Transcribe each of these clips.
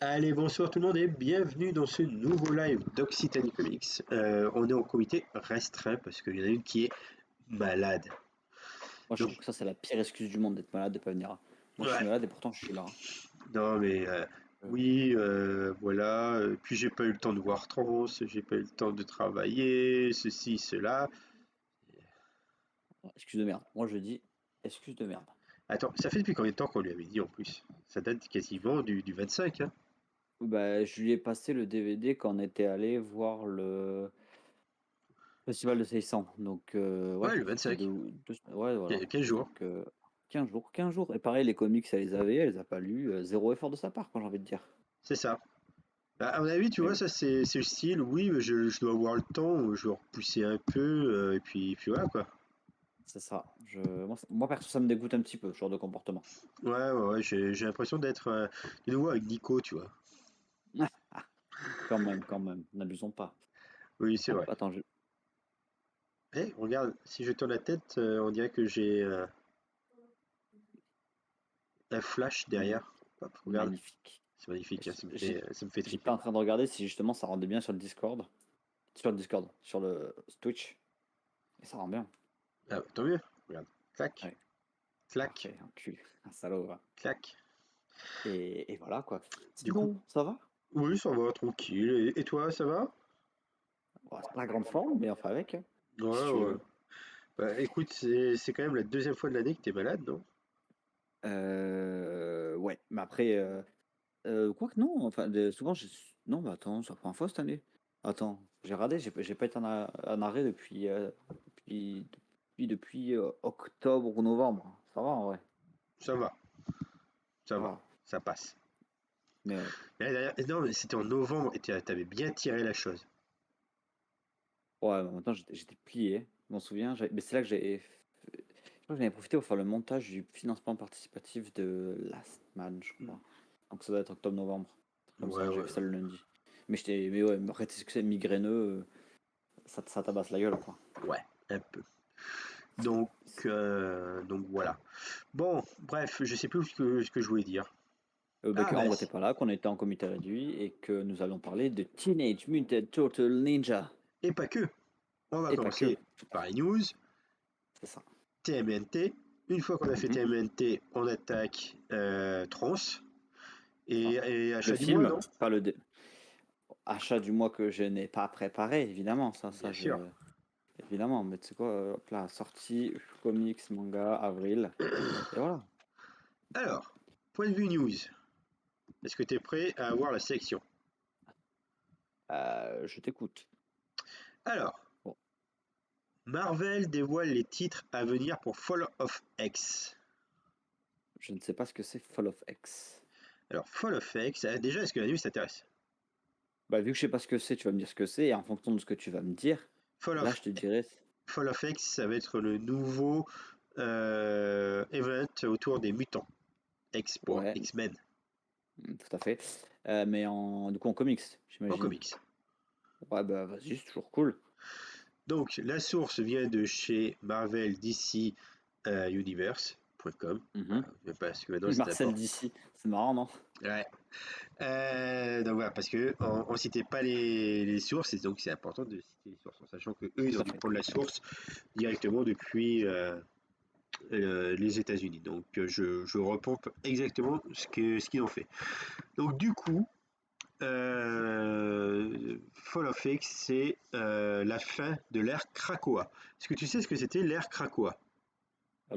Allez, bonsoir tout le monde et bienvenue dans ce nouveau live d'Occitanie Comics. On est en comité restreint parce qu'il y en a une qui est malade. Moi, je trouve Donc, que ça, c'est la pire excuse du monde d'être malade, de pas venir. Moi, je suis ouais, malade et pourtant, je suis là. non mais Euh, oui, voilà. Puis j'ai pas eu le temps de voir Trans, j'ai pas eu le temps de travailler, ceci, cela. Excuse de merde. Moi, je dis excuse de merde. Attends, ça fait depuis combien de temps qu'on lui avait dit en plus? Ça date quasiment du 25, hein? Bah, je lui ai passé le DVD quand on était allé voir le Festival de 600. Donc, Ouais, ouais, le ça fait 25. ouais, voilà. 15 jours. Donc, 15 jours. 15 jours. Et pareil, les comics, elle les avait, elle les a pas lus. Zéro effort de sa part, quand j'ai envie de dire. C'est ça. Bah, à mon avis, tu Mais vois, bon, ça c'est le style, oui, mais je dois avoir le temps, je dois repousser un peu, et puis voilà quoi. c'est ça. Moi, perso, ça me dégoûte un petit peu, ce genre de comportement. Ouais, j'ai l'impression d'être de nouveau avec Nico, tu vois. Quand même, n'abusons pas. Oui, c'est Hop, vrai. attends, Eh, regarde, si je tourne la tête, on dirait que j'ai un flash ma- derrière. Hop, regarde, magnifique. c'est magnifique, hein, ça me fait J'étais triper. en train de regarder si justement ça rendait bien sur le Discord. Sur le Discord, sur le Twitch. Et ça rend bien. Ah, bah, tant mieux, regarde. Clac, Ouais, clac, parfait, un cul, un salaud, va. clac. Et voilà quoi. Du coup, Sinon, ça va? oui, ça va, tranquille. Et toi, ça va? Bon, c'est pas la grande forme, mais enfin avec, hein, si Ouais, tu ouais. veux. Bah écoute, c'est quand même la deuxième fois de l'année que t'es malade, non? Ouais, mais après, quoi que non, enfin, souvent, non, bah attends, c'est la première fois cette année. Attends, j'ai radé, j'ai pas été en arrêt depuis octobre ou novembre. Ça va en vrai, Ça va, ça ça va, va. ça passe. Mais ouais. Non, mais c'était en novembre et t'avais bien tiré la chose. Ouais, mais maintenant j'étais plié. Je m'en souviens. Mais c'est là que je crois que j'avais profité pour faire le montage du financement participatif de Last Man, je crois. Donc ça doit être octobre-novembre. Comme Ouais, ça, j'ai ouais, fait ça le lundi. Mais ouais, arrête, ce que c'est migraineux, ça tabasse la gueule, quoi. ouais, un peu. Donc, donc voilà. Bon, bref, je sais plus ce que je voulais dire. Bah, Ah, en ben, vrai, t'es pas là, qu'on était en comité réduit et que nous allons parler de Teenage Mutant Turtle Ninja. et pas que. On va Et pas que, commencer par les news. c'est ça. TMNT. Une fois qu'on a fait Mhm. TMNT, on attaque Trans. Et, Ça. et Le achat du mois, film, non? pas le achat du mois que je n'ai pas préparé, évidemment. Bien sûr. Évidemment, mais tu sais quoi, hop là, sortie, comics, manga, avril, et voilà. Alors, point de vue news. Est-ce que tu es prêt à avoir la sélection? Je t'écoute. Alors, Bon, Marvel dévoile les titres à venir pour Fall of X. je ne sais pas ce que c'est Fall of X. Alors, Fall of X, déjà, est-ce que la news t'intéresse? Bah, vu que je sais pas ce que c'est, tu vas me dire ce que c'est, et en fonction de ce que tu vas me dire, Fall là, of, je te dirai. Fall of X, ça va être le nouveau event autour des mutants. X pour Ouais, X-Men, tout à fait. Mais du coup, en comics, en j'imagine. comics. Ouais, bah, vas-y, c'est toujours cool. Donc, la source vient de chez Marvel DC Universe.com. Mhm. Voilà, parce que maintenant, c'est Marcel n'importe. d'ici, c'est marrant, non? Ouais. Donc voilà, parce que on citait pas les sources, et donc c'est important de citer les sources, en sachant que eux, Tout ils ont à dû fait. prendre la source directement depuis les États-Unis. Donc je repompe exactement ce qu'ils ont fait. Donc du coup, Fall of X, c'est la fin de l'ère Krakoa. Est-ce que tu sais ce que c'était l'ère Krakoa?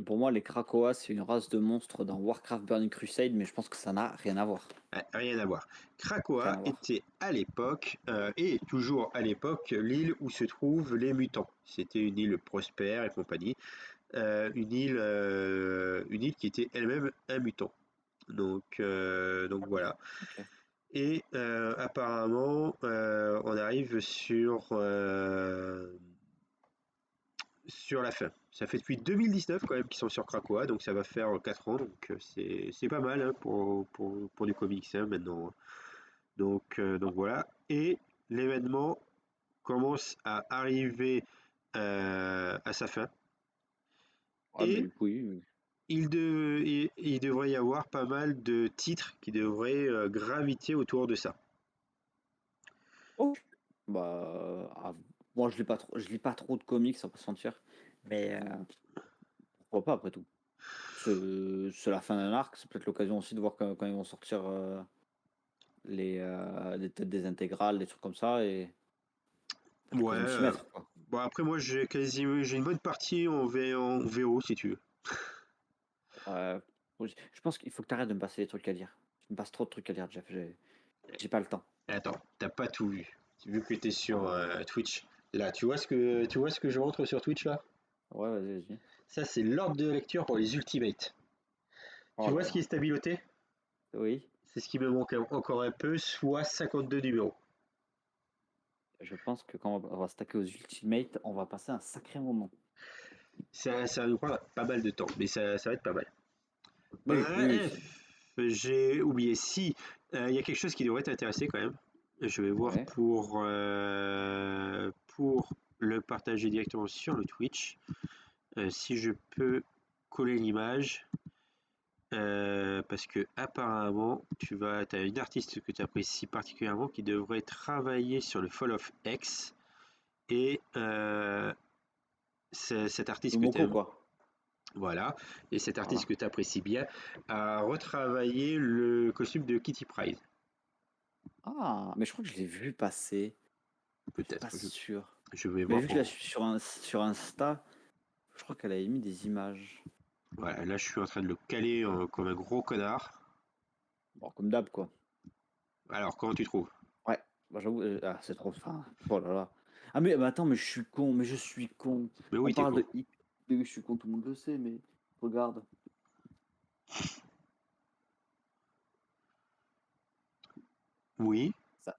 Pour moi, les Krakoas, c'est une race de monstres dans Warcraft Burning Crusade, mais je pense que ça n'a rien à voir. Ah, rien à voir. Rien Krakoa à voir. était à l'époque, et toujours à l'époque, l'île où se trouvent les mutants. C'était une île prospère et compagnie. Une île qui était elle-même un mutant. Donc voilà. Ok. Et apparemment, on arrive sur la fin. Ça fait depuis 2019 quand même qu'ils sont sur Krakoa, donc ça va faire 4 ans, donc c'est pas mal, hein, pour du comics, hein, maintenant, hein. Donc voilà. Et l'événement commence à arriver à sa fin. Ouais, Et mais oui, oui. il devrait y avoir pas mal de titres qui devraient graviter autour de ça. Oh, moi je lis pas trop de comics, ça va pas se mentir, mais pourquoi pas après tout? C'est la fin d'un arc, c'est peut-être l'occasion aussi de voir quand ils vont sortir, peut-être des intégrales, des trucs comme ça et peut-être Ouais. l'occasion de s'y mettre, quoi. Bon, après, moi, j'ai une bonne partie en VO, si tu veux. Oui, je pense qu'il faut que tu arrêtes de me passer des trucs à lire. Tu me passes trop de trucs à lire, Jeff, j'ai pas le temps. Attends, t'as pas tout vu. Vu que t'es sur Ah, Twitch. Là, tu vois ce que je montre sur Twitch là? ouais, vas-y, vas-y. Ça, c'est l'ordre de lecture pour les Ultimates. Tu Oh vois là ce qui est là. stabiloté? Oui, C'est ce qui me manque encore un peu, soit 52 numéros. je pense que quand on va stacker aux Ultimates, on va passer un sacré moment. Ça va nous prendre pas mal de temps, mais ça va être pas mal. Oui, oui, oui. J'ai oublié. Si, il y a quelque chose qui devrait t'intéresser quand même. Je vais voir Ouais. pour le partager directement sur le Twitch. Si je peux coller l'image. Parce que apparemment, as une artiste que tu apprécies particulièrement qui devrait travailler sur le Fall of X. Et cet Le artiste que tu Moko, aimes, quoi. voilà, et cet artiste Voilà. que tu apprécies bien, a retravaillé le costume de Kitty Pryde. Ah, mais je crois que je l'ai vu passer. Je suis pas Peut-être, sûr. je vais Mais voir vu que je la pour. suis sur Insta, je crois qu'elle avait mis des images. Voilà, là je suis en train de le caler comme un gros connard. Bon, comme d'hab, quoi. Alors, comment tu trouves? Ouais, bah, j'avoue, c'est trop. Enfin, oh là là. Ah, mais attends, mais je suis con. Mais On oui, t'es parle con. de hip. Mais oui, je suis con, tout le monde le sait, mais regarde. Oui. Ça.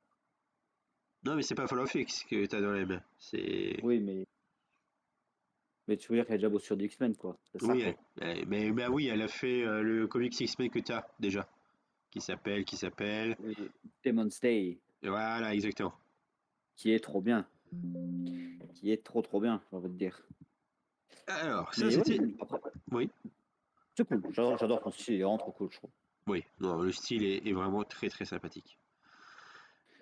Non, mais c'est pas Fall of X que t'as dans les mains. C'est. Oui, mais tu veux dire qu'elle a déjà bossé sur des X-Men, quoi. C'est ça, Oui, quoi. mais bah oui, elle a fait le comics X-Men que t'as déjà. Qui s'appelle. Oui, Demon's Day, Voilà, exactement. qui est trop bien. Qui est trop, trop bien, j'ai envie de dire. Alors, ça Mais ouais, c'était. après, Oui. c'est cool. J'adore son style, il est vraiment trop cool, je trouve. Oui, non, le style est vraiment très très sympathique.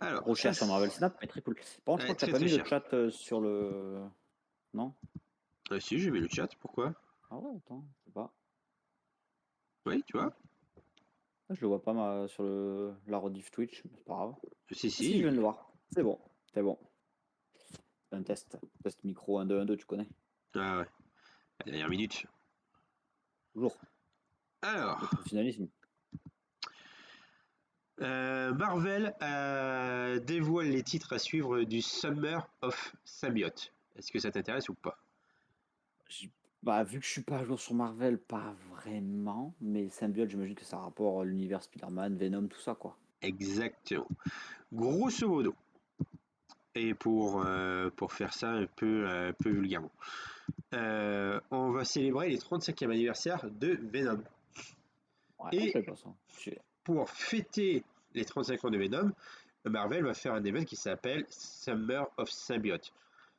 Alors, Trop cher sur Marvel Snap, mais très cool. Par contre, je ouais, crois que t'as très pas très mis le cher. chat sur le. Non? Ah si, j'ai mis le chat, pourquoi? Ah ouais, attends, je sais pas. Oui, tu vois? Non. Ah, je le vois pas sur la rediff Twitch, mais c'est pas grave. Si, Ah si, je si. viens de le voir. C'est bon, c'est bon. C'est un test. Test micro 1 2 1 2, tu connais. Ah ouais, la dernière minute. Toujours. Le Alors, professionnalisme. Marvel dévoile les titres à suivre du Summer of Symbiote. Est-ce que ça t'intéresse ou pas? J- Bah, vu que je suis pas à jour sur Marvel, pas vraiment. Mais Symbiote, j'imagine que ça a rapport à l'univers Spider-Man, Venom, tout ça, quoi. Exactement. Grosso modo, et pour faire ça un peu vulgairement, on va célébrer les 35e anniversaire de Venom. Ouais, je Et savais pas ça. pour fêter les 35 ans de Venom, Marvel va faire un event qui s'appelle Summer of Symbiote,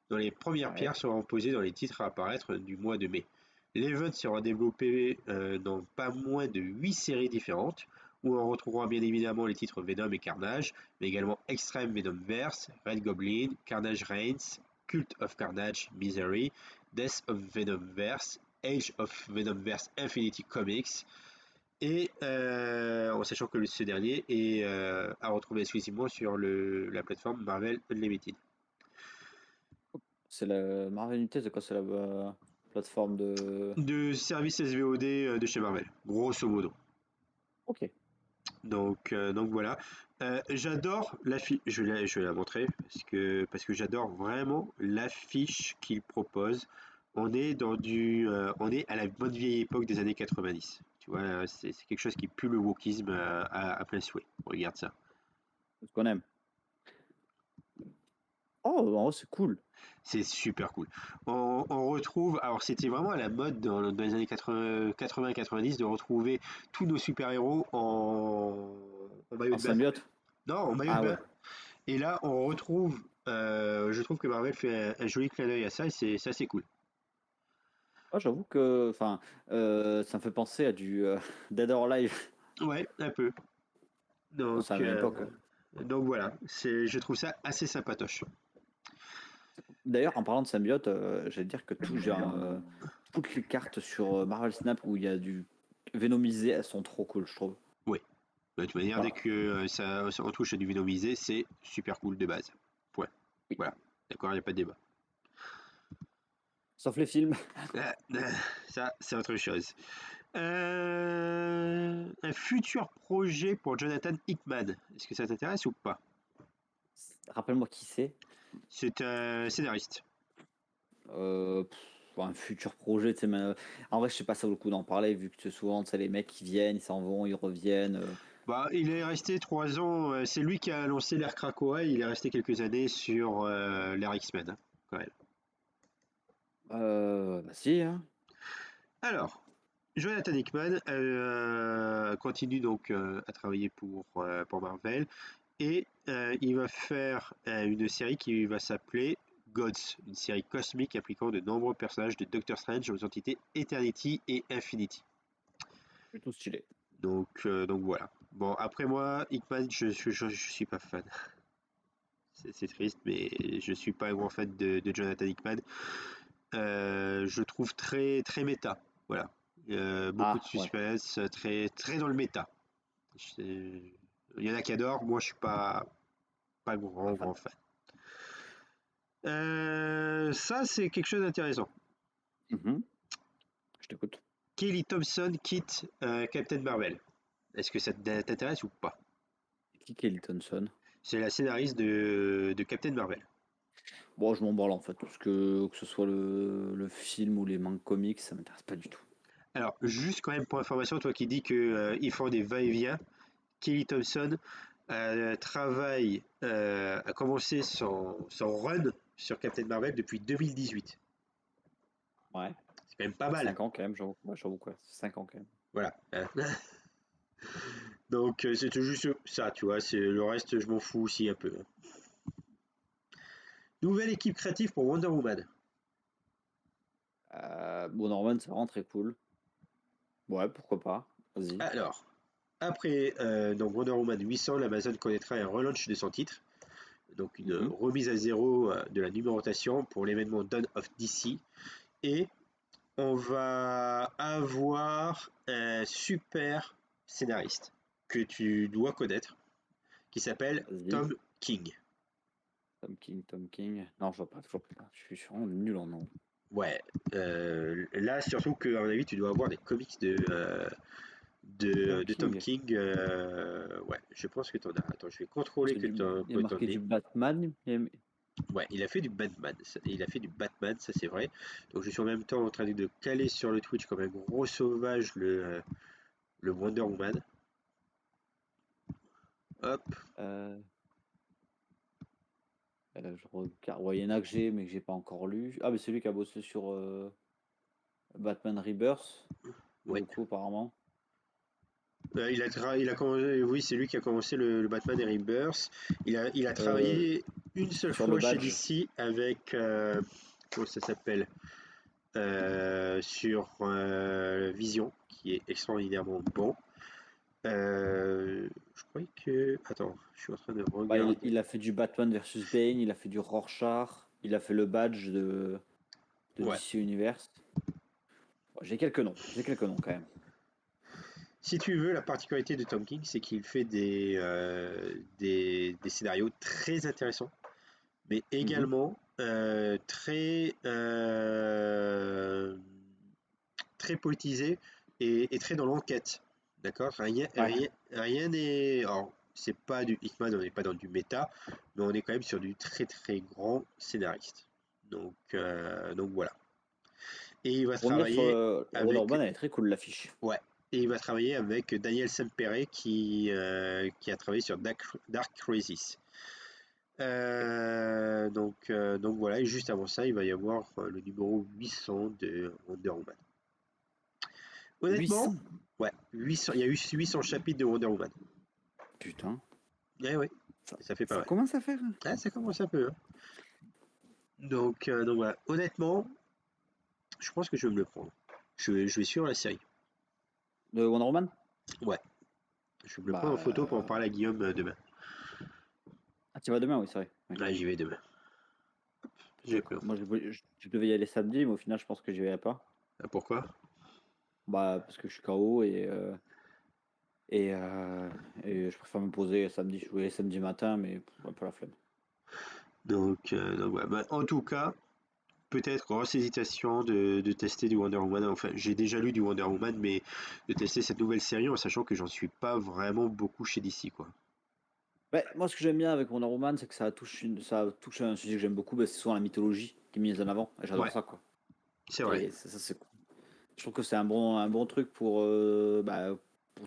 dont les premières Ouais. pierres seront posées dans les titres à apparaître du mois de mai. L'event sera développé dans pas moins de 8 séries différentes, où on retrouvera bien évidemment les titres Venom et Carnage, mais également Extreme Venomverse, Red Goblin, Carnage Reigns, Cult of Carnage, Misery, Death of Venomverse, Age of Venomverse Infinity Comics, et en sachant que ce dernier est à retrouver exclusivement sur la plateforme Marvel Unlimited. C'est la Marvel Unité, c'est quoi? C'est la plateforme de. De service SVOD de chez Marvel, grosso modo. Ok. Donc voilà. J'adore l'affiche, je vais la montrer parce que j'adore vraiment l'affiche qu'il propose. On est à la bonne vieille époque des années 90. Tu vois, c'est quelque chose qui pue le wokisme à plein souhait. Regarde ça. C'est ce qu'on aime. Oh, en vrai, c'est cool. C'est super cool. On retrouve, alors c'était vraiment à la mode dans les années 80-90 de retrouver tous nos super-héros en maillot En de bain. symbiote? Non, en maillot de Ah bain. ouais. Et là, on retrouve, je trouve que Marvel fait un joli clin d'œil à ça et c'est assez cool. Ah, j'avoue que, enfin, ça me fait penser à du Dead or Alive. Ouais, un peu. Bon, c'est Donc, la même époque. donc voilà, je trouve ça assez sympatoche. D'ailleurs, en parlant de symbiote, j'allais dire que toutes les cartes sur Marvel Snap où il y a du Venomisé, elles sont trop cool, je trouve. Oui, de toute manière, dès Voilà. que on touche à du Venomisé, c'est super cool de base. Point. Oui. Voilà, d'accord, il n'y a pas de débat. Sauf les films. Ça, c'est autre chose. Un futur projet pour Jonathan Hickman. Est-ce que ça t'intéresse ou pas? Rappelle-moi qui c'est. C'est un scénariste. Un futur projet, tu sais, mais, en vrai, je sais pas ça vaut le coup d'en parler, vu que souvent, c'est les mecs qui viennent, ils s'en vont, ils reviennent. Bah, il est resté 3 ans. C'est lui qui a lancé l'ère Krakoa. Il est resté quelques années sur l'ère X-Men, hein, quand même. Bah si, hein. Alors, Jonathan Hickman continue donc à travailler pour Marvel et il va faire une série qui va s'appeler Gods, une série cosmique impliquant de nombreux personnages de Doctor Strange aux entités Eternity et Infinity. Plutôt stylé. Donc voilà. Bon, après moi, Hickman, je suis pas fan. C'est triste, mais je suis pas un grand fan de Jonathan Hickman. Je trouve très, très méta. Voilà. Beaucoup de Ah, ouais. suspense, très, très dans le méta. Il y en a qui adorent, moi je suis pas Pas grand, fan. grand fan. Ça, c'est quelque chose d'intéressant. Mhm. Je t'écoute. Kelly Thompson quitte Captain Marvel. Est-ce que ça t'intéresse ou pas? Qui Kelly Thompson? C'est la scénariste de Captain Marvel. Bon, je m'en branle en fait, parce que ce soit le film ou les mangas comics, ça m'intéresse pas du tout. Alors, juste quand même pour information, toi qui dis que ils font des va-et-vient, Kelly Thompson a commencé son run sur Captain Marvel depuis 2018. Ouais. C'est quand même pas mal. 5 ans quand même, j'avoue. Ouais, j'avoue quoi. 5 ans quand même. Voilà. Donc c'est juste ça, tu vois. C'est le reste, je m'en fous aussi un peu. Nouvelle équipe créative pour Wonder Woman. Bon, Norman, c'est vraiment très cool. Ouais, pourquoi pas. Vas-y. Alors, après donc Wonder Woman 800, l'Amazon connaîtra un relaunch de son titre, donc une Mhm. remise à zéro de la numérotation pour l'événement Dawn of DC. Et on va avoir un super scénariste que tu dois connaître, qui s'appelle Vas-y. Tom King. Tom King, Tom King. Non, je vois pas, toujours pas. Je suis vraiment nul en nom. Ouais, là surtout que à mon avis tu dois avoir des comics Tom de Tom King. King. Ouais, je pense que t'en as. Attends, je vais Parce contrôler que il y a que t'en marqué du aies. Batman. Ouais, il a fait du Batman. Il a fait du Batman, ça c'est vrai. Donc je suis en même temps en train de caler sur le Twitch comme un gros sauvage le Wonder Woman. Hop. Euh, je regarde. Ouais, il y en a que j'ai, mais que j'ai pas encore lu. Ah, mais c'est lui qui a bossé sur Batman Rebirth, pour Ouais. le coup, apparemment. Il a commencé, oui, c'est lui qui a commencé le Batman et Rebirth. Il a Euh, travaillé une seule sur le fois chez badge. DC avec, comment ça s'appelle? Sur Vision, qui est extraordinairement bon. Je croyais que. Attends, je suis en train de Bah, regarder. il a fait du Batman versus Bane, il a fait du Rorschach, il a fait le badge de Ouais. DC Universe. Bon, j'ai quelques noms quand même. Si tu veux, la particularité de Tom King, c'est qu'il fait des scénarios très intéressants, mais Mhm. également très politisés et très dans l'enquête. D'accord? Ouais. Rien n'est. Alors, c'est pas du Hickman, on n'est pas dans du méta, mais on est quand même sur du très très grand scénariste. Donc voilà. Et il va Pour revenir sur travailler Wonder avec. Woman, elle est très cool l'affiche. Ouais. Et il va travailler avec Daniel Sempere qui a travaillé sur Dark Crisis. Donc voilà, et juste avant ça, il va y avoir le numéro 800 de Wonder Woman. Honnêtement, 800. ouais, 800, il y a eu 800 chapitres de Wonder Woman. Putain. Eh ouais, ça fait pas Ça mal. commence à faire. Ah, ça commence un peu, hein. Donc voilà, honnêtement, Je pense que je vais me le prendre. Je vais suivre la série. De Wonder Woman? Ouais, je vais me le prendre en photo pour en Bah. parler à Guillaume demain. Ah, tu vas demain, oui, c'est vrai. Oui. Ouais, j'y vais demain. J'ai D'accord. peur. Moi, je devais y aller samedi, mais au final, je pense que j'y vais pas. Ah, pourquoi? Bah, parce que je suis KO et, euh, et je préfère me poser samedi. Je voulais samedi matin, mais un peu la flemme. Donc ouais. Bah, en tout cas, peut-être grosse hésitation de tester du Wonder Woman. Enfin, j'ai déjà lu du Wonder Woman, mais de tester cette nouvelle série en sachant que j'en suis pas vraiment beaucoup chez DC, quoi. Ouais, moi, ce que j'aime bien avec Wonder Woman, c'est que ça touche à un sujet que j'aime beaucoup, bah, c'est souvent la mythologie qui est mise en avant. Et j'adore Ouais, ça, quoi. c'est vrai. Et ça, c'est cool. Je trouve que c'est un bon truc pour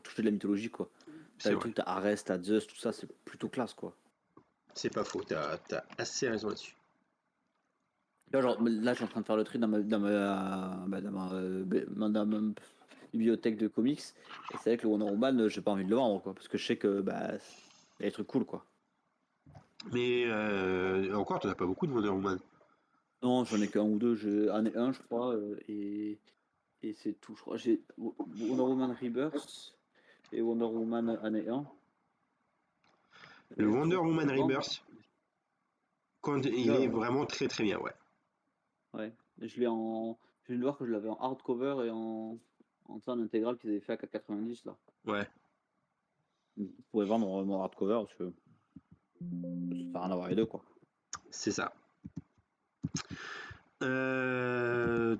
toucher de la mythologie, quoi. T'as C'est des vrai. trucs, t'as Arès, t'as Zeus, tout ça, c'est plutôt classe, quoi. C'est pas faux. T'as assez raison là-dessus. Là, genre, là, je suis en train de faire le tri dans ma bibliothèque de comics. Et c'est vrai que le Wonder Woman, j'ai pas envie de le vendre, quoi. Parce que je sais que, il y a des trucs cool, quoi. Mais encore, t'en as pas beaucoup de Wonder Woman. Non, j'en ai qu'un ou deux. J'en ai un, je crois. Et c'est tout, je crois. J'ai Wonder Woman Rebirth et Wonder Woman année 1. Le Et tout Wonder ça, je peux Woman le vendre. Rebirth, quand il Là, est vraiment très très bien, ouais. ouais. Je l'ai en. Je viens de voir que je l'avais en hardcover et en intégrale qu'ils avaient fait à 4,90 là. Ouais, Vous pouvez vendre mon hardcover parce que ça sert à rien d'avoir les deux, quoi. c'est ça.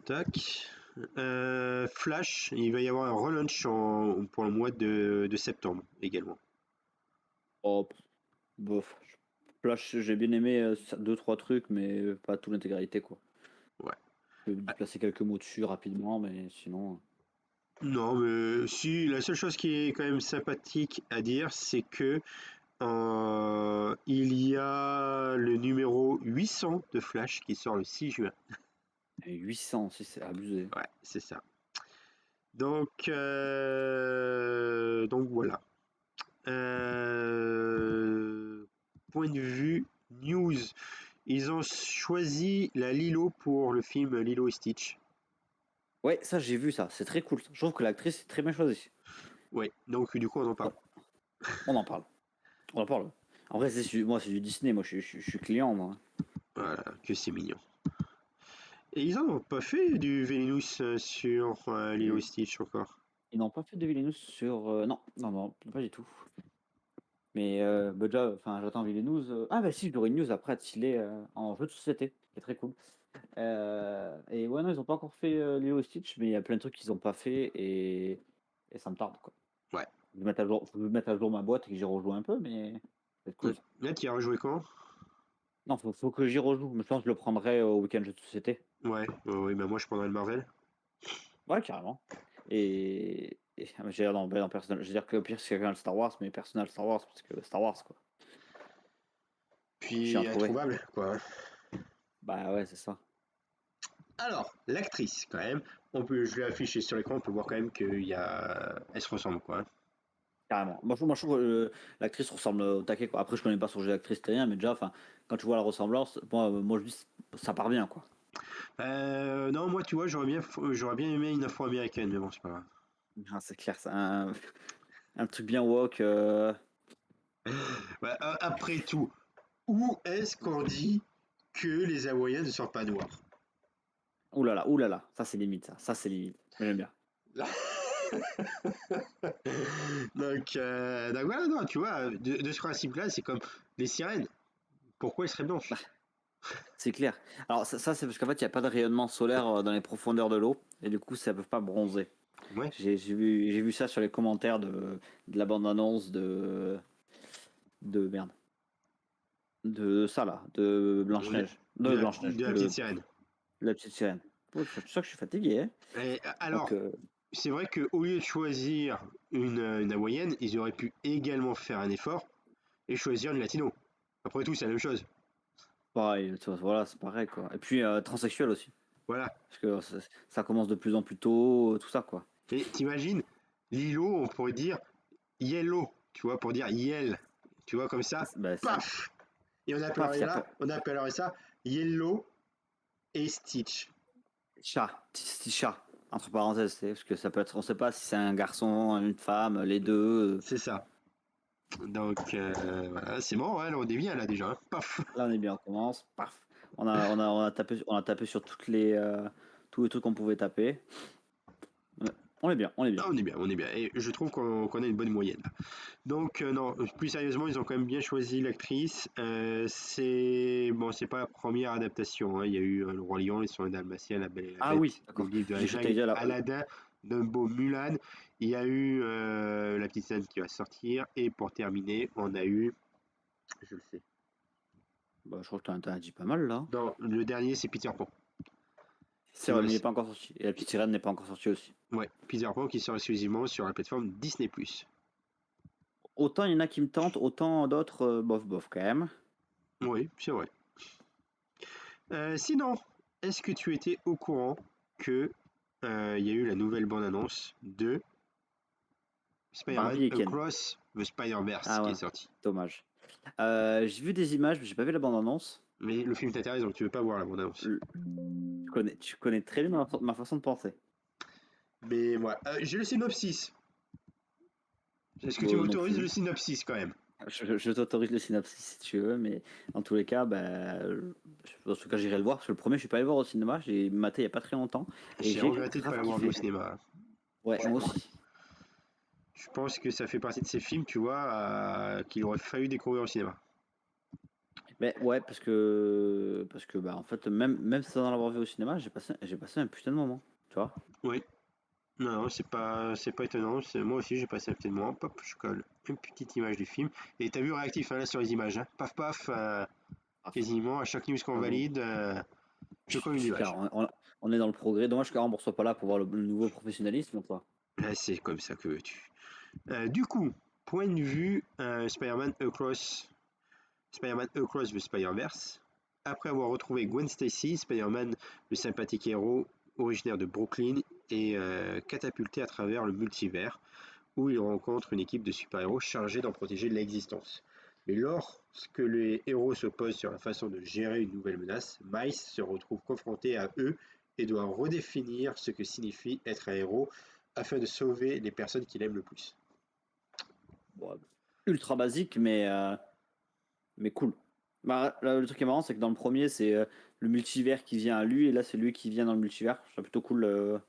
Tac. Flash, il va y avoir un relaunch pour le mois de septembre également. Oh, bof. Flash, j'ai bien aimé deux, trois trucs, mais pas toute l'intégralité, quoi. Ouais. Je peux placer quelques mots dessus rapidement, mais sinon. Non, mais si, la seule chose qui est quand même sympathique à dire, c'est que il y a le numéro 800 de Flash qui sort le 6 juin. Et 800 aussi, c'est abusé. Ouais, c'est ça. Donc voilà. Euh, Point de vue news, ils ont choisi la Lilo pour le film Lilo et Stitch. Ouais, ça, j'ai vu ça. C'est très cool. Je trouve que l'actrice est très bien choisie. Ouais, donc du coup on en parle. Ouais, on en parle. On en parle. En vrai, moi, c'est du Disney. Moi, je suis client, moi. Voilà, que c'est mignon. Et ils en ont pas fait du Vénus sur Lilo et Ils Stitch encore. ils n'ont pas fait de Villeneuve sur. Non, non, non, pas du tout. Mais déjà, enfin, j'attends Villeneuve. Ah, bah si, j'aurai une news après à filer en jeu de société, qui est très cool. Et ouais, non, ils ont pas encore fait Lilo et Stitch, mais il y a plein de trucs qu'ils ont pas fait et ça me tarde, quoi. Ouais. Faut que je mette à jour ma boîte et que j'y rejoue un peu, mais c'est cool ça. Là, tu y as rejoué quand? Non, faut que j'y rejoue. Mais je pense que je le prendrai au week-end jeu de société. Ouais, oui, bah moi je prendrais le Marvel. Ouais, carrément. J'ai dans personnel. Je veux dire que au pire, c'est quand même le Star Wars, mais personnel Star Wars, parce que Star Wars, quoi. Je suis Puis introuvert. introuvable, quoi. Bah ouais, c'est ça. Alors, l'actrice, quand même, je l'ai affiché sur l'écran, on peut voir quand même elle se ressemble, quoi, hein. Carrément. Moi, je trouve que l'actrice ressemble au taquet, quoi. Après, je connais pas son jeu d'actrice, c'est rien, mais déjà, enfin, quand tu vois la ressemblance, moi je dis, ça part bien, quoi. Non, moi, tu vois, j'aurais bien aimé une afro-américaine, mais bon, c'est pas grave. Ah, c'est clair, c'est un truc bien woke. Bah, après tout, où est-ce qu'on dit que les Hawaïens ne sont pas noirs? Ouh là là, ça c'est limite, ça. Ça c'est limite. Mais j'aime bien. Donc voilà, non, tu vois, de ce principe-là, c'est comme les sirènes. Pourquoi elles seraient Bah, blanches? c'est clair. Alors, ça c'est parce qu'en fait, il n'y a pas de rayonnement solaire dans les profondeurs de l'eau, et du coup, ça ne peut pas bronzer. Ouais. J'ai vu ça sur les commentaires de la bande-annonce de merde. De ça là, de De, Blanche-Neige. de De la, Blanche-Neige, de la petite de sirène. la petite sirène. Ouais, c'est pour ça que je suis fatigué, hein. Et, Donc, alors, c'est vrai qu'au lieu de choisir une hawaïenne, ils auraient pu également faire un effort et choisir une latino. Après tout, c'est la même chose. pareil, tu vois, voilà, c'est pareil quoi. Et puis, transsexuel aussi. Voilà. Parce que ça commence de plus en plus tôt, tout ça quoi. Et t'imagines, Lilo, on pourrait dire yellow, tu vois, pour dire yel. Tu vois, comme ça, Bah, paf! Et paf, y a pas. on appellerait ça yellow et Stitch. petit chat, entre parenthèses, parce que ça peut être, on sait pas si c'est un garçon, une femme, les deux. C'est ça. Donc, voilà, c'est bon, ouais, là, on dévient là déjà, hein. Paf! Là, on est bien, on commence. Paf. On a tapé sur tous les trucs qu'on pouvait taper. On est bien, on est bien. Ah, on est bien, on est bien. Et je trouve qu'on a une bonne moyenne là. Donc, non, plus sérieusement, ils ont quand même bien choisi l'actrice. C'est bon, c'est pas la première adaptation, hein. Il y a eu Le Roi Lion, Les Soins Dalmatiens, La Belle et la Ah oui, Bête, Le d'accord. Livre de la J'ai cru que t'allais Jungle, dire là. Aladdin, Dumbo, Mulan. Il y a eu La Petite Scène qui va sortir. Et pour terminer, on a eu, je le sais. Bah, je crois que t'en as dit pas mal là. Non, le dernier, c'est Peter Pan. C'est Qui vrai, va, mais il n'est pas encore sorti. Et la petite sirène n'est pas encore sortie aussi. ouais, Peter Pan qui sort exclusivement sur la plateforme Disney+. Autant il y en a qui me tentent, autant d'autres, bof bof quand même. Oui, c'est vrai. Sinon, est-ce que tu étais au courant que il y a eu la nouvelle bande-annonce de Spider-Man Barbie et Ken. Across the Spider-Verse Ah qui ouais, est sorti? dommage. J'ai vu des images, mais j'ai pas vu la bande-annonce. Mais le film t'intéresse donc tu veux pas voir la bande-annonce. Tu connais très bien ma façon de penser. Mais voilà, j'ai le synopsis. Est-ce que tu Bon, non m'autorises plus. le synopsis quand même? Je t'autorise le synopsis si tu veux, mais dans tous les cas, bah, en tout cas, j'irai le voir parce que le premier, je suis pas allé voir au cinéma, j'ai maté il y a pas très longtemps et J'ai j'ai regretté de pas grave l'avoir vu au kiffé. cinéma. Ouais, moi aussi. Je pense que ça fait partie de ces films, tu vois, qu'il aurait fallu découvrir au cinéma. Mais ouais, parce que bah en fait, même sans l'avoir vu au cinéma, j'ai passé un putain de moment, tu vois. Oui. Non, non, c'est pas étonnant. Moi aussi, j'ai passé un petit moment. Pop, je colle une petite image du film. Et t'as vu réactif hein, là sur les images, hein. Paf, paf. Ah, Quasiment à chaque news qu'on bravo. valide, je colle Je une suis fier, image. on est dans le progrès. Dommage que Rambourg soit pas là pour voir le nouveau professionnalisme, quoi. Ah, c'est comme ça que veux-tu. Du coup, point de vue Spider-Man Across the Spider-Verse. Après avoir retrouvé Gwen Stacy, Spider-Man, le sympathique héros originaire de Brooklyn, est catapulté à travers le multivers, où il rencontre une équipe de super-héros chargée d'en protéger l'existence. Mais lorsque les héros se posent sur la façon de gérer une nouvelle menace, Miles se retrouve confronté à eux et doit redéfinir ce que signifie être un héros afin de sauver les personnes qu'il aime le plus. Bon, ultra basique, mais cool. Bah, là, le truc qui est marrant, c'est que dans le premier, c'est le multivers qui vient à lui, et là, c'est lui qui vient dans le multivers. Je trouve plutôt cool la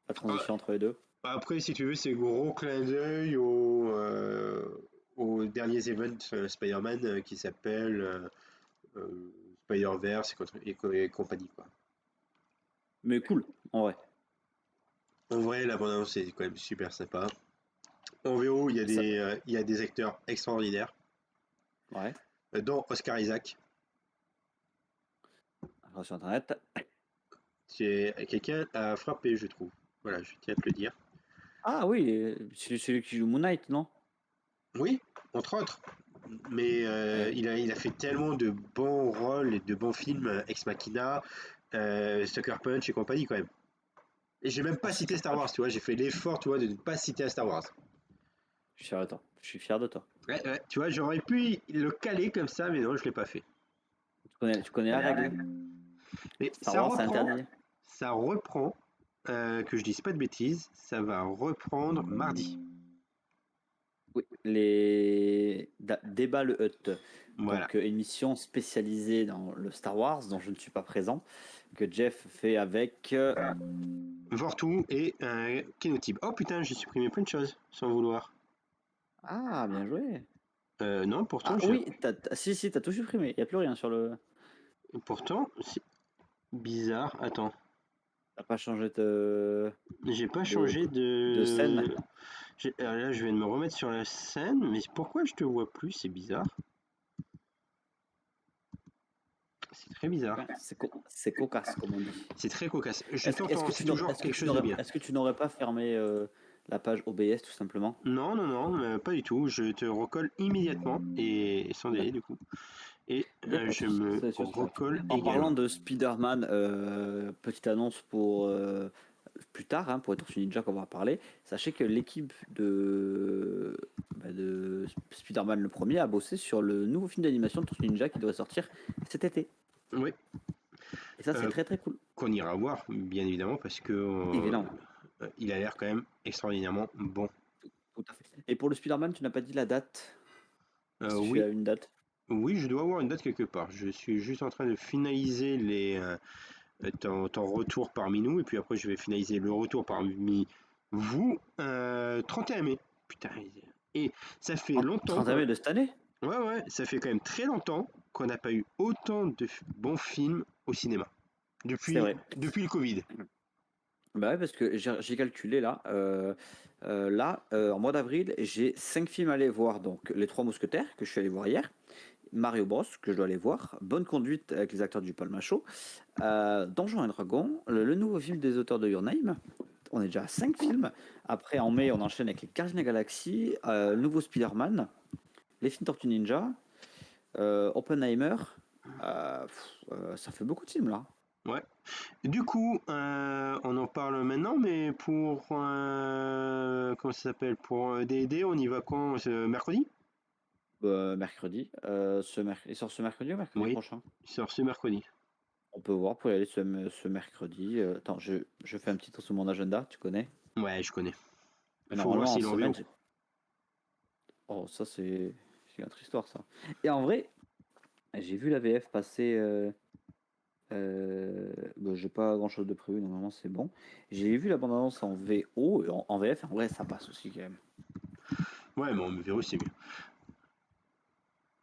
Ah, transition entre les deux. après, si tu veux, c'est gros clin d'œil aux derniers events Spider-Man qui s'appellent Spider-Verse et compagnie, quoi. Mais cool, en vrai. En vrai, la bande-annonce est quand même super sympa. En VO, Ça, il y a des acteurs extraordinaires, ouais. dont Oscar Isaac, Alors, sur Internet. qui est quelqu'un à frapper, je trouve. Voilà, je tiens à te le dire. Ah oui, c'est celui qui joue Moon Knight, non? Oui, entre autres. Mais Ouais. il a fait tellement de bons rôles et de bons films, Ex Machina, Sucker Punch et compagnie, quand même. Et j'ai même Ah, pas cité Sucker Star Wars, Punch. tu vois, j'ai fait l'effort, tu vois, de ne pas citer un Star Wars. Je suis fier de toi. Je suis fier de toi. Ouais, ouais, tu vois, j'aurais pu le caler comme ça, mais non, je l'ai pas fait. Tu connais la règle. Mais Star Wars, c'est interdit. ça reprend, que je dise pas de bêtises, ça va reprendre mardi. Oui, Débat le Hut. Voilà. Donc, émission spécialisée dans le Star Wars, dont je ne suis pas présent, que Jeff fait avec. Vortu et Kenotib. Oh putain, j'ai supprimé plein de choses, sans vouloir. Ah, bien joué. Non, pourtant, Ah oui, si, t'as tout supprimé. Il n'y a plus rien sur le. c'est bizarre. Attends, T'as pas changé de, j'ai pas de, changé de scène. de. Là, je viens de me remettre sur la scène, mais pourquoi je te vois plus? C'est bizarre. C'est très bizarre. C'est cocasse, comme on dit. C'est très cocasse. Je Est-ce, est-ce t'entends, que c'est tu n'aurais, toujours est-ce que quelque tu chose de n'aurais, bien. est-ce que tu n'aurais pas fermé la page OBS tout simplement? Non, non, non, pas du tout. Je te recolle immédiatement et sans délai du coup. Et Il n'y a pas de je souci, me c'est des choses qui arrivent. recolle En parlant également. de Spider-Man, petite annonce pour plus tard, hein, pour les Tortues Ninja qu'on va parler. Sachez que l'équipe de Spider-Man le premier a bossé sur le nouveau film d'animation de Tortues Ninja qui devrait sortir cet été. Oui. Et ça, c'est euh, très très cool. qu'on ira voir, bien évidemment, parce que Évidemment, il a l'air quand même extraordinairement bon. tout à fait. Et pour le Spider-Man, tu n'as pas dit la date? Si tu Oui, as une date? oui, je dois avoir une date quelque part. Je suis juste en train de finaliser ton retour parmi nous, et puis après je vais finaliser le retour parmi vous. 31 mai. Putain, et ça fait longtemps 31 quoi. mai de cette année? Ouais, ouais, ça fait quand même très longtemps qu'on n'a pas eu autant de bons films au cinéma. C'est vrai. Depuis le Covid. Bah ouais, parce que j'ai calculé là. En mois d'avril, j'ai 5 films à aller voir. Donc, Les Trois Mousquetaires, que je suis allé voir hier. Mario Bros, que je dois aller voir. Bonne conduite avec les acteurs du Palma Show. Donjons et Dragons. Le nouveau film des auteurs de Your Name. On est déjà à 5 films. Après, en mai, on enchaîne avec les Gardiens de la Galaxie. Le nouveau Spider-Man. Les films Tortue Ninja. Oppenheimer. Ça fait beaucoup de films là. Ouais. Du coup, on en parle maintenant, mais pour comment ça s'appelle? Pour D&D, on y va quand? Mercredi? Mercredi. Il sort ce mercredi ou mercredi Oui, prochain? il sort ce mercredi. On peut voir pour y aller ce mercredi. Attends, je fais un petit tour sur mon agenda, tu connais. Ouais, je connais. Il Mais faut voir normalement, en s'il est en semaine, VO. oh, ça, c'est une autre histoire, ça. Et en vrai, j'ai vu la VF passer. J'ai pas grand-chose de prévu, normalement, c'est bon. J'ai vu la bande-annonce en VO, et en VF, en vrai, ça passe aussi quand même. Ouais, mais en VO, c'est mieux.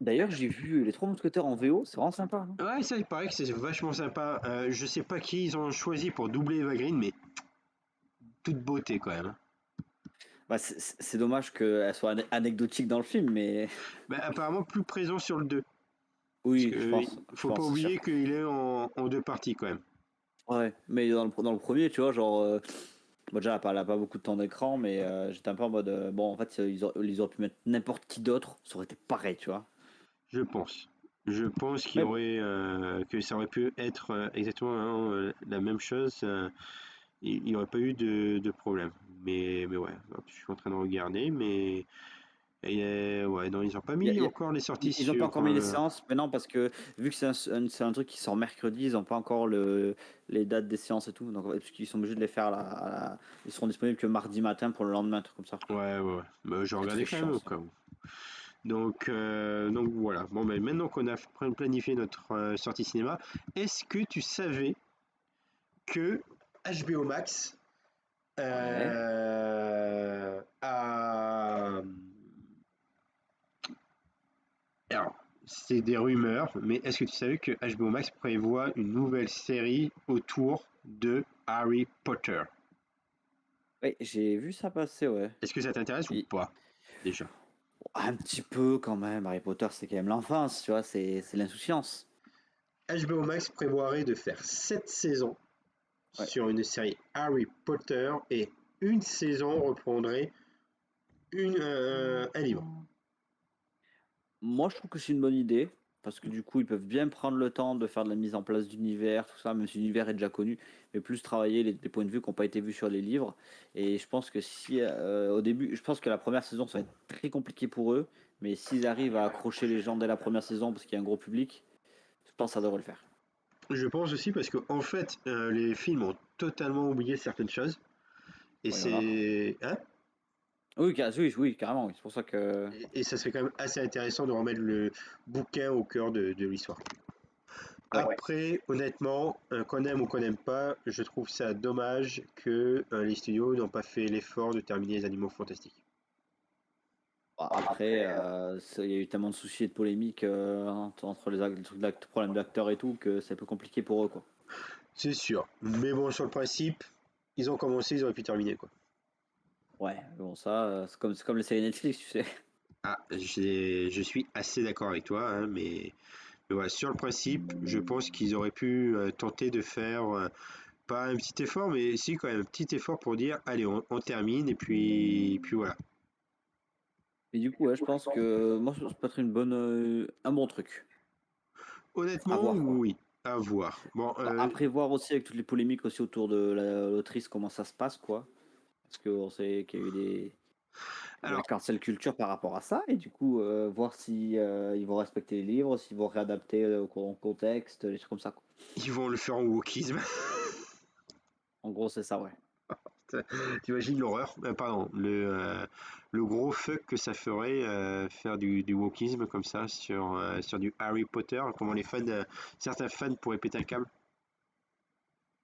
D'ailleurs, j'ai vu Les Trois Mousquetaires en VO, c'est vraiment sympa, hein. Ouais, ça, il paraît que c'est vachement sympa. Je sais pas qui ils ont choisi pour doubler Eva Green, mais toute beauté quand même, hein. Bah, c'est dommage qu'elle soit anecdotique dans le film, mais Bah, apparemment plus présent sur le 2. Parce oui, que je faut pas pense, c'est oublier sûr. qu'il est en deux parties quand même. Ouais, mais dans le premier, tu vois, genre, bon, déjà, elle a pas beaucoup de temps d'écran, mais j'étais un peu en mode, bon, en fait, ils auraient pu mettre n'importe qui d'autre, ça aurait été pareil, tu vois. Je pense. Je pense qu'il y Mais bon, aurait que ça aurait pu être exactement hein, la même chose. Il n'y aurait pas eu de problème. Mais ouais, hop, je suis en train de regarder, mais ouais, non, ils n'ont pas y a- mis y a- encore les sorties ils ont pas sur. encore mis les séances, mais non, parce que vu que c'est un truc qui sort mercredi, ils ont pas encore les dates des séances et tout, donc parce qu'ils sont obligés de les faire ils seront disponibles que mardi matin pour le lendemain, un truc comme ça. Ouais, ouais, ouais. Bah, je C'est regardais très quand même chiant, au ça. cas où. Donc voilà. Bon, ben maintenant qu'on a planifié notre sortie cinéma, est-ce que tu savais que HBO Max Ouais. a alors, c'est des rumeurs, mais est-ce que tu savais que HBO Max prévoit une nouvelle série autour de Harry Potter? Ouais, j'ai vu ça passer, ouais. Est-ce que ça t'intéresse ou Et- pas, déjà? Un petit peu quand même, Harry Potter, c'est quand même l'enfance, tu vois, c'est l'insouciance. HBO Max prévoirait de faire 7 saisons Ouais. sur une série Harry Potter et une saison reprendrait un livre. Moi, je trouve que c'est une bonne idée, parce que du coup, ils peuvent bien prendre le temps de faire de la mise en place d'univers, tout ça, même si l'univers est déjà connu, mais plus travailler les points de vue qui n'ont pas été vus sur les livres. Et je pense que si, au début, je pense que la première saison, ça va être très compliqué pour eux, mais s'ils arrivent à accrocher les gens dès la première saison, parce qu'il y a un gros public, je pense que ça devrait le faire. Je pense aussi parce que en fait, les films ont totalement oublié certaines choses. Et Bon, il y en a. c'est. Hein? Oui, oui, oui, carrément, oui. C'est pour ça que. Et ça serait quand même assez intéressant de remettre le bouquin au cœur de l'histoire. Ouais. Après, honnêtement, qu'on aime ou qu'on n'aime pas, je trouve ça dommage que les studios n'ont pas fait l'effort de terminer les Animaux Fantastiques. Après, il y a eu tellement de soucis et de polémiques entre les trucs problèmes d'acteurs et tout que c'est un peu compliqué pour eux, quoi. C'est sûr. Mais bon, sur le principe, ils ont commencé, ils auraient pu terminer, quoi. Ouais, bon, ça, c'est comme les séries Netflix, tu sais. Ah, je suis assez d'accord avec toi, hein, mais voilà, sur le principe, je pense qu'ils auraient pu tenter de faire pas un petit effort, mais si quand même un petit effort pour dire, allez, on termine, et puis voilà. Et du coup, ouais, je pense que moi, ça peut être un bon truc à Honnêtement, voir, quoi. oui, à voir. Bon, Après, voir aussi avec toutes les polémiques aussi autour de l'autrice, comment ça se passe, quoi. Parce qu'on sait qu'il y a eu des. la Alors, cancel culture par rapport à ça et du coup, voir si, ils vont respecter les livres, s'ils vont réadapter, au contexte, des trucs comme ça, quoi. ils vont le faire en wokisme. En gros, c'est ça, ouais. T'imagines l'horreur? Pardon, le gros fuck que ça ferait faire du wokisme comme ça sur du Harry Potter, comment certains fans pourraient péter un câble.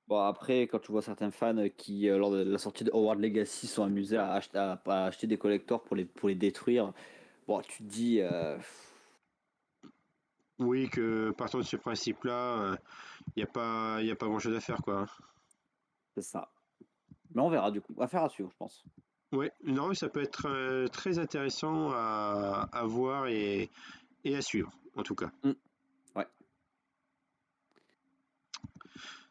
Bon après, quand tu vois certains fans, qui, lors de la sortie de Hogwarts Legacy sont amusés à acheter des collectors pour les détruire, bon tu te dis, Oui, que partant de ce principe-là, y a pas grand-chose à faire, quoi. c'est ça. Mais on verra du coup. Affaire à suivre, je pense. Ouais, non, mais ça peut être très intéressant à voir et à suivre, en tout cas. Mmh, ouais.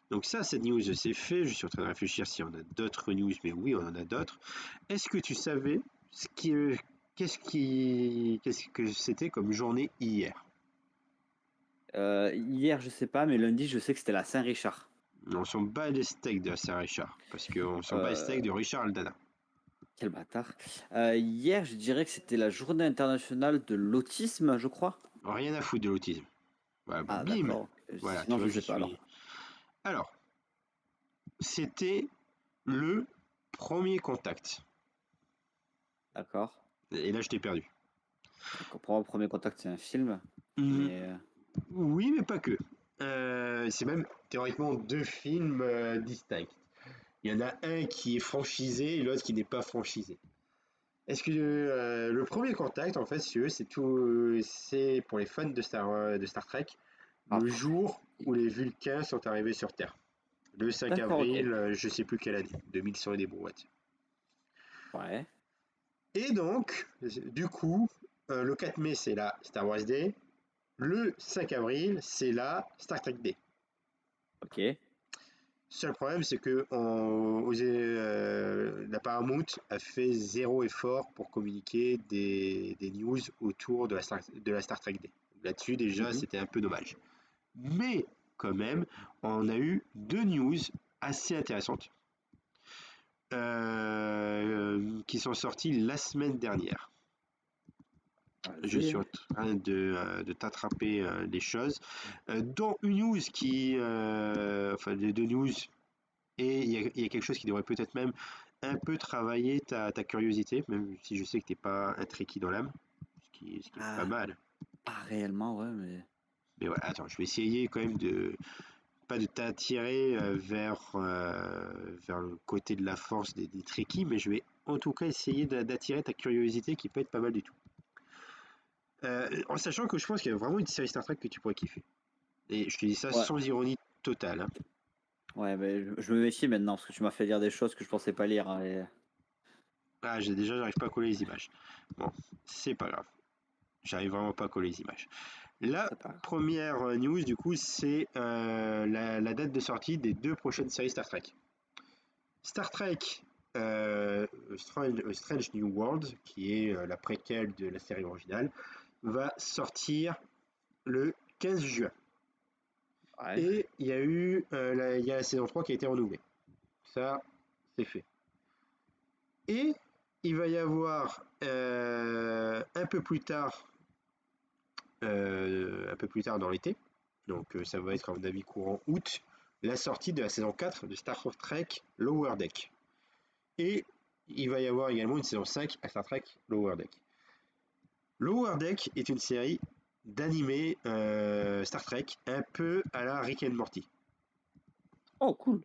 Donc ça, cette news, c'est fait. Je suis en train de réfléchir si on a d'autres news, mais oui, on en a d'autres. Est-ce que tu savais ce qui, qu'est-ce que c'était comme journée hier? Hier, je sais pas, mais lundi, je sais que c'était la Saint-Richard. On s'en bat les steaks de Saint-Richard, parce qu'on s'en bat les steaks Heu, de Richard Aldana. Quel bâtard. Hier, je dirais que c'était la journée internationale de l'autisme, je crois? Rien à foutre de l'autisme. Voilà, Ah bim! d'accord, Voilà, tu sinon vois je que je sais pas suis. alors. Alors, c'était le premier contact. D'accord. Et là, je t'ai perdu. D'accord, pour moi, Premier Contact, c'est un film, Hmm, mais oui, mais pas que. C'est même théoriquement deux films distincts. Il y en a un qui est franchisé et l'autre qui n'est pas franchisé. Est-ce que le premier contact, en fait, si tu veux, c'est pour les fans de Star Trek, ah, le jour où les Vulcains sont arrivés sur Terre. Le 5 d'accord, OK. avril, je sais plus quelle année, 2100 et des brouettes. Ouais, Et donc, du coup, le 4 mai, c'est la Star Wars Day. Le 5 avril, c'est la Star Trek Day. OK. Seul problème, c'est que la Paramount a fait zéro effort pour communiquer des news autour de la Star Trek Day. Là-dessus, déjà, Mmh. c'était un peu dommage. Mais, quand même, on a eu deux news assez intéressantes qui sont sorties la semaine dernière. Je Vas-y, suis hein. en train de t'attraper les choses. Dont une news enfin, les deux news. Et il y a quelque chose qui devrait peut-être même un peu travailler ta curiosité, même si je sais que t'es pas un trekkie dans l'âme, ce qui est pas Ah, mal. pas réellement, ouais, mais Mais voilà, attends, je vais essayer quand même pas de t'attirer vers le côté de la force des trekkies, mais je vais en tout cas essayer d'attirer ta curiosité qui peut être pas mal du tout. En sachant que je pense qu'il y a vraiment une série Star Trek que tu pourrais kiffer. Et je te dis ça ouais, sans ironie totale, hein. ouais, mais je me méfie maintenant parce que tu m'as fait lire des choses que je pensais pas lire, hein, et Ah, j'arrive pas à coller les images. Bon, c'est pas grave. J'arrive vraiment pas à coller les images. La c'est pas grave. première news, du coup, c'est la date de sortie des deux prochaines séries Star Trek. Star Trek Strange New World, qui est la préquelle de la série originale, va sortir le 15 juin. Ouais, Et il y a la saison 3 qui a été renouvelée. Ça, c'est fait. Et il va y avoir un peu plus tard dans l'été, donc ça va être à mon avis courant août, la sortie de la saison 4 de Star Trek Lower Deck. Et il va y avoir également une saison 5 à Star Trek Lower Deck. Lower Deck est une série d'animé Star Trek un peu à la Rick and Morty. oh cool.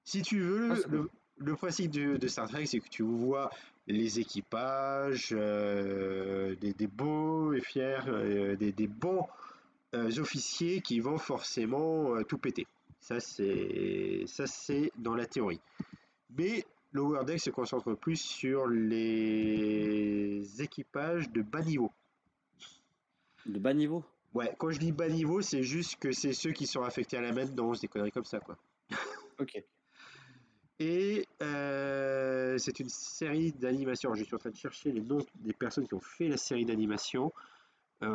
Si tu Ah, veux, c'est cool. le principe de Star Trek, c'est que tu vois les équipages, des beaux et fiers, des bons officiers qui vont forcément tout péter. Ça c'est dans la théorie. Mais Lower Deck se concentre plus sur les équipages de bas niveau. De bas niveau? Ouais, quand je dis bas niveau, c'est juste que c'est ceux qui sont affectés à la maintenance, des conneries comme ça, quoi. OK. Et c'est une série d'animation. Je suis en train de chercher les noms des personnes qui ont fait la série d'animation. Donc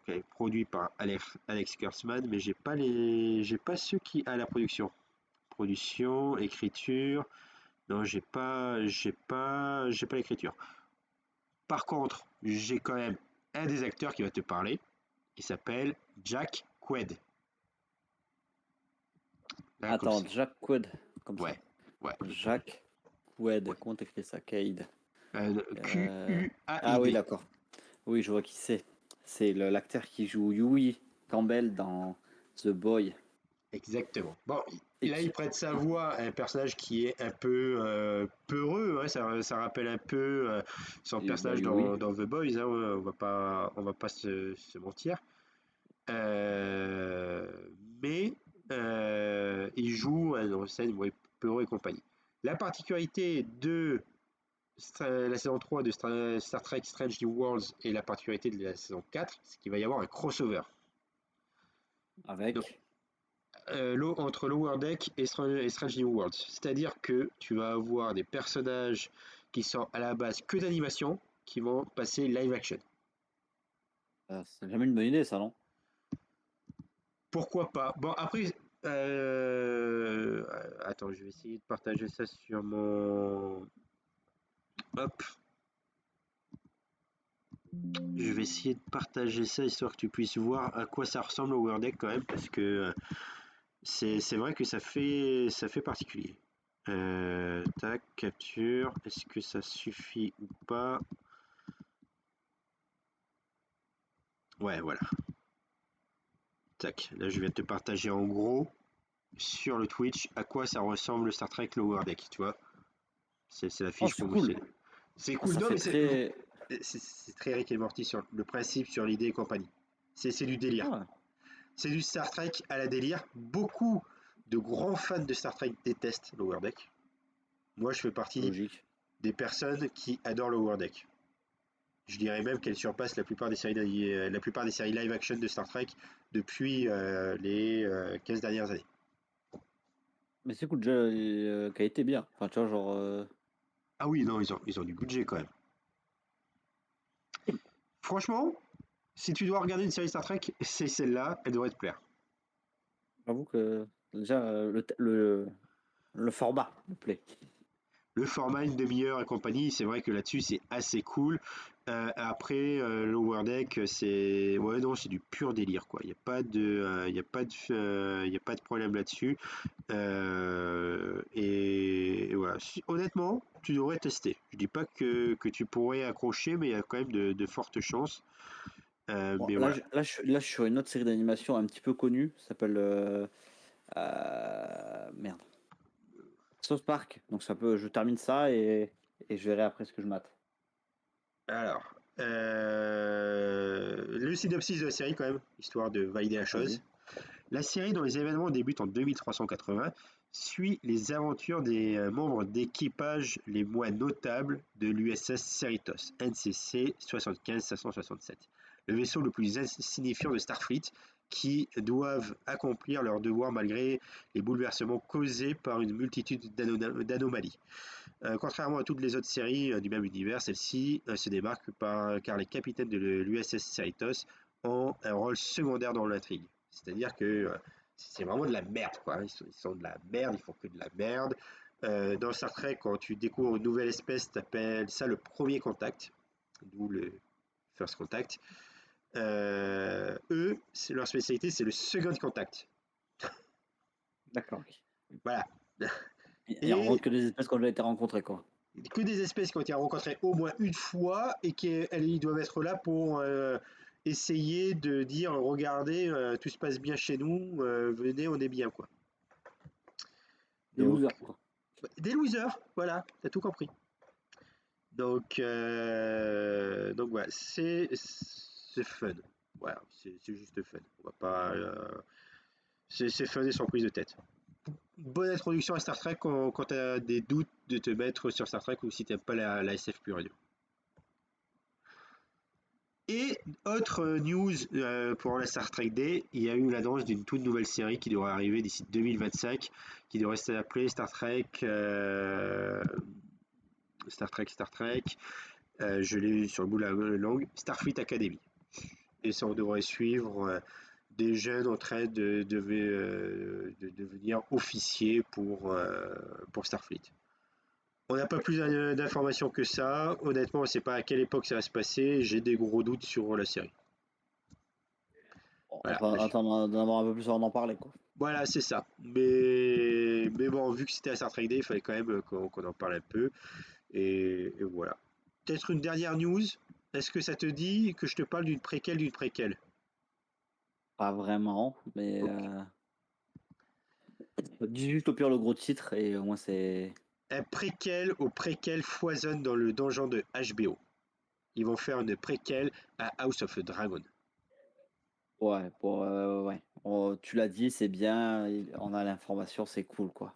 elle est produite par Alex Kurtzman, mais j'ai pas ceux qui à la production. Production, écriture. Non, j'ai pas l'écriture. Par contre, j'ai quand même un des acteurs qui va te parler, qui s'appelle Jack Quaid. Là, comme Attends, c'est. Jack Quaid, comme Ouais, ça. ouais, Jacques Quaid, ouais. comment t'écris ça? Quaid. Euh, Ah oui, Quaid. d'accord. Oui, je vois qui c'est. C'est l'acteur qui joue Huey Campbell dans The Boy. Exactement. Bon, Et là, il prête sa voix à un personnage qui est un peu peureux, hein, ça rappelle un peu son bah, personnage Huey. dans The Boys, hein, on va pas se mentir. Euh, mais il joue dans scène ouais, peureux et compagnie. La particularité de la saison 3 de Star Trek Strange New Worlds et la particularité de la saison 4, c'est qu'il va y avoir un crossover. Donc, Avec. entre Lower Deck et Strange New Worlds. C'est-à-dire que tu vas avoir des personnages qui sont à la base que d'animation qui vont passer live action. C'est jamais une bonne idée, ça, non? Pourquoi pas? Bon, après, attends, je vais essayer de partager ça sur mon. Hop, je vais essayer de partager ça histoire que tu puisses voir à quoi ça ressemble au Word Deck quand même, parce que c'est vrai que ça fait particulier. Tac, capture. Est-ce que ça suffit ou pas? Ouais, voilà. Tac, là je viens de te partager en gros sur le Twitch à quoi ça ressemble le Star Trek Lower Deck, tu vois. C'est la Oh, fiche c'est pour vous. cool. C'est Ah, cool. ça Non, fait mais très. c'est très Rick et Morty sur le principe, sur l'idée et compagnie. C'est du délire. Ah, C'est du Star Trek à la délire. Beaucoup de grands fans de Star Trek détestent Lower Deck. Moi, je fais partie logique. des personnes qui adorent Lower Deck. Je dirais même qu'elle surpasse la plupart des séries live action de Star Trek depuis les 15 dernières années. Mais c'est cool, déjà, qualité bien. Enfin, tu vois, genre. Ah oui, non, ils ont du budget quand même. Cool. Franchement, si tu dois regarder une série Star Trek, c'est celle-là, elle devrait te plaire. J'avoue que. Déjà, le format me plaît. Le format, une demi-heure et compagnie, c'est vrai que là-dessus, c'est assez cool. Après, Lower Deck, c'est. Ouais, non, c'est du pur délire, quoi. Il n'y a pas de, y a pas de problème là-dessus. Et voilà. Honnêtement, tu devrais tester. Je dis pas que tu pourrais accrocher, mais il y a quand même de fortes chances. Bon, Mais voilà. là, je suis sur une autre série d'animation un petit peu connue. Ça s'appelle. Merde. South Park. Donc, ça peut, je termine ça et je verrai après ce que je mate. Alors, le synopsis de la série, quand même, histoire de valider la chose. Vas-y. La série, dont les événements débutent en 2380, suit les aventures des membres d'équipage les moins notables de l'USS Cerritos, NCC 75-567, le vaisseau le plus insignifiant de Starfleet, qui doivent accomplir leurs devoirs malgré les bouleversements causés par une multitude d'anomalies. Contrairement à toutes les autres séries du même univers, celle-ci se démarque car les capitaines de l'USS Cerritos ont un rôle secondaire dans l'intrigue. C'est-à-dire que c'est vraiment de la merde, quoi. Ils sont de la merde, ils font que de la merde. Dans Star Trek, quand tu découvres une nouvelle espèce, tu appelles ça le premier contact, d'où le first contact. Eux, leur spécialité, c'est le second contact. D'accord. Ok. Voilà. Il Et rencontre que des espèces qui ont déjà été rencontrées, quoi. que des espèces qui ont été rencontrées au moins une fois et qu'ils doivent être là pour essayer de dire regardez, tout se passe bien chez nous, venez, on est bien, quoi. Des losers, Donc, quoi. des losers, voilà, t'as tout compris. Donc voilà, c'est fun. Voilà, c'est juste fun. On va pas. C'est fun et sans prise de tête. Bonne introduction à Star Trek quand tu as des doutes de te mettre sur Star Trek ou si t'aimes pas la SF pure et dure. Et autre news pour la Star Trek Day, il y a eu l'annonce d'une toute nouvelle série qui devrait arriver d'ici 2025, qui devrait s'appeler Star Trek, je l'ai eu sur le bout de la langue, Starfleet Academy. Et ça, on devrait suivre des jeunes en train de devenir officiers pour Starfleet. On n'a pas plus d'informations que ça. Honnêtement, on ne sait pas à quelle époque ça va se passer. J'ai des gros doutes sur la série. On Voilà, va attendre d'en avoir un peu plus avant d'en parler, quoi. voilà, c'est ça. Mais bon, vu que c'était à Star Trek Day, il fallait quand même qu'on en parle un peu. Et voilà. Peut-être une dernière news. Est-ce que ça te dit que je te parle d'une préquelle d'une préquelle? Pas vraiment, mais Ok. dis juste au pire le gros titre et au moins c'est. Un préquel au préquel foisonne dans le donjon de HBO. Ils vont faire une préquelle à House of the Dragon. Ouais, bon, ouais. Tu l'as dit, c'est bien, on a l'information, c'est cool, quoi.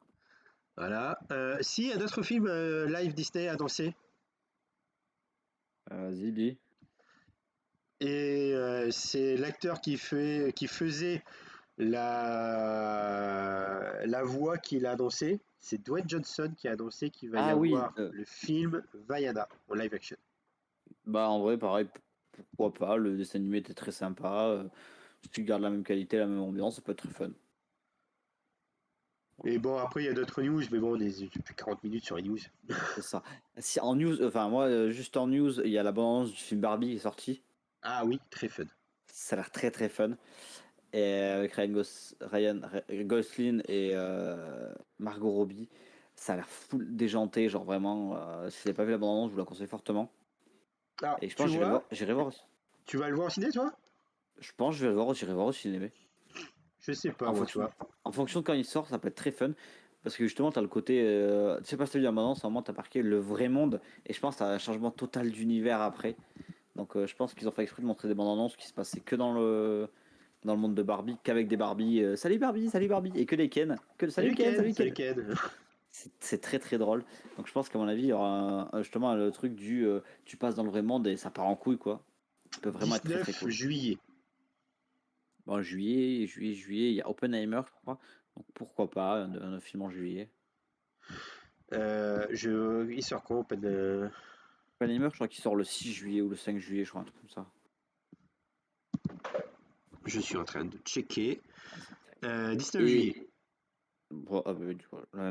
Voilà. Si, un autre film live Disney annoncé. Vas-y, dis. Et c'est l'acteur qui faisait la voix qu'il a annoncé. C'est Dwayne Johnson qui a annoncé qu'il va y Ah oui, avoir le film Vaiana en live action. bah en vrai, pareil, pourquoi pas, le dessin animé était très sympa. Si tu gardes la même qualité, la même ambiance, ça peut être très fun. Et bon, après, il y a d'autres news, mais bon, on est depuis 40 minutes sur les news. C'est ça. Si en news, enfin moi, juste en news, il y a la bande-annonce du film Barbie qui est sorti. Ah oui, très fun. Ça a l'air très très fun. Et avec Gosling et Margot Robbie, ça a l'air full déjanté, genre vraiment. Si vous n'avez pas vu la bande-annonce, je vous la conseille fortement. Alors, Et je pense tu que vois, j'irai voir, tu vas le voir au ciné, toi? je pense que j'irai voir au cinéma. Je sais pas, En moi, tu fonction, vois. en fonction de quand il sort, ça peut être très fun. Parce que justement, tu as le côté. Tu sais pas si tu as vu la bande-annonce, à un moment, tu as marqué le vrai monde. Et je pense que tu as un changement total d'univers après. Donc je pense qu'ils ont fait exprès de montrer des bandes annonces qui se passaient que dans le monde de Barbie, qu'avec des Barbie. Salut Barbie, et que des Ken. Salut Ken, Salut salut Ken. Ken. C'est très très drôle. Donc je pense qu'à mon avis, il y aura justement le truc du tu passes dans le vrai monde et ça part en couille quoi. Ça peut vraiment être très très 19 cool. juillet. Bon, juillet, il y a Oppenheimer, je crois. Donc pourquoi pas un film en juillet. Il sort quand Oppenheimer, je crois qu'il sort le 6 juillet ou le 5 juillet, je crois, un truc comme ça. Je suis en train de checker. 19 juillet. Et bon, ah, bah, du coup, la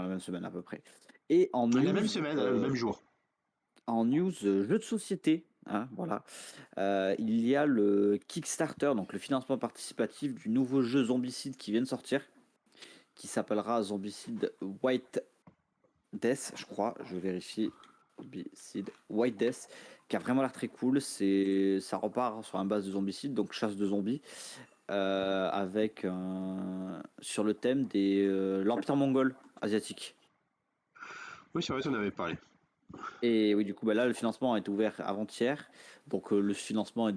même semaine à peu près. Et La même semaine, hein, le même jour. en news jeux de société, hein, voilà, il y a le Kickstarter, donc le financement participatif du nouveau jeu Zombicide qui vient de sortir, qui s'appellera Zombicide White Death, je crois, je vérifie. Zombicide White Death, qui a vraiment l'air très cool. Ça repart sur un base de zombicide, donc chasse de zombies, avec sur le thème des l'Empire mongol asiatique. Oui, c'est vrai, on avait parlé. Et oui, du coup, bah là, le financement est ouvert avant-hier. Donc, le financement est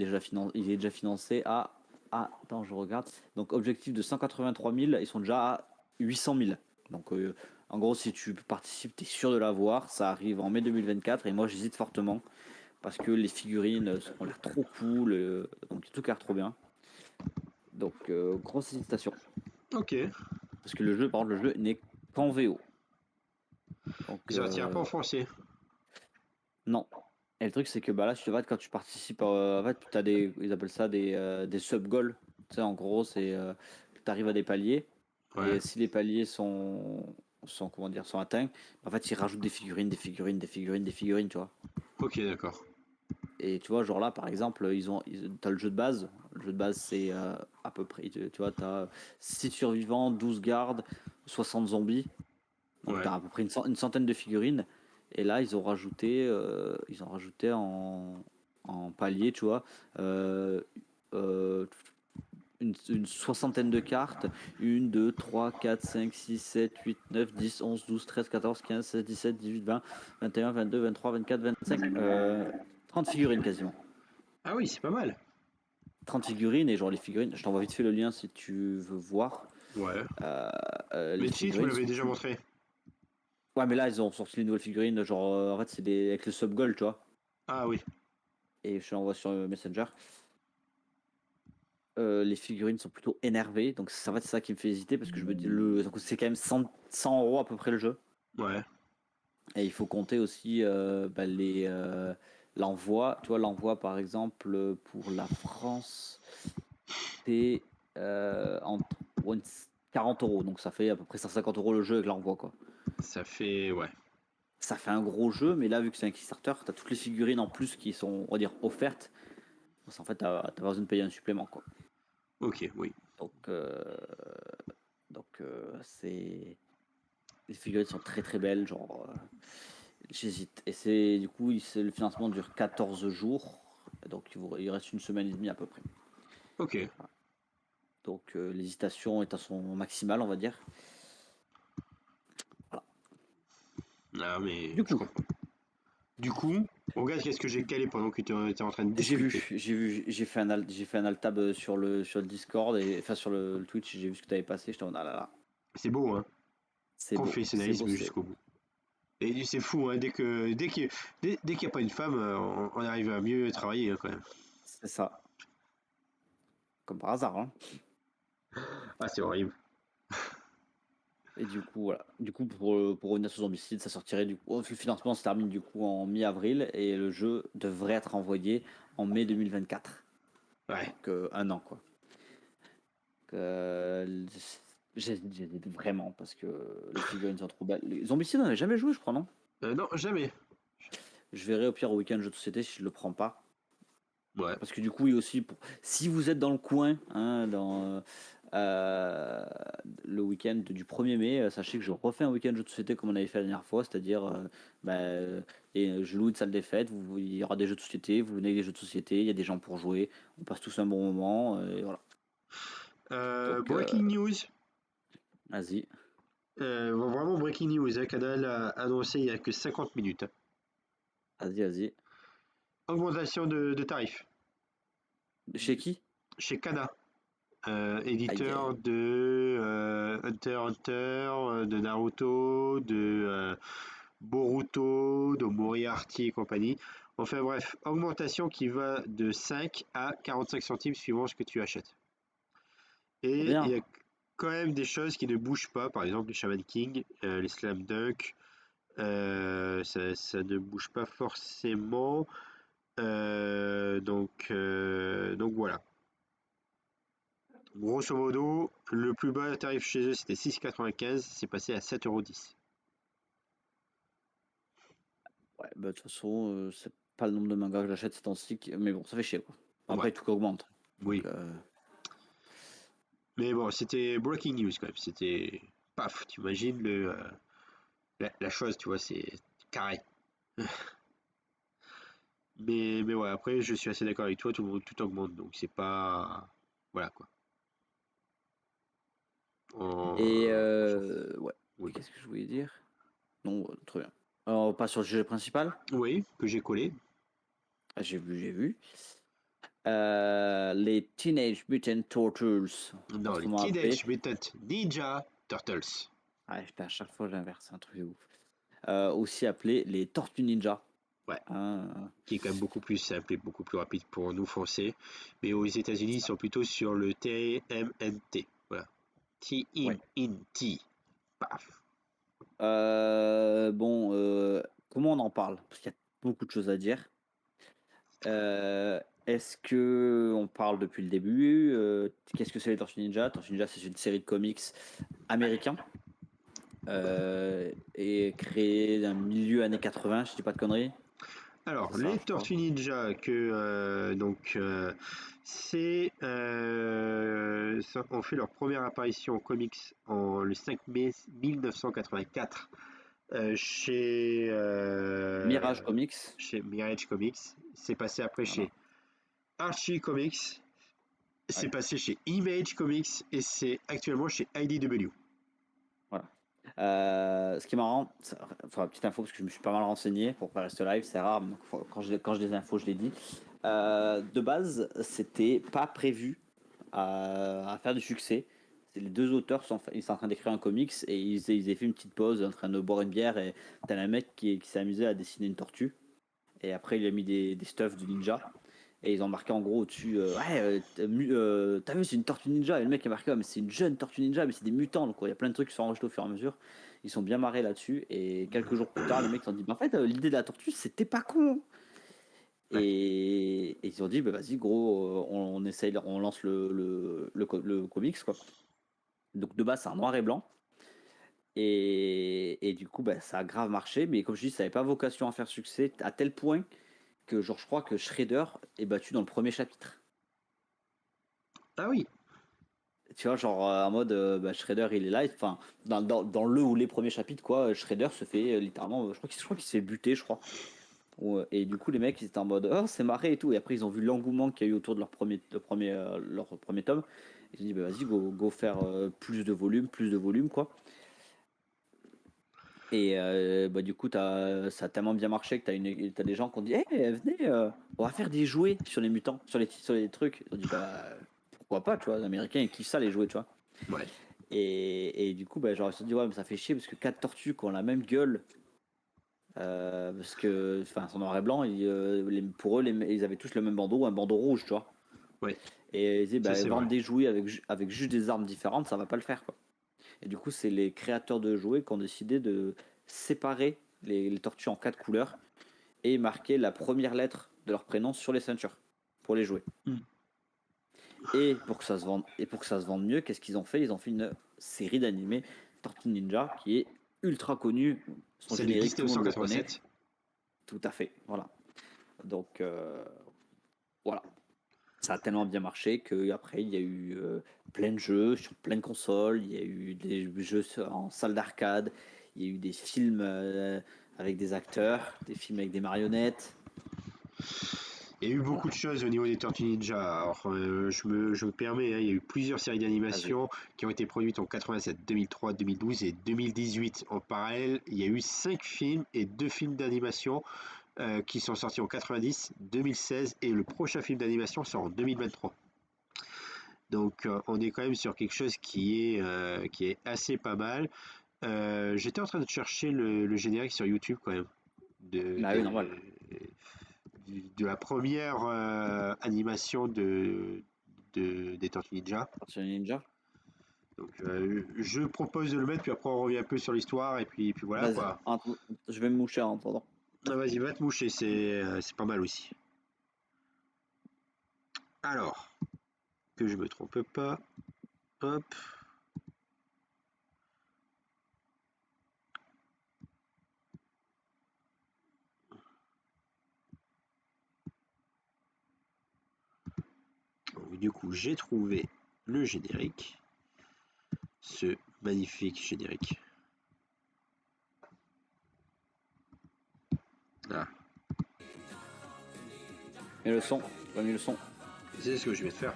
il est déjà financé à. Ah, attends, je regarde. Donc, objectif de 183 000, ils sont déjà à 800 000. Donc, en gros, si tu participes, tu es sûr de l'avoir. Ça arrive en mai 2024. Et moi, j'hésite fortement parce que les figurines ont l'air trop cool. Donc, tout a l'air trop bien. Donc, grosse hésitation. Ok. Parce que le jeu, par contre, le jeu n'est qu'en VO. Il Donc, sortira pas en français. non. Et le truc, c'est que bah, là, quand tu participes, en fait, tu as ils appellent ça des sub-goals. Tu sais, en gros, c'est tu arrives à des paliers. Ouais. Et si les paliers comment dire, sont atteints, en fait, ils rajoutent des figurines, des figurines, des figurines, des figurines, tu vois. Ok, d'accord. Et tu vois, genre là, par exemple, t'as le jeu de base. Le jeu de base, c'est à peu près, tu vois, tu as 6 survivants, 12 gardes, 60 zombies. Donc, tu Ouais. as à peu près une centaine de figurines. Et là, ils ont rajouté en palier, tu vois, euh, euh, une soixantaine de cartes. 1, 2, 3, 4, 5, 6, 7, 8, 9, 10, 11, 12, 13, 14, 15, 16, 17, 18, 20, 21, 22, 23, 24, 25. 30 figurines quasiment. Ah oui, c'est pas mal. 30 figurines et genre les figurines, je t'envoie vite fait le lien si tu veux voir. Ouais. Euh, les Mais si, tu me figurines l'avais sont déjà plus. montré. Ouais, mais là, ils ont sorti les nouvelles figurines, genre, en fait, c'est avec le sub gold, tu vois. Ah oui. Et je te l'envoie sur Messenger. Les figurines sont plutôt énervées, donc ça va, c'est ça qui me fait hésiter parce que je me dis, c'est quand même 100 € à peu près le jeu. Ouais. Et il faut compter aussi bah, l'envoi. Tu vois, l'envoi par exemple pour la France, c'est entre ouais, 40 €. Donc ça fait à peu près 150 € le jeu avec l'envoi, quoi. Ça fait. Ouais. ça fait un gros jeu, mais là, vu que c'est un Kickstarter, tu as toutes les figurines en plus qui sont, on va dire, offertes. En fait, tu n'as pas besoin de payer un supplément, quoi. Ok, oui. Donc, c'est. Les figurines sont très très belles, genre. J'hésite. Et c'est du coup, le financement dure 14 jours. Donc, il reste une semaine et demie à peu près. Ok. Donc, l'hésitation est à son maximal, on va dire. Voilà. Ah, mais Du je coup, comprends. Du coup, regarde qu'est-ce que j'ai calé pendant que tu étais en train de j'ai discuter. vu, j'ai fait un alt-tab sur le Discord, et enfin sur le Twitch, j'ai vu ce que tu avais passé. J'étais en ah là là, C'est beau, hein? c'est beau, Professionnalisme jusqu'au bout. Et c'est fou, hein, dès qu'il n'y a pas une femme, on arrive à mieux travailler, hein, quand même. c'est ça, comme par hasard, hein. Ah, c'est horrible. Et du coup, voilà. Du coup, pour revenir sur Zombicide, ça sortirait du coup. Le financement se termine du coup en mi-avril et le jeu devrait être envoyé en mai 2024. Ouais. Donc un an, quoi. J'hésite vraiment parce que les figurines sont trop belles. Les Zombicide, on n'avait jamais joué, je crois, non? Non, jamais. Je verrai au pire au week-end jeu de société si je le prends pas. Ouais. Parce que du coup, il y a aussi, si vous êtes dans le coin, hein, euh, le week-end du 1er mai, sachez que je refais un week-end jeu de société comme on avait fait la dernière fois, c'est-à-dire, je loue une salle des fêtes, il y aura des jeux de société, vous venez avec des jeux de société, il y a des gens pour jouer, on passe tous un bon moment, et voilà. Donc, Breaking news. vas-y, Vraiment breaking news, hein. Canal a annoncé il y a que 50 minutes, hein. vas-y. Augmentation de tarifs. Chez qui? Chez Kana, Aïe, éditeur aïe. de Hunter x Hunter, de Naruto, de Boruto, de Moriarty et compagnie. Enfin bref, augmentation qui va de 5 à 45 centimes suivant ce que tu achètes. Trop Et il y bien. a quand même des choses qui ne bougent pas, par exemple les Shaman King, les Slam Dunk, ça ne bouge pas forcément. Donc voilà. Grosso modo, le plus bas tarif chez eux c'était 6,95, c'est passé à 7,10 €. Ouais, bah, de toute façon, c'est pas le nombre de mangas que j'achète ces temps-ci, mais bon, ça fait chier, quoi. Ouais, Après, tout augmente. Donc, oui. Mais bon, c'était breaking news quand même. C'était paf, tu imagines la chose, tu vois, c'est carré. Mais ouais, après, je suis assez d'accord avec toi, tout augmente, donc c'est pas. Voilà quoi. Et On s'en fout. ouais, Oui. qu'est-ce que je voulais dire? Non, très bien. Alors, on passe sur le sujet principal. Oui, que j'ai collé. Ah, j'ai vu. Les Teenage Mutant Turtles, Dans les autrement appelés. Teenage Mutant Ninja Turtles. Ah, putain, à chaque fois j'inverse, c'est un truc de ouf. Aussi appelés les Tortues Ninja. Ouais, Hein, qui est quand même beaucoup plus simple et beaucoup plus rapide pour nous français. Mais aux États-Unis, ils sont plutôt sur le TMNT. Voilà. ouais. TMNT. Paf. Bon, comment on en parle? Parce qu'il y a beaucoup de choses à dire. Est-ce que on parle depuis le début? Qu'est-ce que c'est les Tortues Ninja? Tortues Ninja, c'est une série de comics américains et créée d'un milieu années 80, je dis pas de conneries. C'est Alors, ça, les je crois. Tortues Ninja, ont fait leur première apparition en comics le 5 mai 1984 chez Mirage Comics. chez Mirage Comics. C'est passé après Voilà. chez Archie Comics. C'est Ouais, passé chez Image Comics et c'est actuellement chez IDW. voilà. Ce qui est marrant, enfin, petite info parce que je me suis pas mal renseigné pour préparer ce live, c'est rare, mais quand j'ai des infos, je les dis. De base, c'était pas prévu à faire du succès. Les deux auteurs ils sont en train d'écrire un comics et ils avaient fait une petite pause en train de boire une bière et t'as un mec qui s'est amusé à dessiner une tortue et après il a mis des stuffs du ninja et ils ont marqué en gros au-dessus ouais t'as vu c'est une tortue ninja et le mec a marqué, mais c'est une jeune tortue ninja mais c'est des mutants quoi. Il y a plein de trucs qui sont enregistrés au fur et à mesure, ils sont bien marrés là-dessus et quelques jours plus tard les mecs ont dit bah, en fait l'idée de la tortue c'était pas con. Ouais. Et ils ont dit bah vas-y gros, on essaye, on lance le comics quoi. Donc de base c'est un noir et blanc Et du coup, bah, ça a grave marché, mais comme je dis, ça n'avait pas vocation à faire succès, à tel point que genre, je crois que Shredder est battu dans le premier chapitre. Ah oui, Tu vois, genre en mode bah, Shredder il est là, enfin, dans le ou les premiers chapitres, quoi, Shredder se fait littéralement, je crois qu'il se fait buter, je crois. Et du coup, les mecs ils étaient en mode oh, c'est marré et tout, et après ils ont vu l'engouement qu'il y a eu autour de leur premier tome. Ils ont dit bah, vas-y, go faire plus de volume, quoi. Et bah, du coup, ça a tellement bien marché que t'as des gens qui ont dit hey, venez, on va faire des jouets sur les mutants, sur les trucs. Ils ont dit bah pourquoi pas, tu vois, les Américains ils kiffent ça, les jouets, tu vois. ouais, Et du coup, bah, genre, ils se sont dit ouais, mais ça fait chier parce que quatre tortues qui ont la même gueule, parce que, enfin, sont noir et blanc, pour eux, ils avaient tous le même bandeau, un bandeau rouge, tu vois. ouais, Et ils disaient ça bah, c'est vendre vrai. des jouets avec juste des armes différentes, ça va pas le faire, quoi. Et du coup, c'est les créateurs de jouets qui ont décidé de séparer les tortues en quatre couleurs et marquer la première lettre de leur prénom sur les ceintures pour les jouer. Mm. Et pour que ça se vende mieux, qu'est-ce qu'ils ont fait? Ils ont fait une série d'animés Tortue Ninja qui est ultra connue. Son Celle de générique, tout le monde le connaît. 1987. Tout à fait. Voilà. Donc voilà. Ça a tellement bien marché qu'après, il y a eu plein de jeux sur plein de consoles. Il y a eu des jeux en salle d'arcade. Il y a eu des films avec des acteurs, des films avec des marionnettes. Il y a eu beaucoup de choses au niveau des Tortues Ninja. Alors, je me permets, hein, il y a eu plusieurs séries Vas-y. d'animation qui ont été produites en 87, 2003, 2012 et 2018. En parallèle, il y a eu 5 films et 2 films d'animation qui sont sortis en 90, 2016 et le prochain film d'animation sort en 2023. Donc, on est quand même sur quelque chose qui est assez pas mal. J'étais en train de chercher le générique sur YouTube quand même de, Bah oui, normal. de la première animation des Tortues Ninja. Tortue Ninja. Donc je propose de le mettre, puis après on revient un peu sur l'histoire, et puis voilà Vas-y. quoi. Je vais me moucher en attendant. Ah, vas-y, va te moucher, c'est pas mal aussi. Alors, que je me trompe pas. Hop. Donc, du coup, j'ai trouvé le générique. Ce magnifique générique. Ah, Et le son. Pas mis le son. c'est ce que je vais te faire.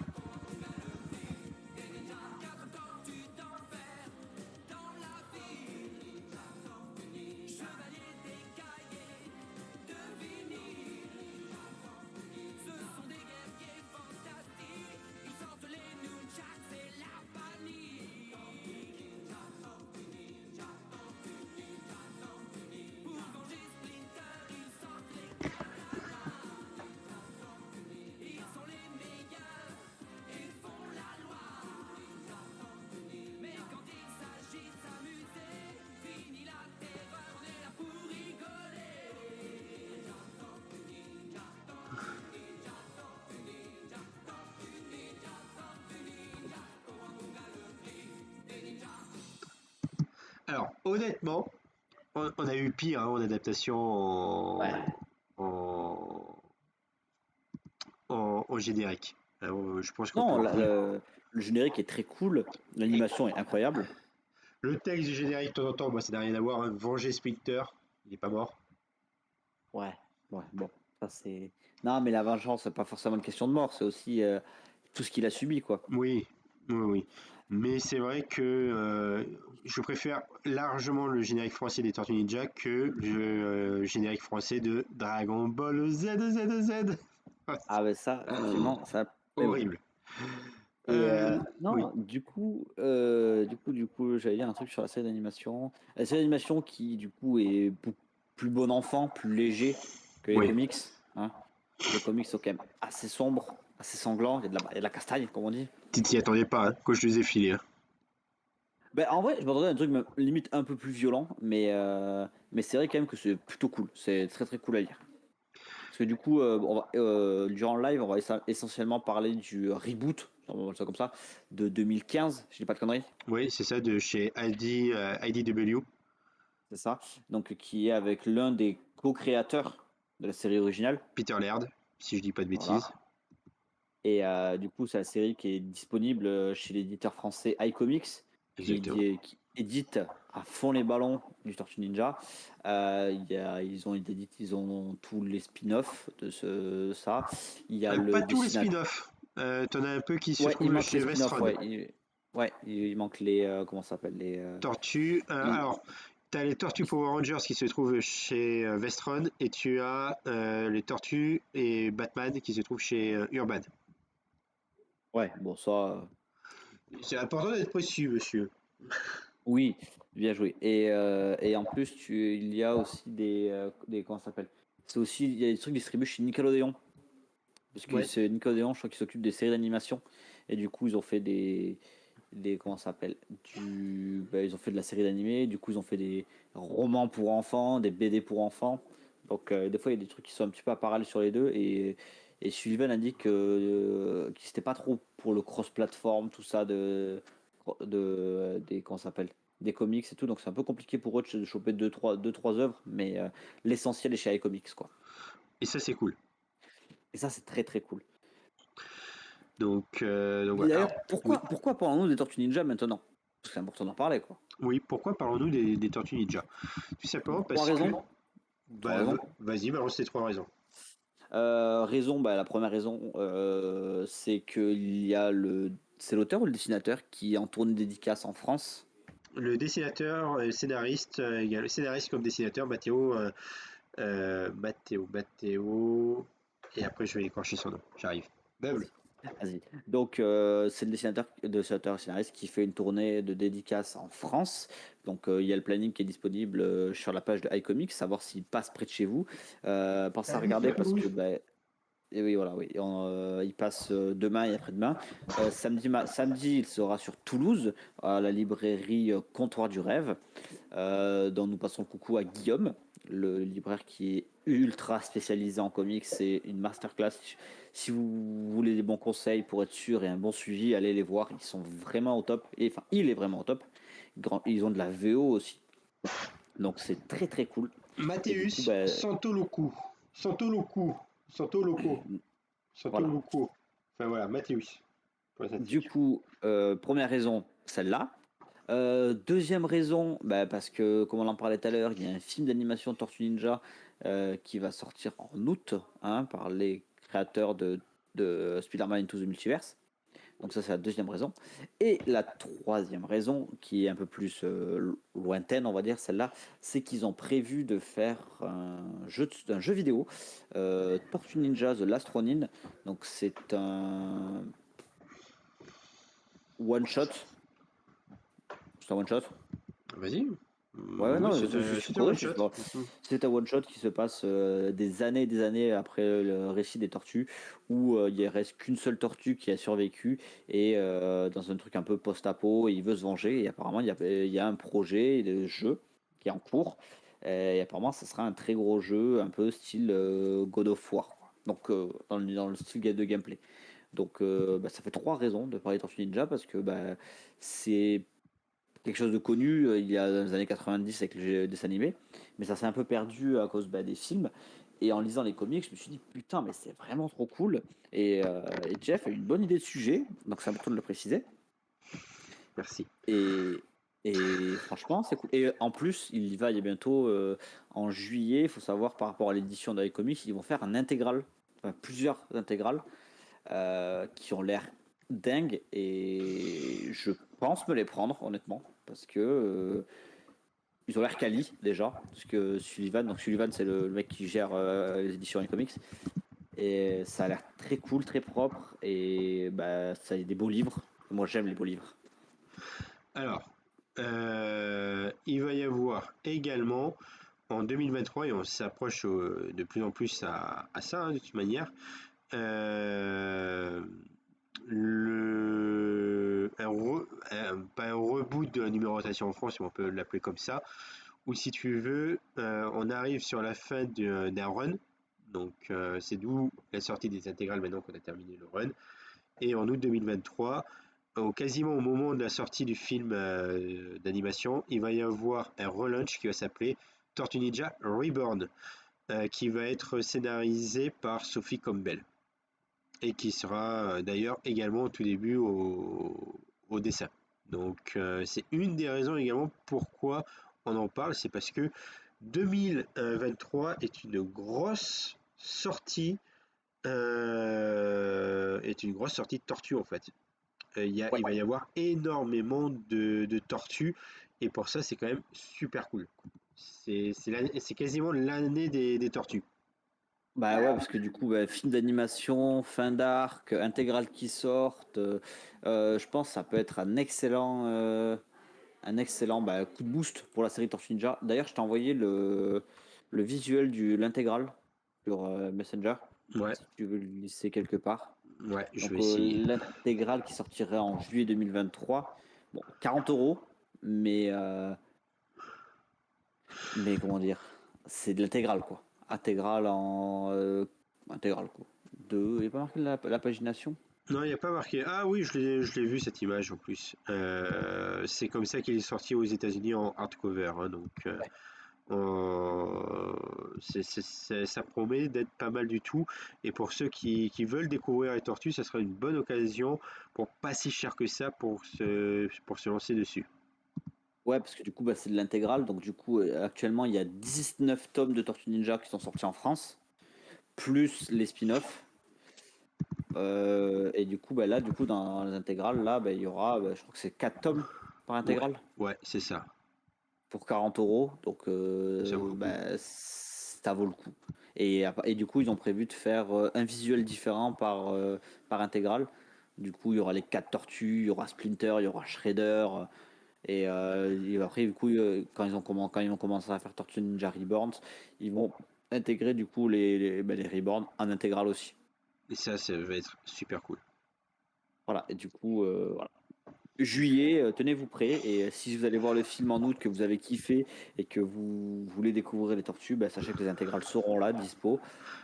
Alors, honnêtement, on a eu pire hein, en adaptation Ouais. en, en générique. Alors, je pense qu'on peut Non, en revenir. le générique est très cool. L'animation est incroyable. Le texte du générique, de temps en temps, moi, ça n'a rien à voir. Hein. Venger Splinter, il n'est pas mort. Ouais. Ouais, bon. Ça, c'est. Non, mais la vengeance, c'est pas forcément une question de mort. C'est aussi tout ce qu'il a subi, quoi. Oui, oui, oui. Mais c'est vrai que je préfère largement le générique français des Tortues Ninja que le générique français de Dragon Ball Z, Z, Z. Ah, ben ça, effectivement, ça. Mais bon. Horrible. Et Oui, non, du coup, j'allais dire un truc sur la série d'animation. La série d'animation qui, du coup, est plus bon enfant, plus léger que les oui. comics. Hein. Les comics sont quand même assez sombres, assez sanglants. Il y a de la castagne, comme on dit. Tu t'y attendais pas hein, quand je les ai filés. Hein. Ben, en vrai, je m'attendais à un truc limite un peu plus violent, mais c'est vrai quand même que c'est plutôt cool. C'est très très cool à lire. Parce que du coup, durant le live, on va essentiellement parler du reboot on va ça comme ça, de 2015, je dis pas de conneries, Oui, c'est ça, de chez IDW. c'est ça. Donc qui est avec l'un des co-créateurs de la série originale. Peter Laird, si je dis pas de Voilà. bêtises. Et du coup, c'est la série qui est disponible chez l'éditeur français iComics, Exactement. qui édite à fond les ballons du Tortue Ninja. Ils ont tous les spin-offs de ça. Il y a le Pas tous les dessinateur. spin-offs. T'en as un peu qui se Ouais, il trouvent manque les chez spin-offs, Vestron. ouais. Ouais, il manque les. Comment ça s'appelle Tortue. il- Alors, tu as les Tortues Power Rangers qui se trouvent chez Vestron et tu as les Tortues et Batman qui se trouvent chez Urban. Ouais, bon, ça. C'est important d'être précis, monsieur. Oui, bien joué. Et en plus, il y a aussi comment ça s'appelle? C'est aussi, il y a des trucs distribués chez Nickelodeon. Parce que Ouais. c'est Nickelodeon, je crois, qui s'occupe des séries d'animation. Et du coup, ils ont fait comment ça s'appelle? Ils ont fait de la série d'animé. Du coup, ils ont fait des romans pour enfants, des BD pour enfants. Donc, des fois, il y a des trucs qui sont un petit peu à parallèle sur les deux. Et Sullivan a dit que c'était pas trop pour le cross-platform, tout ça, comment ça s'appelle? Des comics et tout. Donc, c'est un peu compliqué pour eux de choper deux, trois œuvres. Mais l'essentiel est chez iComics, quoi. Et ça, c'est cool. Et ça, c'est très, très cool. Donc Et voilà. Alors, d'ailleurs, oui. pourquoi parlons-nous des Tortues Ninja maintenant? Parce que c'est important d'en parler, quoi. Oui, pourquoi parlons-nous des Tortues Ninja? Tout simplement Trois parce que. raisons. Trois raisons. Vas-y, balance tes 3 raisons. La première raison, c'est c'est l'auteur ou le dessinateur qui en tourne une dédicace en France. Le dessinateur, scénariste, scénariste comme dessinateur, Matteo. Et après, je vais écorcher son nom. J'arrive. Meuble. Vas-y. Vas-y. Donc, c'est le dessinateur et scénariste qui fait une tournée de dédicaces en France. Donc, il y a le planning qui est disponible sur la page de iComics, savoir s'il passe près de chez vous. Pensez à regarder parce que et oui, voilà, oui. Il passe demain et après-demain. Samedi, il sera sur Toulouse, à la librairie Comptoir du Rêve, dont nous passons le coucou à Guillaume, le libraire qui est ultra spécialisé en comics. C'est une masterclass. Si vous voulez des bons conseils pour être sûr et un bon suivi, allez les voir. Ils sont vraiment au top. Et enfin, il est vraiment au top. Ils ont de la VO aussi. Donc c'est très très cool. Et du coup, Mathéus bah, Santoloku. Santoloku. Santoloco. voilà. Santoloco. Enfin voilà, Mathéus. Pour les Du intimes. coup, première raison, celle-là. Deuxième raison, bah, parce que, comme on en parlait tout à l'heure, il y a un film d'animation Tortue Ninja qui va sortir en août, hein, par les créateurs de Spider-Man Into the Multiverse. Donc ça, c'est la deuxième raison. Et la troisième raison, qui est un peu plus lointaine, on va dire, celle-là, c'est qu'ils ont prévu de faire un jeu vidéo, Tortue Ninja The Last Ronin. Donc c'est un one-shot. C'est un one-shot. Vas-y. Ouais, ouais, Oui, non, je suis c'est un curieux. one shot. C'est un one-shot qui se passe des années et des années après le récit des tortues, où il reste qu'une seule tortue qui a survécu, et dans un truc un peu post-apo, et il veut se venger, et apparemment il y a un projet de jeu qui est en cours, et apparemment ça sera un très gros jeu, un peu style God of War, quoi. Donc dans le style de gameplay. Donc bah, ça fait trois raisons de parler de Tortue Ninja, parce que bah, c'est quelque chose de connu il y a dans les années 90 avec les dessins animés, mais ça s'est un peu perdu à cause des films. Et en lisant les comics, je me suis dit putain, mais c'est vraiment trop cool. Et Jeff a eu une bonne idée de sujet, donc c'est important de le préciser. Merci. Et franchement, c'est cool. Et en plus, il y a bientôt en juillet, il faut savoir par rapport à l'édition d'iComics, ils vont faire un intégral, enfin, plusieurs intégrales qui ont l'air dingues, et je pense me les prendre honnêtement parce que ils ont l'air quali déjà, parce que Sullivan c'est le mec qui gère les éditions et comics, et ça a l'air très cool, très propre, et bah ça a des beaux livres. Moi j'aime les beaux livres. Alors, il va y avoir également en 2023, et on s'approche de plus en plus à ça, hein, de toute manière, euh, pas un reboot de la numérotation en France, mais on peut l'appeler comme ça, ou si tu veux, on arrive sur la fin d'un run, donc c'est d'où la sortie des intégrales maintenant qu'on a terminé le run, Et en août 2023, quasiment au moment de la sortie du film d'animation, il va y avoir un relaunch qui va s'appeler Tortue Ninja Reborn, qui va être scénarisé par Sophie Campbell et qui sera d'ailleurs également au tout début au dessin. Donc c'est une des raisons également pourquoi on en parle, c'est parce que 2023 est une grosse sortie de tortues en fait. Ouais. Il va y avoir énormément de tortues et pour ça c'est quand même super cool. C'est quasiment l'année des tortues. Bah ouais, parce que du coup, bah, film d'animation, fin d'arc, intégrale qui sortent, je pense que ça peut être un excellent bah, coup de boost pour la série Tortue Ninja. D'ailleurs, je t'ai envoyé le visuel de l'intégrale sur Messenger, Ouais, si tu veux le laisser quelque part. ouais, je vais Donc essayer. l'intégrale qui sortirait en juillet 2023, bon, 40 €, mais, mais comment dire, c'est de l'intégrale quoi. Intégrale quoi. Il n'y a pas marqué la pagination? Non, il n'y a pas marqué. Ah oui, je l'ai vu cette image en plus. C'est comme ça qu'il est sorti aux États-Unis en hardcover, hein, donc ça promet d'être pas mal du tout. Et pour ceux qui veulent découvrir les tortues, ça sera une bonne occasion pour pas si cher que ça pour se lancer dessus. Ouais, parce que du coup, bah, c'est de l'intégrale. Donc, du coup, actuellement, il y a 19 tomes de Tortue Ninja qui sont sortis en France, plus les spin-offs. Et du coup, bah, là, du coup, dans les intégrales, là, bah, il y aura, bah, je crois que c'est 4 tomes par Ouais, intégrale ouais, c'est ça. pour 40 €. Donc, Ça vaut le coup. bah, ça vaut le coup. Et du coup, ils ont prévu de faire un visuel différent par intégrale. Du coup, il y aura les 4 tortues, il y aura Splinter, il y aura Shredder. Et après, du coup, quand ils vont commencer à faire Tortue Ninja Reborn, ils vont intégrer du coup les Reborn en intégrale aussi. Et ça va être super cool. Voilà, et du coup, voilà. Juillet, tenez-vous prêts. Et si vous allez voir le film en août, que vous avez kiffé et que vous voulez découvrir les tortues, bah, sachez que les intégrales seront là, dispo.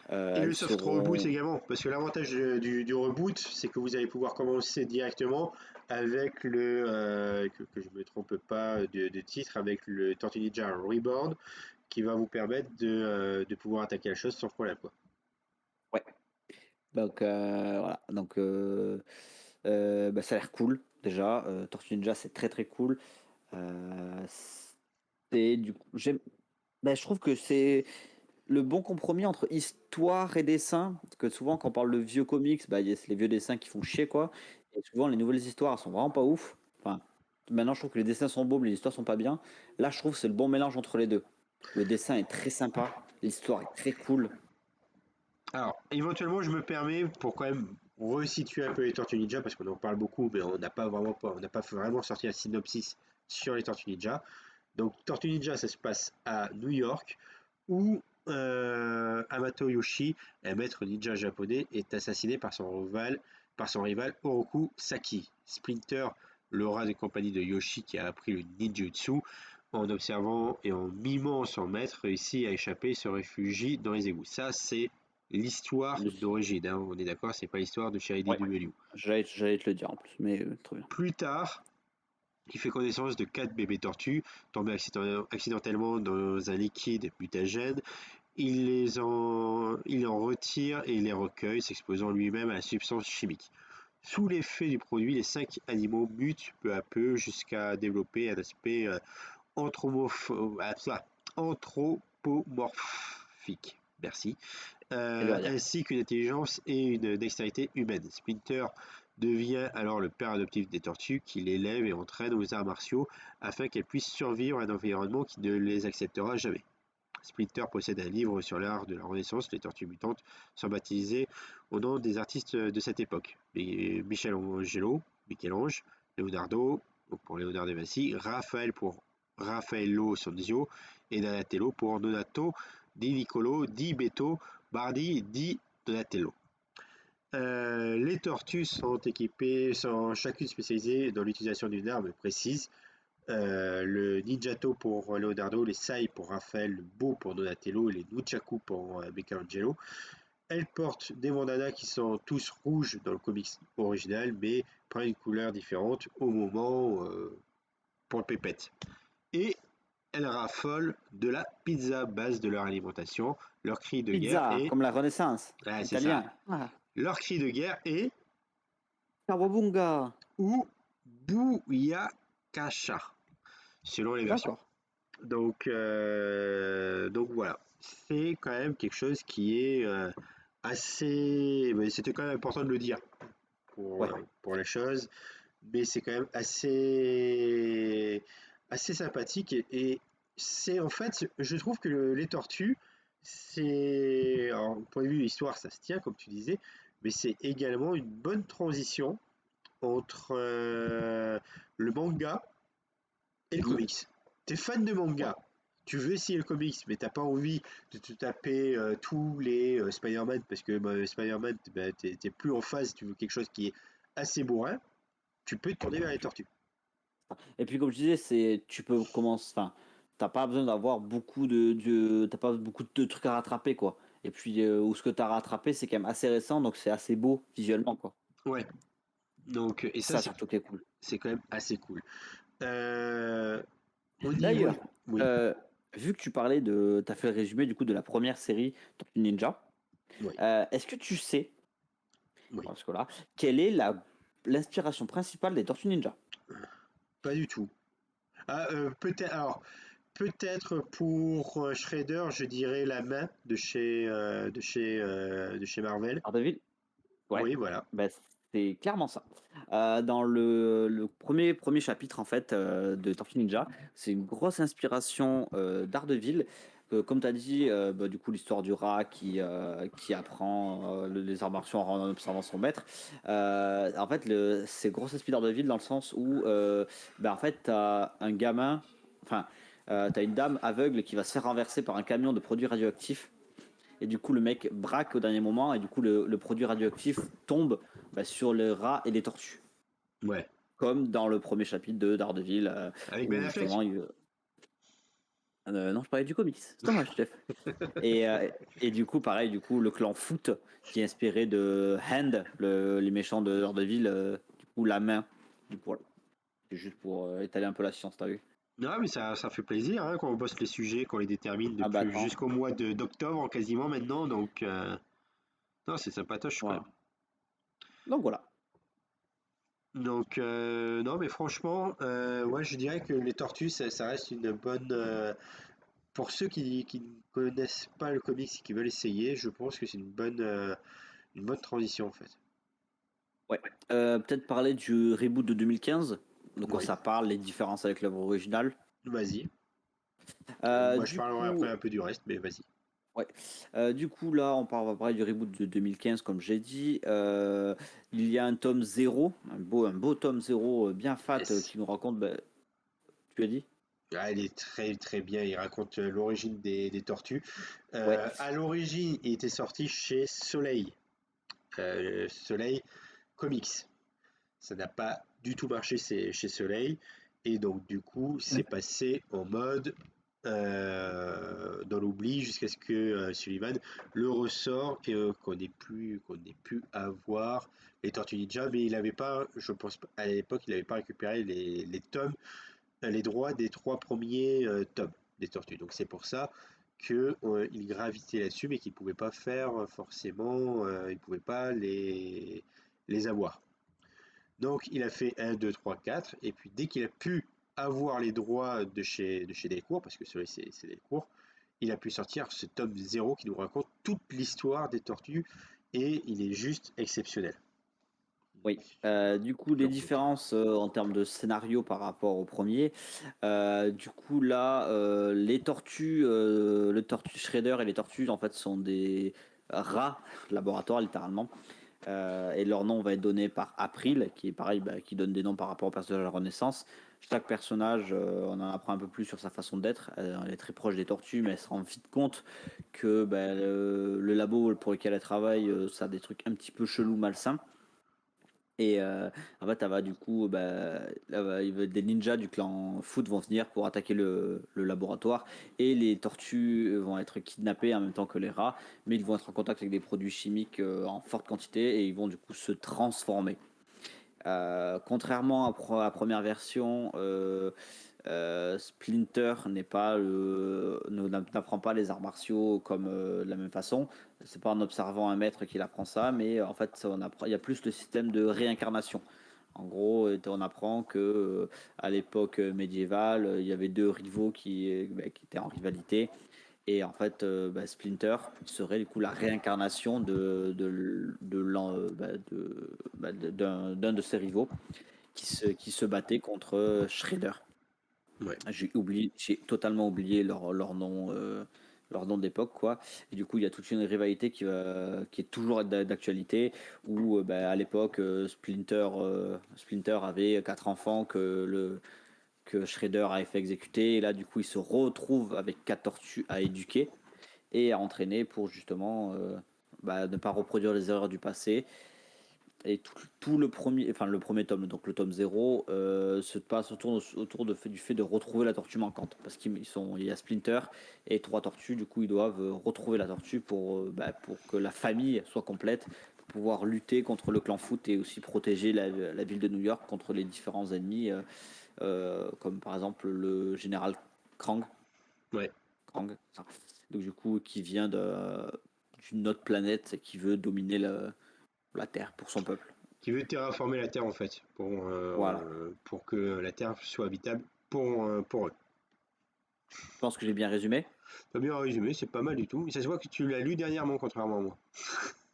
Et le Elles soft reboot seront. également, parce que l'avantage du reboot, c'est que vous allez pouvoir commencer directement avec que je me trompe pas de titre, avec le Tortue Ninja Reborn, qui va vous permettre de pouvoir attaquer la chose sans problème, quoi. Ouais. Donc, voilà. Donc, bah, ça a l'air cool, déjà. Tortue Ninja, c'est très très cool. Euh, c'est du coup, je trouve que c'est le bon compromis entre histoire et dessin. Parce que souvent, quand on parle de vieux comics, bah, il y a les vieux dessins qui font chier, quoi. Et souvent, les nouvelles histoires, elles sont vraiment pas ouf. Enfin, maintenant, je trouve que les dessins sont beaux, mais les histoires sont pas bien. Là, je trouve que c'est le bon mélange entre les deux. Le dessin est très sympa, l'histoire est très cool. Alors, éventuellement, je me permets, pour quand même resituer un peu les Tortues Ninja, parce qu'on en parle beaucoup, mais on n'a pas vraiment sorti un synopsis sur les Tortues Ninja. Donc, Tortue Ninja, ça se passe à New York, où Hamato Yoshi, un maître ninja japonais, est assassiné par son rival Oroku Saki. Splinter, le rat de compagnie de Yoshi qui a appris le ninjutsu, en observant et en mimant son maître, réussit à échapper et se réfugie dans les égouts. Ça, c'est l'histoire Le- d'origine, hein, on est d'accord, c'est pas l'histoire de Shirley Ouais, du Meliou. j'allais te le dire en plus, mais très bien. Plus tard, il fait connaissance de 4 bébés tortues tombés accidentellement dans un liquide mutagène. Il en retire et les recueille, s'exposant lui-même à la substance chimique. Sous l'effet du produit, les 5 animaux mutent peu à peu jusqu'à développer un aspect anthropomorphique. Merci. C'est dur à dire. Ainsi qu'une intelligence et une dextérité humaine. Splinter devient alors le père adoptif des tortues, qui l'élève et entraîne aux arts martiaux afin qu'elles puissent survivre à un environnement qui ne les acceptera jamais. Splinter possède un livre sur l'art de la Renaissance, les tortues mutantes sont baptisées au nom des artistes de cette époque. Michel-Ange, Leonardo, donc pour Léonard de Vinci, Raphaël pour Raffaello Sanzio et Donatello pour Donato di Niccolo di Beto Bardi di Donatello. Les tortues sont chacune spécialisées dans l'utilisation d'une arme précise. Le Ninjato pour Leonardo, les Sai pour Raphaël, le Bo pour Donatello et les Nunchaku pour Michelangelo. elles portent des bandanas qui sont tous rouges dans le comics original, mais prennent une couleur différente au moment pour le pépette. Et elles raffolent de la pizza base de leur alimentation. Leur cri de guerre Pizza, est... comme la Renaissance, Ah, c'est ça. italien. Ah, Leur cri de guerre est Kawabunga. ou Buyakasha, selon les versions. D'accord. Donc voilà, c'est quand même quelque chose qui est assez... mais c'était quand même important de le dire Ouais. pour les choses, mais c'est quand même assez sympathique et c'est en fait, je trouve que les tortues, c'est... Alors, au point de vue histoire, ça se tient, comme tu disais, mais c'est également une bonne transition entre le manga et le Mhm. comics. T'es fan de Ouais. manga, tu veux essayer le comics, mais t'as pas envie de te taper tous les Spider-Man parce que Spider-Man, bah, t'es plus en phase, tu veux quelque chose qui est assez bourrin, tu peux te tourner vers les tortues. Et puis comme je disais, tu peux commencer, enfin, t'as pas besoin d'avoir t'as pas beaucoup de trucs à rattraper quoi. Et puis ou ce que t'as rattrapé, c'est quand même assez récent, donc c'est assez beau visuellement quoi. Ouais, donc, et ça, Ça surtout qui est cool. c'est quand même assez cool. Euh, Au niveau. D'ailleurs, Oui, euh, vu que tu parlais t'as fait le résumé du coup de la première série Tortue Ninja, oui, est-ce que tu sais, oui, parce que là, quelle est l'inspiration principale des Tortues Ninja? pas du tout. Ah, peut-être, alors, peut-être pour Shredder, je dirais la main de chez Marvel. Daredevil? Ouais, Oui, voilà. bah, c'est clairement ça. Dans le premier chapitre en fait de Tortue Ninja, c'est une grosse inspiration d'Ardeville. Comme tu as dit, bah, du coup, l'histoire du rat qui apprend les arts martiaux en observant son maître. En fait, c'est grosse inspiration d'Ardeville dans le sens où, bah, en fait, tu as un gamin, enfin, tu as une dame aveugle qui va se faire renverser par un camion de produits radioactifs et du coup, le mec braque au dernier moment, et du coup, le produit radioactif tombe bah, sur le rat et les tortues. Ouais. Comme dans le premier chapitre de Daredevil, Avec Ben où Affleck. justement. Non, je parlais du comics, c'est dommage, Jeff. Et du coup, pareil, du coup, le clan Foot, qui est inspiré de Hand, les méchants de Daredevil, du coup, la main. Du coup, voilà. C'est juste pour étaler un peu la science, t'as vu? Non, mais ça fait plaisir hein, quand on bosse les sujets, qu'on les détermine Ah bah depuis attends. jusqu'au mois d'octobre quasiment maintenant. Donc, non, c'est sympatoche quand même. Voilà. Donc voilà. Donc, non, mais franchement, ouais, je dirais que les tortues, ça reste une bonne. Pour ceux qui ne connaissent pas le comics et qui veulent essayer, je pense que c'est une bonne transition en fait. Ouais. Peut-être parler du reboot de 2015. Donc Oui, ça parle les différences avec l'œuvre originale. vas-y. Moi, je Du parlerai après coup, un peu du reste, mais vas-y. ouais. Du coup, là, on va parler du reboot de 2015, comme j'ai dit. Il y a un tome zéro, un beau tome zéro bien fat Yes. qui nous raconte. Bah, tu as dit? Ah, il est très très bien. Il raconte l'origine des tortues. Ouais. À l'origine, il était sorti chez Soleil. Soleil Comics. Ça n'a pas du tout marché chez Soleil. Et donc, du coup, c'est passé en mode dans l'oubli jusqu'à ce que Sullivan le ressort et qu'on ait pu avoir les Tortues Ninja. Mais il n'avait pas, je pense, à l'époque, il n'avait pas récupéré les tomes, les droits des trois premiers tomes des Tortues. Donc, c'est pour ça que il gravitait là-dessus, mais qu'il ne pouvait pas faire forcément, il ne pouvait pas les avoir. Donc il a fait 1, 2, 3, 4, et puis dès qu'il a pu avoir les droits de chez Delcourt, parce que celui c'est Delcourt, il a pu sortir ce tome 0 qui nous raconte toute l'histoire des tortues, et il est juste exceptionnel. Oui. Du coup, les Donc, différences en termes de scénario par rapport au premier. Du coup, là, le tortue Shredder et les tortues, en fait, sont des rats laboratoires, littéralement. Et leur nom va être donné par April, qui est pareil, bah, qui donne des noms par rapport au personnage de la Renaissance. Chaque personnage, on en apprend un peu plus sur sa façon d'être. Elle est très proche des tortues, mais elle se rend vite compte que bah, le labo pour lequel elle travaille, ça a des trucs un petit peu chelous, malsains. Et en fait, du coup, des ninjas du clan Foot vont venir pour attaquer le laboratoire et les tortues vont être kidnappées en même temps que les rats, mais ils vont être en contact avec des produits chimiques en forte quantité et ils vont du coup se transformer. Contrairement à la première version, Splinter n'est pas n'apprend pas les arts martiaux comme de la même façon. C'est pas en observant un maître qu'il apprend ça, mais en fait, il y a plus le système de réincarnation. En gros, on apprend que à l'époque médiévale, il y avait deux rivaux qui étaient en rivalité. Et en fait, Splinter serait du coup la réincarnation d'un de ses rivaux qui se battait contre Shredder. Ouais. J'ai totalement oublié leur nom d'époque, quoi. Et du coup, il y a toute une rivalité qui est toujours d'actualité, où à l'époque, Splinter avait quatre enfants que Shredder avait fait exécuter, et là, du coup, il se retrouve avec quatre tortues à éduquer et à entraîner pour justement ne pas reproduire les erreurs du passé. Et tout le premier tome, donc le tome 0, se passe autour du fait de retrouver la tortue manquante. Parce il y a Splinter et trois tortues, du coup ils doivent retrouver la tortue pour que la famille soit complète, pour pouvoir lutter contre le clan Foot et aussi protéger la ville de New York contre les différents ennemis, comme par exemple le général Krang. Ouais. Krang, ça. Donc du coup qui vient d'une autre planète et qui veut dominer la Terre pour son peuple. Qui veut terraformer la Terre en fait, Voilà. pour que la Terre soit habitable pour eux. Je pense que j'ai bien résumé. T'as bien résumé, c'est pas mal du tout. Et ça se voit que tu l'as lu dernièrement, contrairement à moi.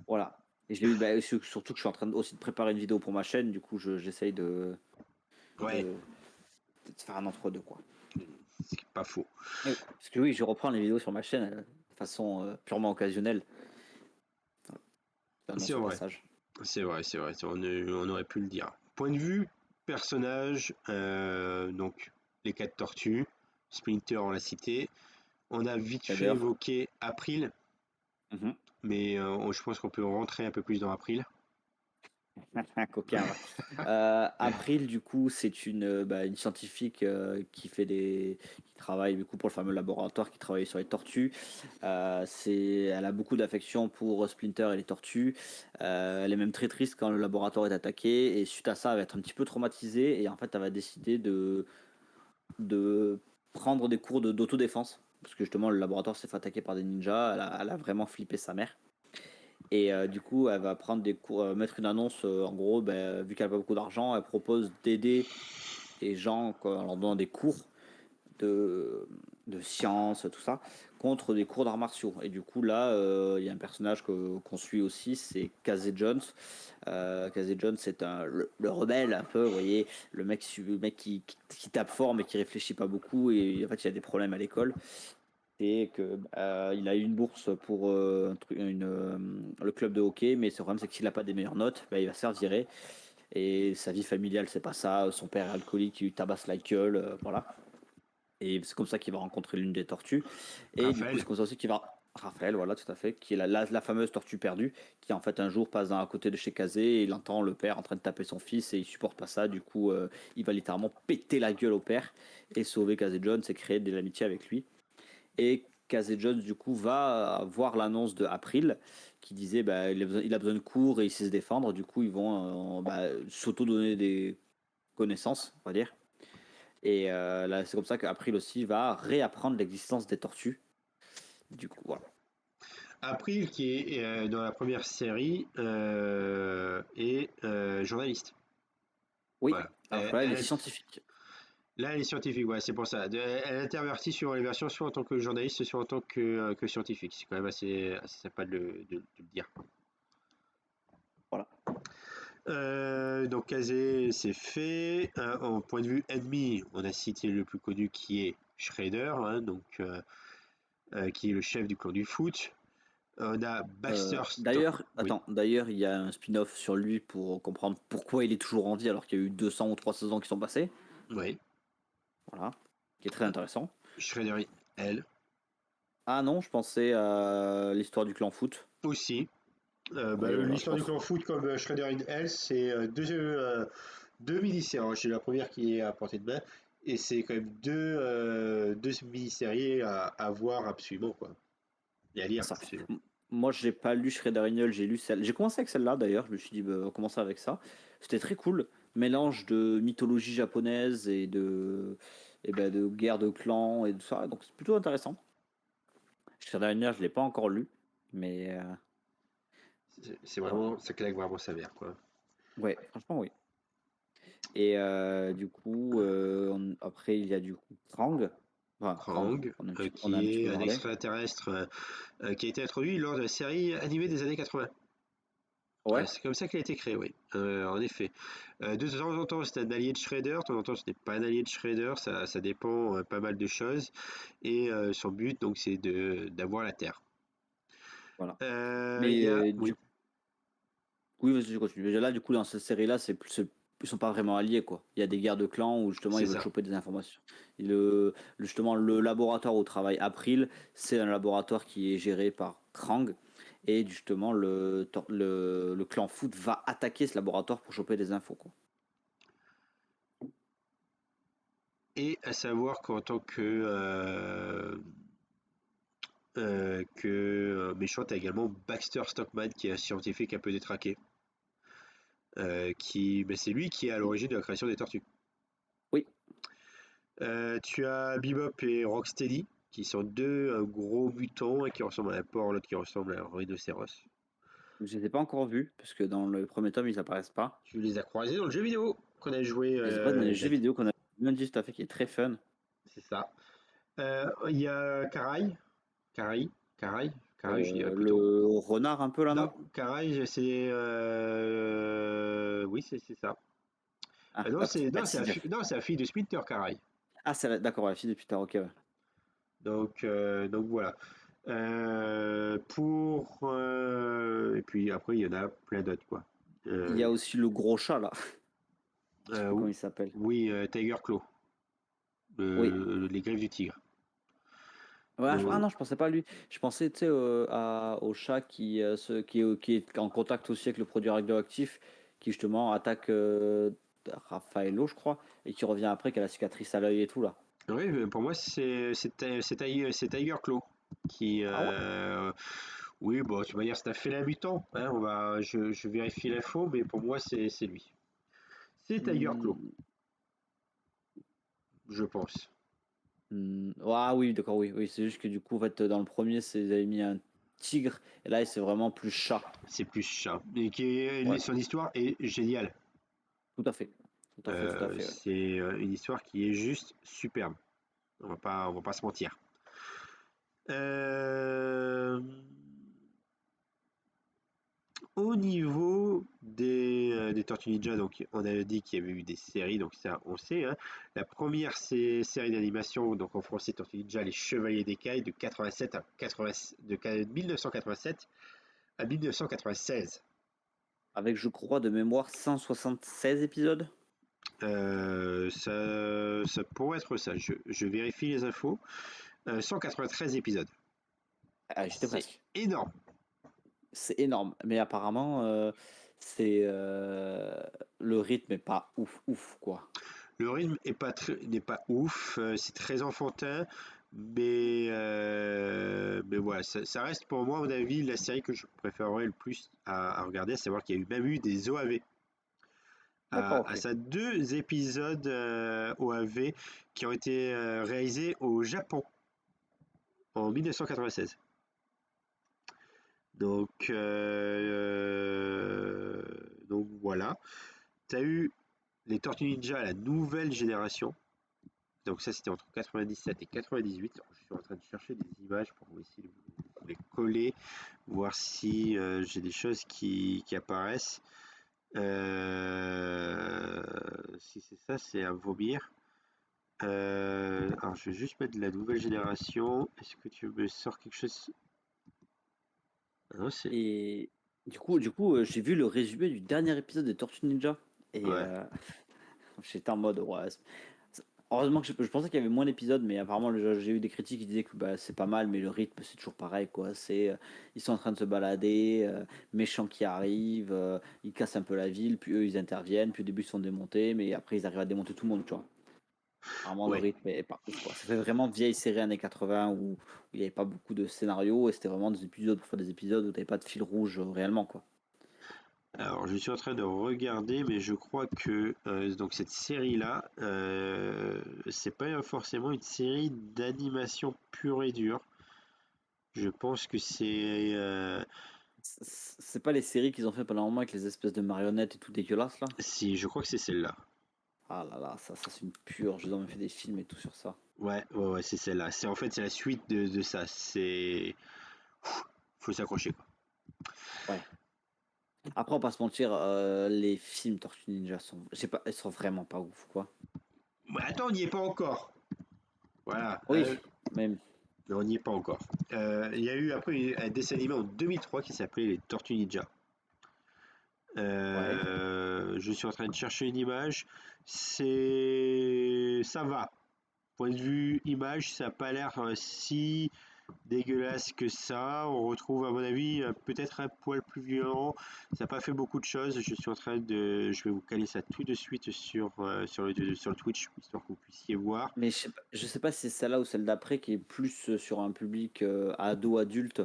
Voilà. Et je l'ai vu, surtout que je suis en train aussi de préparer une vidéo pour ma chaîne, du coup j'essaye Ouais, de, de faire un entre-deux, quoi. c'est pas faux. Parce que oui, je reprends les vidéos sur ma chaîne de façon purement occasionnelle. C'est Annonce au vrai, passage. c'est vrai, on aurait pu le dire. Point de vue personnage, donc les quatre tortues, Splinter on l'a cité. On a vite fait Shredder. évoquer April, Mhm. mais je pense qu'on peut rentrer un peu plus dans April. Un coquin, va. April, du coup, c'est une scientifique qui travaille du coup pour le fameux laboratoire qui travaille sur les tortues. Elle a beaucoup d'affection pour Splinter et les tortues. Elle est même très triste quand le laboratoire est attaqué et suite à ça, elle va être un petit peu traumatisée et en fait, elle va décider de prendre des cours d'autodéfense parce que justement, le laboratoire s'est fait attaquer par des ninjas. Elle a vraiment flippé sa mère. Et du coup, elle va prendre des cours, mettre une annonce. En gros, vu qu'elle n'a pas beaucoup d'argent, elle propose d'aider les gens quoi, en leur donnant des cours de, de sciences, tout ça, contre des cours d'arts martiaux. Et du coup, là, il y a un personnage qu'on suit aussi, c'est Casey Jones. Casey Jones, c'est le rebelle un peu, vous voyez, le mec qui tape fort mais qui réfléchit pas beaucoup. Et en fait, il a des problèmes à l'école c'est que il a eu une bourse pour le club de hockey, mais ce problème c'est que s'il n'a pas des meilleures notes, il va se faire virer. Et sa vie familiale, c'est pas ça. Son père est alcoolique, il lui tabasse la gueule, voilà. Et c'est comme ça qu'il va rencontrer l'une des tortues. Et du coup, Raphaël, c'est comme ça aussi qu'il va. Raphaël, voilà, tout à fait, qui est la fameuse tortue perdue, qui en fait un jour passe à côté de chez Kazé et il entend le père en train de taper son fils et il supporte pas ça. Du coup, il va littéralement péter la gueule au père et sauver Kazé Jones et créer de l'amitié avec lui. Et Casey Jones, du coup, va voir l'annonce de April qui disait il a besoin de cours et il sait se défendre. Du coup, ils vont s'auto-donner des connaissances, on va dire. Et là, c'est comme ça qu'April aussi va réapprendre l'existence des tortues. Du coup, voilà. April qui est dans la première série est journaliste. Oui, Voilà. alors là, elle est scientifique. Là, elle est scientifique, ouais, c'est pour ça. Elle intervertit sur les versions soit en tant que journaliste, soit en tant que scientifique. C'est quand même assez sympa de le dire. Voilà. Donc Kazé, c'est fait. En point de vue ennemi, on a cité le plus connu qui est Shredder, hein, qui est le chef du clan du foot. On a Baxter Oui, D'ailleurs, il y a un spin-off sur lui pour comprendre pourquoi il est toujours en vie alors qu'il y a eu 200 ou 300 ans qui sont passés. oui. Voilà. Qui est très intéressant. Shredder, elle Ah non, je pensais à l'histoire du clan foot. aussi. Je L'histoire du pense. clan foot comme Shredder in Hell, c'est deux mini-séries. J'ai la première qui est à portée de main, et c'est quand même deux mini-séries à voir absolument, quoi. Et à lire Ça. absolument. Moi, j'ai pas lu Shredder Onion, j'ai lu celle. J'ai commencé avec celle-là d'ailleurs. Je me suis dit, bah, on va commencer avec ça. C'était très cool. Mélange de mythologie japonaise et ben, de guerre de clans et tout ça. Donc c'est plutôt intéressant. Shredder Onion, je l'ai pas encore lu, mais C'est vraiment, ça claque vraiment sa mère, quoi. ouais, franchement oui. Et du coup, après il y a du coup Krang. Enfin, Krang, Krang, on a un qui petit est peu un parlé. extraterrestre qui a été introduit lors de la série animée des années 80. Ouais, C'est comme ça qu'il a été créé, oui. En effet. De temps en temps, c'est un allié de Shredder, de temps en temps, ce n'est pas un allié de Shredder, ça dépend pas mal de choses. Et son but, donc, c'est d'avoir la Terre. voilà. Il y Mais a, du oui, coup, oui, vas-y, je continue. Déjà là, du coup, dans cette série-là, ils sont pas vraiment alliés, quoi. Il y a des guerres de clans où justement ils c'est veulent ça. choper des informations. Justement, le laboratoire où travaille April, c'est un laboratoire qui est géré par Krang. Et justement, le clan Foot va attaquer ce laboratoire pour choper des infos, quoi. Et à savoir qu'en tant que méchant, t'as également Baxter Stockman, qui est un scientifique un peu détraqué. C'est lui qui est à l'origine de la création des tortues. Oui, Tu as Bebop et Rocksteady, qui sont deux gros mutants, un qui ressemble à un porc, l'autre qui ressemble à un rhinocéros. je les ai pas encore vus, parce que dans le premier tome, ils apparaissent pas. Tu les as croisés dans le jeu vidéo qu'on a joué. Je les ai croisés dans les jeux vidéo qu'on a lundi tout à fait, qui est très fun. C'est ça. Il y a Karai, Karai, Karai, je dirais plutôt. Le renard un peu là, Non, non? Karai, c'est. Oui, c'est ça. Ah, Non, la petite Mathilde. non, c'est la fille de Splinter, Karai. Ah, d'accord, la fille de Peter, ok, ouais. Donc voilà. Et puis après, il y en a plein d'autres, quoi. Il y Euh, a aussi le gros chat là. Je sais euh, plus comment il s'appelle. oui, Tiger Claw, Oui. les griffes du tigre. Ouais, ah Donc, non, je pensais pas à lui. Je pensais, tu sais, au chat qui est en contact aussi avec le produit radioactif, qui justement attaque Raffaello, je crois, et qui revient après, qui a la cicatrice à l'œil et tout là. oui, mais pour moi, c'est Tiger Claw qui. Ah ouais? Oui, bon, tu vas dire, c'est un félin mutant. Hein, je vérifie l'info, mais pour moi, c'est lui. C'est Tiger Claw, Hmm, je pense. ah oui, d'accord, oui, oui. C'est juste que du coup, en fait, dans le premier, ils avaient mis un tigre, et là, c'est vraiment plus chat. C'est plus chat. Ouais, Son histoire est géniale. tout à fait. Tout à fait, tout à fait, ouais. C'est une histoire qui est juste superbe. On va pas se mentir. Euh, Au niveau des Tortues Ninja, donc on avait dit qu'il y avait eu des séries, donc ça on sait, hein. La première série d'animation, donc en français Tortues Ninja, Les Chevaliers d'Écaille, de 87 à 80, 1987 à 1996. Avec, je crois, de mémoire, 176 épisodes. Ça pourrait être ça. Je vérifie les infos. 193 épisodes. Ah, j'étais C'est presque. énorme. C'est énorme, mais apparemment, c'est le rythme est pas ouf, ouf, quoi. Le rythme n'est pas ouf, c'est très enfantin, mais voilà, ça reste pour moi, à mon avis, la série que je préférerais le plus à regarder, à savoir qu'il y a eu même eu des OAV. D'accord, À ok. ça, deux épisodes OAV qui ont été réalisés au Japon en 1996. Donc voilà. Tu as eu les Tortues Ninja, la nouvelle génération. Donc ça, c'était entre 97 et 98. Alors, je suis en train de chercher des images pour essayer de vous les coller, voir si j'ai des choses qui apparaissent. Euh, Si c'est ça, c'est à vomir. Alors, je vais juste mettre de la nouvelle génération. Est-ce que tu me sors quelque chose? Ah non, c'est... Et j'ai vu le résumé du dernier épisode des Tortues Ninja et Ouais. j'étais en mode ouais, heureusement que je pensais qu'il y avait moins d'épisodes, mais apparemment j'ai eu des critiques qui disaient que bah, c'est pas mal, mais le rythme c'est toujours pareil quoi. Ils sont en train de se balader, méchants qui arrivent, ils cassent un peu la ville, puis eux ils interviennent, puis au début ils sont démontés, mais après ils arrivent à démonter tout le monde, tu vois. Apparemment le Ouais. rythme est pas ouf quoi. Ça fait vraiment vieille série années 80 où il n'y avait pas beaucoup de scénarios et c'était vraiment des épisodes pour faire des épisodes où t'avais pas de fil rouge réellement quoi. Alors, je suis en train de regarder, mais je crois que donc cette série-là, c'est pas forcément une série d'animation pure et dure. Je pense que c'est C'est pas les séries qu'ils ont fait pendant un moment avec les espèces de marionnettes et tout dégueulasse là? si, je crois que c'est celle-là. Ah là là, ça c'est une purge. Ils ont même fait des films et tout sur ça. Ouais, c'est celle-là. C'est en fait c'est la suite de ça. C'est faut s'accrocher quoi. Ouais. Après, on va pas se mentir, les films Tortue Ninja sont, je sais pas, ils sont vraiment pas ouf, quoi. Mais attends, on n'y est pas encore. Voilà, Oui, même. mais on n'y est pas encore. Il y a eu après un dessin animé en 2003 qui s'appelait Les Tortues Ninja. Ouais. Je suis en train de chercher une image. Ça va. Point de vue image, ça n'a pas l'air si dégueulasse que ça. On retrouve, à mon avis, peut-être un poil plus violent. Ça n'a pas fait beaucoup de choses. Je vais vous caler ça tout de suite sur le Twitch, histoire que vous puissiez voir. Mais je sais pas si c'est celle-là ou celle d'après qui est plus sur un public ado-adulte,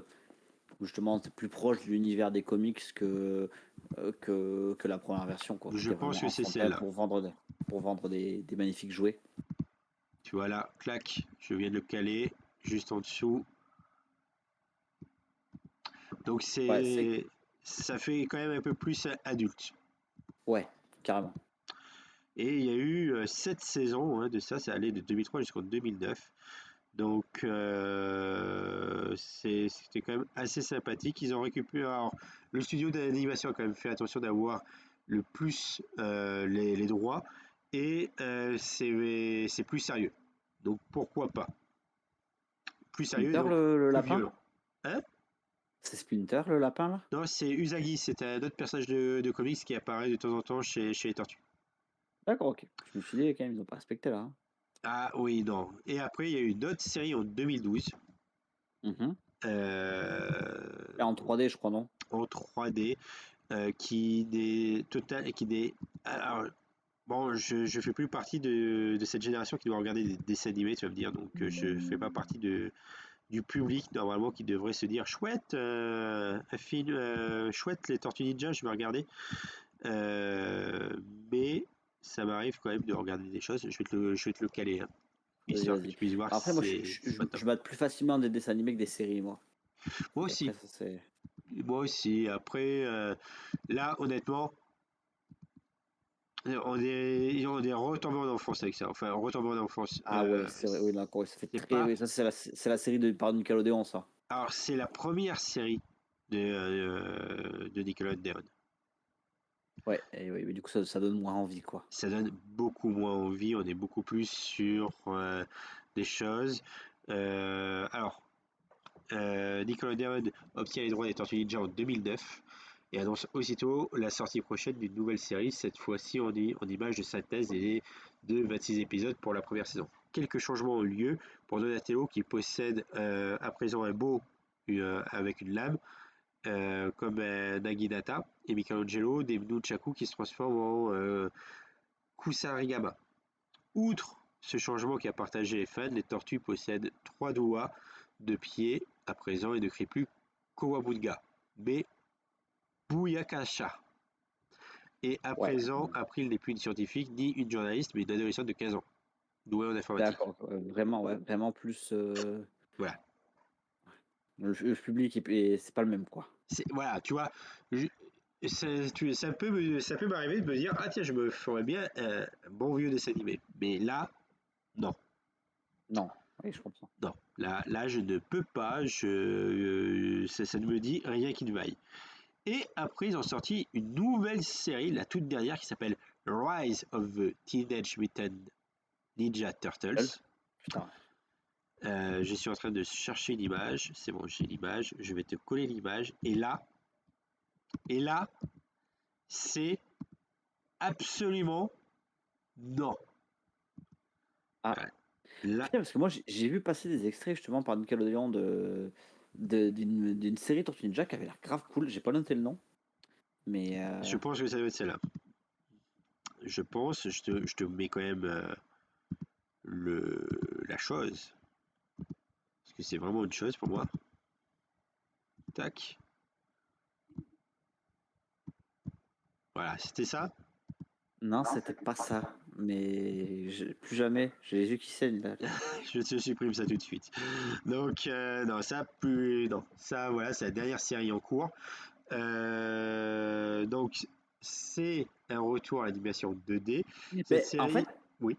où justement c'est plus proche de l'univers des comics que la première version, quoi, qui Je était pense vraiment que c'est enfantin celle-là. pour vendre des magnifiques jouets. Tu vois là, clac, je viens de le caler juste en dessous. Donc Ouais, c'est. ça fait quand même un peu plus adulte. Ouais, carrément. Et il y a eu 7 saisons de ça, ça allait de 2003 jusqu'en 2009. Donc c'était quand même assez sympathique. Ils ont récupéré. Alors, le studio d'animation a quand même fait attention d'avoir le plus les droits et c'est plus sérieux. Donc pourquoi pas? Plus sérieux, Splinter, donc le plus lapin? violent. Hein? C'est Splinter, le lapin, là? Non, c'est Usagi, c'est un autre personnage de comics qui apparaît de temps en temps chez les Tortues. D'accord, ok. Je me suis dit, quand même, ils ont pas respecté là, hein. Ah oui, non. Et après, il y a eu une autre série en 2012 Mhm. Et euh, en 3D, je crois, non? en 3D qui n'est total, qui n'est. Alors, bon, je fais plus partie de cette génération qui doit regarder des dessins animés, tu vas me dire, donc je fais pas partie du public normalement qui devrait se dire chouette, un film, chouette les Tortues Ninja, je vais regarder. Euh, mais ça m'arrive quand même de regarder des choses. Je vais te le caler, hein, Vas-y, histoire que vas-y. tu puisses voir Après, moi, si c'est pas top. je mate plus facilement des dessins animés que des séries, moi. Moi Et après, aussi, ça, c'est. moi aussi. Après, là, honnêtement, on est retombé en enfance avec ça. Enfin, retombé en enfance. Ah ouais, c'est vrai, oui, d'accord, oui, ça fait C'est très. pas. Oui, ça, c'est la série par Nickelodeon, ça. Alors, c'est la première série de Nickelodeon. Ouais, et oui, mais du coup, ça donne moins envie, quoi. Ça donne beaucoup moins envie. On est beaucoup plus sur des choses. Alors, Nickelodeon obtient les droits des Tortues Ninja en 2009 et annonce aussitôt la sortie prochaine d'une nouvelle série, cette fois-ci en images de synthèse et de 26 épisodes pour la première saison. Quelques changements ont lieu pour Donatello qui possède à présent un beau avec une lame comme Naginata et Michelangelo des nunchaku qui se transforment en Kusarigama. Outre ce changement qui a partagé les fans, les tortues possèdent 3 doigts de pied à présent et ne crient plus Kowabunga, mais Buyakasha. Et à Ouais, présent, April n'est plus une scientifique ni une journaliste, mais une adolescente de 15 ans, douée en informatique. d'accord. Ouais, vraiment plus. Voilà. Le public, c'est pas le même, quoi. Voilà, tu vois, je- ça peut m'arriver de me dire, ah tiens, je me ferais bien un bon vieux dessin animé. Mais là, non. Non, oui, je comprends. Non, là, je ne peux pas, ça ne me dit rien qui ne vaille. Et après, ils ont sorti une nouvelle série, la toute dernière, qui s'appelle Rise of the Teenage Mutant Ninja Seul? Turtles. Putain. Je suis en train de chercher une image. C'est bon, j'ai l'image. Je vais te coller l'image. Et là, c'est absolument non. Ah, Là, putain, parce que moi, j'ai vu passer des extraits justement par Nickelodeon d'une série Tortue Ninja qui avait l'air grave cool. J'ai pas noté le nom, mais je pense que ça doit être celle-là. Je pense, je te mets quand même la chose. Parce que c'est vraiment une chose pour moi. Tac. Voilà, c'était ça. non, c'était pas ça. Mais plus jamais. J'ai les yeux qui saignent là. Je te supprime ça tout de suite. Donc, non, ça, plus. Non, ça, voilà, c'est la dernière série en cours. Donc, c'est un retour à l'animation 2D. Cette Mais en série. fait, Oui.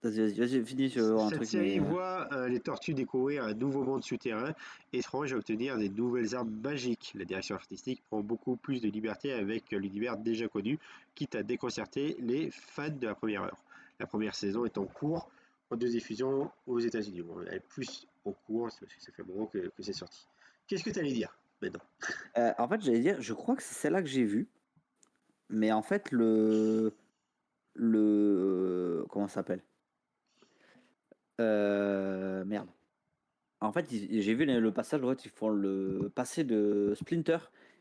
vas-y, finis, je veux voir un Cette truc, série mais. voit les tortues découvrir un nouveau monde souterrain étrange et obtenir des nouvelles armes magiques. La direction artistique prend beaucoup plus de liberté avec l'univers déjà connu, quitte à déconcerter les fans de la première heure. La première saison est en cours en deux diffusions aux États-Unis. Bon, elle est plus en cours, c'est parce que ça fait un moment que c'est sorti. Qu'est-ce que tu allais dire maintenant? En fait, j'allais dire, je crois que c'est celle-là que j'ai vue. Mais en fait, comment ça s'appelle? Merde. En fait, j'ai vu le passage où ils font le passé de Splinter.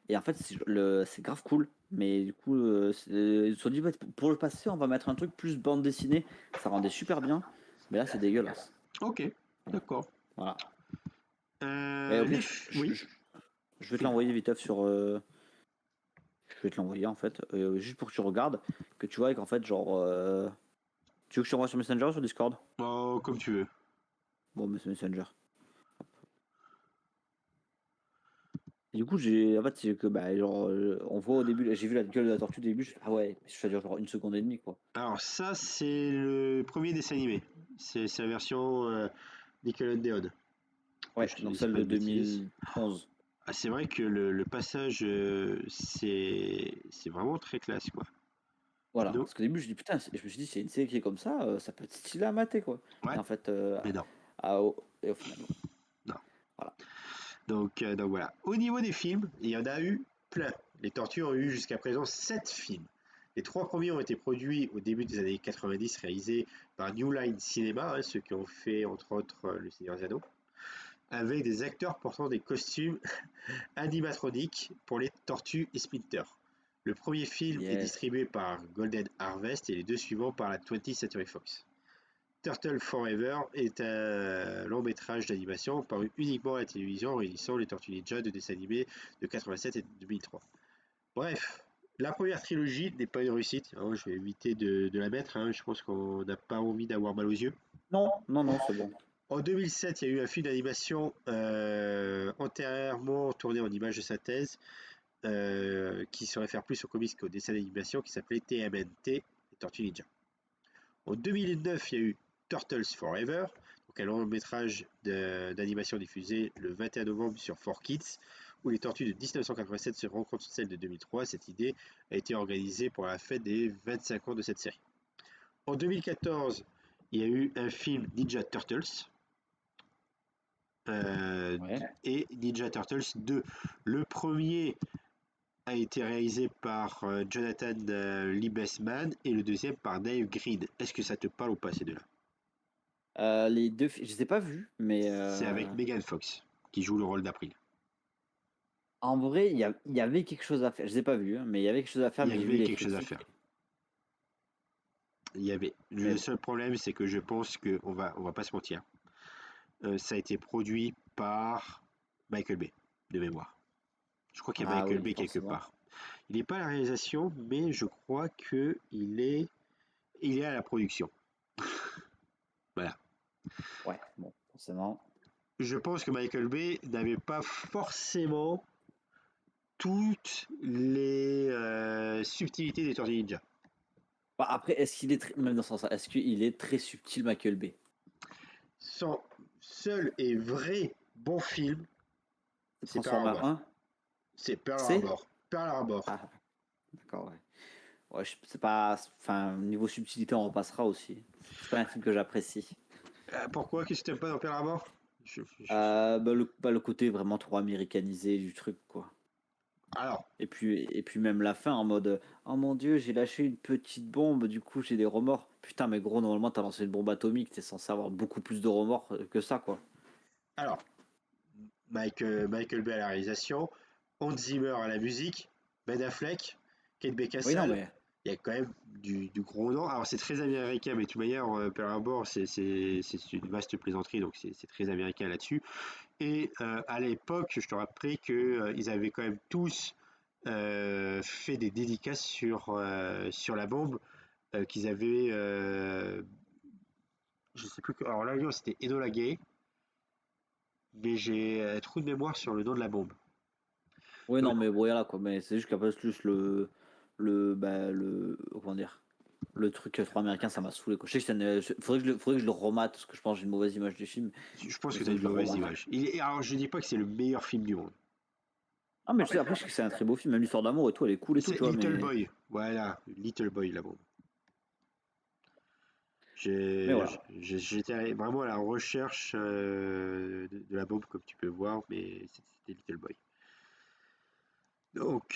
Et en fait, c'est grave cool. Mais du coup, ils se sont dit, ouais, pour le passé, on va mettre un truc plus bande dessinée. Ça rendait super bien. Mais là, c'est dégueulasse. Ok, d'accord. Voilà. Mais au pire, Oui, je vais te l'envoyer vite sur. Je vais te l'envoyer en fait. Juste pour que tu regardes. Que tu vois qu'en fait, genre. Tu veux que je t'envoie sur Messenger ou sur Discord? oh, comme tu veux. Bon, mais c'est Messenger. Et du coup, j'ai en fait, c'est que bah, genre, on voit au début, j'ai vu la gueule de la tortue au début, je fais, ah ouais, ça dure genre 1 seconde et demie, quoi. Alors ça, c'est le premier dessin animé. C'est la version Nickelodeon, que Ouais, je te donc dise celle pas de de bêtises. 2011. Ah, c'est vrai que le passage, c'est vraiment très classe, quoi. Voilà. Non, Parce qu'au début, je dis, putain, je me suis dit, c'est une série qui est comme ça peut être stylé à mater, quoi. Et ouais, en fait, mais non, et au final, non. non. Voilà. Donc voilà. Au niveau des films, il y en a eu plein. Les Tortues ont eu jusqu'à présent 7 films. Les trois premiers ont été produits au début des années 90, réalisés par New Line Cinema, hein, ceux qui ont fait entre autres Le Seigneur des Anneaux, avec des acteurs portant des costumes animatroniques pour les Tortues et Splinter. Le premier film est Yes. distribué par Golden Harvest et les deux suivants par la 20th Century Fox. Turtle Forever est un long métrage d'animation paru uniquement à la télévision réunissant les Tortues Ninja de dessins animés de 87 et 2003. Bref, la première trilogie n'est pas une réussite, hein, je vais éviter de la mettre, hein, je pense qu'on n'a pas envie d'avoir mal aux yeux. Non, non, non, c'est bon. En 2007, il y a eu un film d'animation antérieurement tourné en images de synthèse qui se réfère plus aux comics qu'aux dessins d'animation qui s'appelait TMNT, les Tortues Ninja. En 2009, il y a eu Turtles Forever, donc un long métrage d'animation diffusé le 21 novembre sur 4Kids, où les tortues de 1987 se rencontrent celles de 2003. Cette idée a été organisée pour la fête des 25 ans de cette série. En 2014, il y a eu un film Ninja Turtles euh, Ouais. et Ninja Turtles 2. Le premier a été réalisé par Jonathan Liebesman et le deuxième par Dave Green. Est-ce que ça te parle ou pas ces deux-là? Les deux, je les ai pas vus, mais C'est avec Megan Fox qui joue le rôle d'April. en vrai, il y avait quelque chose à faire. Je les ai pas vus, hein, mais il y avait quelque chose à faire, Il y mais j'ai vu avait les quelque chose à faire. critiques. Il y avait. Mais Le bon. seul problème, c'est que je pense on va pas se mentir. Ça a été produit par Michael Bay, de mémoire. Je crois qu'il y a Ah Michael oui, Bay quelque forcément. part. Il n'est pas à la réalisation, mais je crois que il est à la production. Voilà. Ouais, bon, forcément. Je pense que Michael Bay n'avait pas forcément toutes les subtilités des Tortues Ninja. Bah, après, est-ce qu'il est très, même dans ce sens-là, est-ce qu'il est très subtil, Michael Bay? Son seul et vrai bon film, C'est c'est Pearl Transformer Harbor. 1? C'est Pearl C'est? Harbor. Pearl Harbor. Ah, d'accord, ouais. Ouais, c'est pas. Enfin, niveau subtilité, on repassera aussi. C'est pas un film que j'apprécie. Pourquoi? Qu'est-ce que tu n'aimes pas dans Pearl Harbor? Bah, le côté vraiment trop américanisé du truc, quoi. Alors, Et puis même la fin en mode oh mon dieu, j'ai lâché une petite bombe, du coup j'ai des remords. Putain, mais gros, normalement t'as lancé une bombe atomique, t'es censé avoir beaucoup plus de remords que ça, quoi. alors, Michael Bay à la réalisation, Hans Zimmer à la musique, Ben Affleck, Kate Oui, non, Beckinsale. mais Il y a quand même du gros nom. Alors c'est très américain, mais de toute manière, Pearl Harbor, c'est une vaste plaisanterie, donc c'est très américain là-dessus. Et à l'époque, je te rappellerai qu'ils avaient quand même tous fait des dédicaces sur la bombe qu'ils avaient. Je sais plus que. Alors l'avion, c'était Enola Gay, mais j'ai un trou de mémoire sur le nom de la bombe. oui, Donc, non, mais voilà, quoi. Mais c'est juste qu'après, plus comment dire, le truc trop américain, ça m'a saoulé, quoi. Je sais que faudrait que je le remate, parce que je pense que j'ai une mauvaise image du film, je pense mais il que tu faut as que une je le mauvaise remate. image. Alors, je dis pas que c'est le meilleur film du monde. Ah, mais je sais, après, je sais que c'est un très beau film, même l'histoire d'amour et tout, elle est cool et tout, C'est tu vois, Little mais, Boy. Voilà, Little Boy, la bombe. mais voilà. J'étais vraiment à la recherche de la bombe, comme tu peux voir, mais c'était Little Boy.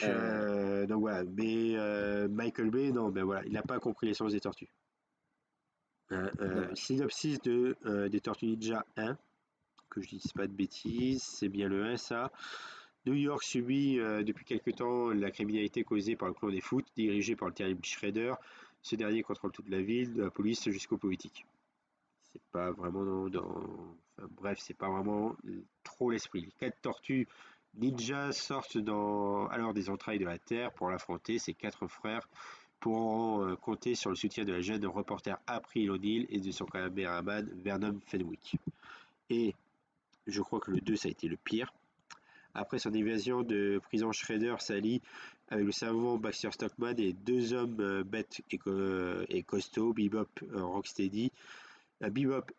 Euh, Donc voilà, mais Michael Bay, non, ben voilà, il n'a pas compris l'essence des tortues. Dommage. Synopsis des Tortues Ninja 1, que je dise pas de bêtises, c'est bien le 1 ça. New York subit depuis quelque temps la criminalité causée par le clan des Foot, dirigé par le terrible Shredder. Ce dernier contrôle toute la ville, de la police jusqu'aux politiques. C'est pas vraiment enfin, bref, c'est pas vraiment trop l'esprit. Les quatre tortues ninjas sortent alors des entrailles de la Terre pour l'affronter. Ces quatre frères pourront compter sur le soutien de la jeune reporter April O'Neil et de son caméraman Vernon Fenwick. Et je crois que le 2 ça a été le pire. Après son évasion de prison, Shredder s'allie avec le savant Baxter Stockman et deux hommes bêtes et costauds, Bebop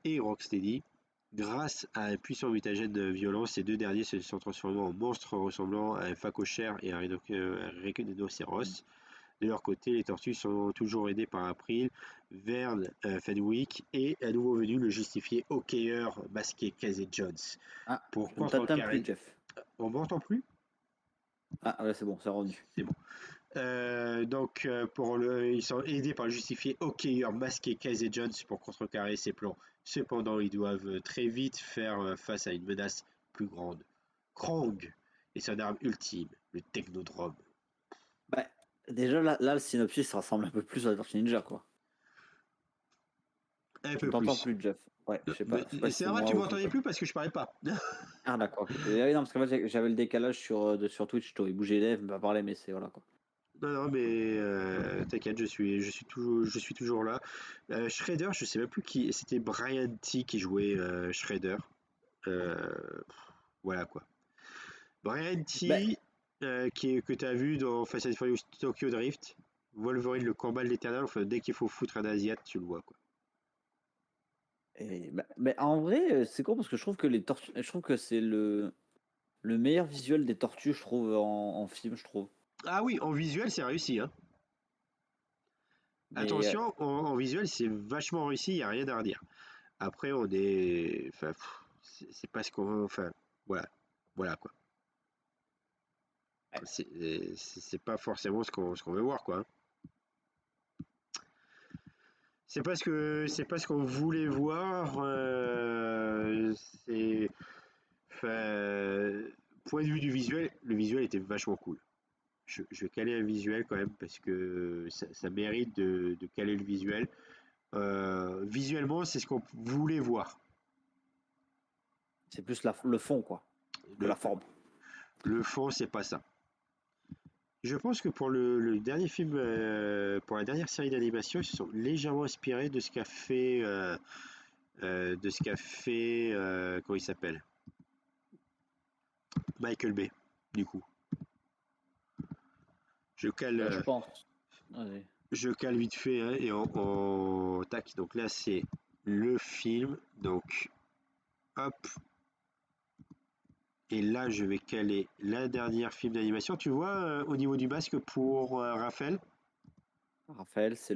et Rocksteady. Grâce à un puissant mutagène de violence, ces deux derniers se sont transformés en monstres ressemblant à un phacochère et un rhinocéros. De leur côté, les tortues sont toujours aidées par April, Vern Fenwick et un nouveau venu, le justifié hockeyeur masqué Casey Jones. Ah, Pour je ne t'attends plus, contrecarrer. Jeff. On m'entend plus? Ah, ouais, c'est bon, c'est revenu. C'est bon. Ils sont aidés par le justifié hockeyeur masqué Casey Jones pour contrecarrer ses plans. Cependant, ils doivent très vite faire face à une menace plus grande. Krang et son arme ultime, le Technodrome. Bah, déjà, le synopsis, ça ressemble un peu plus à Tortue Ninja, quoi. Un Je ne peu t'entends plus. plus, Jeff. Ouais, je sais pas si C'est c'est normal, moi tu ou c'est m'entendais toi. plus parce que je parlais pas. Ah, d'accord. Oui, non, parce qu'en fait, j'avais le décalage sur Twitch, je t'aurais bougé les lèvres, pas parler, mais c'est voilà, quoi. Non, non, mais t'inquiète, je suis toujours là. Shredder, je sais même plus qui. C'était Brian T qui jouait Shredder. Euh, voilà quoi. Brian Ben, T, que tu as vu dans Fast and Furious Tokyo Drift, Wolverine, le combat de l'éternel, enfin, dès qu'il faut foutre un Asiat, tu le vois, quoi. mais en vrai, c'est con parce que je trouve que les tortues, je trouve que c'est le meilleur visuel des tortues, je trouve, en film, je trouve. Ah oui, en visuel, c'est réussi, hein. Mais Attention, en visuel, c'est vachement réussi, il n'y a rien à redire. Après, on est. Enfin, c'est pas ce qu'on veut. Enfin, voilà. Voilà, quoi. ouais, C'est pas forcément ce qu'on veut voir, quoi, hein. C'est pas ce qu'on voulait voir. C'est. Enfin, point de vue du visuel, le visuel était vachement cool. Je vais caler un visuel quand même parce que ça mérite de caler le visuel. Visuellement, c'est ce qu'on voulait voir. c'est plus le fond, quoi, que Le, la forme. le fond, c'est pas ça. Je pense que pour le dernier film, pour la dernière série d'animation, ils se sont légèrement inspirés de ce qu'a fait, comment il s'appelle? Michael Bay, du coup. Je cale, Je pense. Vas-y. je cale vite fait, hein, et tac. Donc là, c'est le film. Donc, hop. Et là, je vais caler la dernière film d'animation. Tu vois, au niveau du masque pour Raphaël, Raphaël, c'est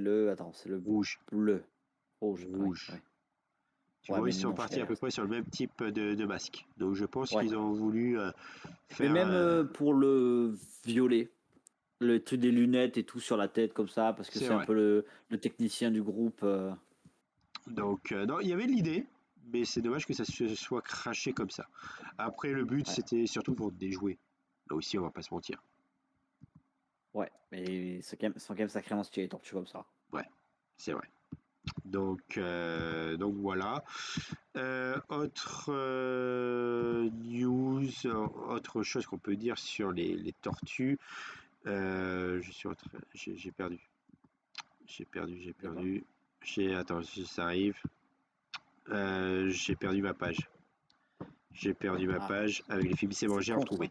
c'est le rouge, bleu. Rouge, ouais, rouge. ouais. Tu Ouais, vois, mais ils sont non, partis à peu près sur le même type de masque. Donc je pense ouais. qu'ils ont voulu Mais faire. même pour le violet, le truc des lunettes et tout sur la tête comme ça, parce que C'est c'est un vrai. peu le technicien du groupe. Donc non, il y avait de l'idée, mais c'est dommage que ça se soit craché comme ça. Après, le but, Ouais, c'était surtout de vendre des jouets. Là aussi, on va pas se mentir. ouais. Mais sont quand même sacrément stylés les tortues comme ça. Ouais, c'est vrai. Donc voilà. Autre news, autre chose qu'on peut dire sur les tortues. Je suis en train, j'ai perdu. J'ai Je sais pas. perdu. Attends, ça arrive. J'ai perdu ma page. J'ai perdu ma Ah, page avec les films. C'est bon, c'est j'ai con retrouvé.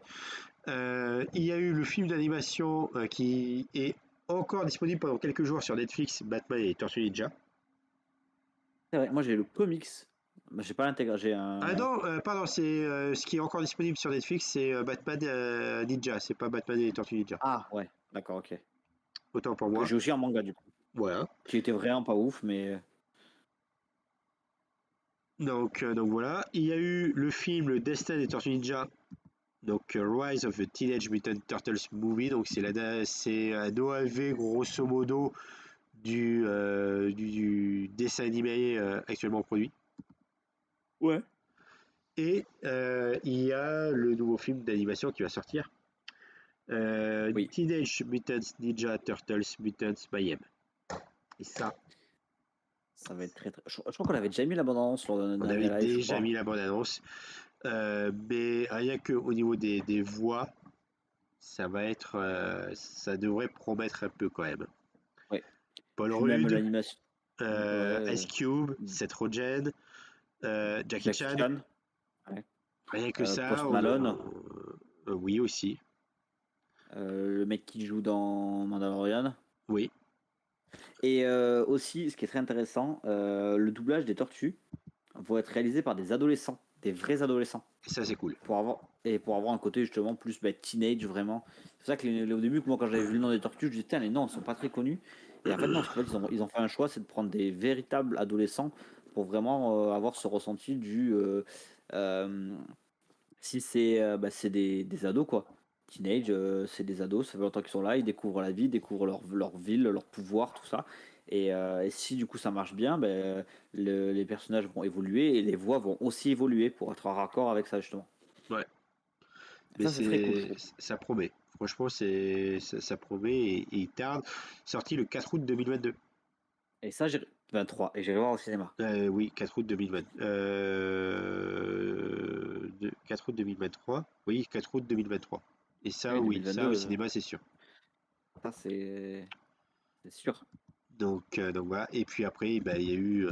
ça. Il y a eu le film d'animation qui est encore disponible pendant quelques jours sur Netflix, Batman et les Tortues Ninja. C'est vrai, moi j'ai le comics. Bah, j'ai pas l'intégré, j'ai Ah un. non, pardon, c'est ce qui est encore disponible sur Netflix, c'est Batman Ninja, c'est pas Batman et les Tortues Ninja. Ah, ouais, d'accord, ok. Autant pour Que moi. j'ai aussi un manga du coup, Voilà. qui était vraiment pas ouf, mais Donc voilà. Il y a eu le film Le Destin des Tortues Ninja, donc Rise of the Teenage Mutant Turtles Movie. Donc c'est un OAV grosso modo du dessin animé actuellement produit. ouais. Et il y a le nouveau film d'animation qui va sortir, Oui, Teenage Mutant Ninja Turtles Mutant Mayhem. Et ça, ça va être très très. Je crois qu'on avait déjà mis la bande-annonce lors d'un on dernier avait live, je déjà crois. mis la bande-annonce, mais rien qu'au niveau des voix, ça devrait promettre un peu quand même. Ouais. Paul Puis même Rudd, l'animation. Ouais, Ice Cube, Seth Rogen, Jackie Jackie Chan. Chan, ouais. Rien que ça, Post Malone, oui aussi, le mec qui joue dans Mandalorian. oui, Et aussi, ce qui est très intéressant, le doublage des tortues va être réalisé par des adolescents, des vrais adolescents. et ça c'est cool. Pour avoir un côté justement plus teenage vraiment. C'est pour ça que au début, moi quand j'avais vu le nom des tortues, je disais, tiens, les noms ils sont pas très connus. Et en fait, non, parce qu'en fait, ils ont fait un choix, c'est de prendre des véritables adolescents pour vraiment avoir ce ressenti du. Euh, Si c'est des ados, quoi. Teenage, c'est des ados, ça fait longtemps qu'ils sont là, ils découvrent la vie, ils découvrent leur ville, leur pouvoir, tout ça. Et si du coup ça marche bien, les personnages vont évoluer et les voix vont aussi évoluer pour être en raccord avec ça, justement. Ouais. Et Mais ça, c'est très cool, je trouve. ça promet. Franchement, ça promet et il tarde. Sorti le 4 août 2022. Et ça, j'ai 23, et j'irai voir au cinéma. Oui, 4 août 2020. 4 août 2023. Oui, 4 août 2023. Et ça, Oui, oui, ça 2022, au cinéma, c'est sûr. ça c'est sûr. Donc voilà. Et puis après, bah, il y a eu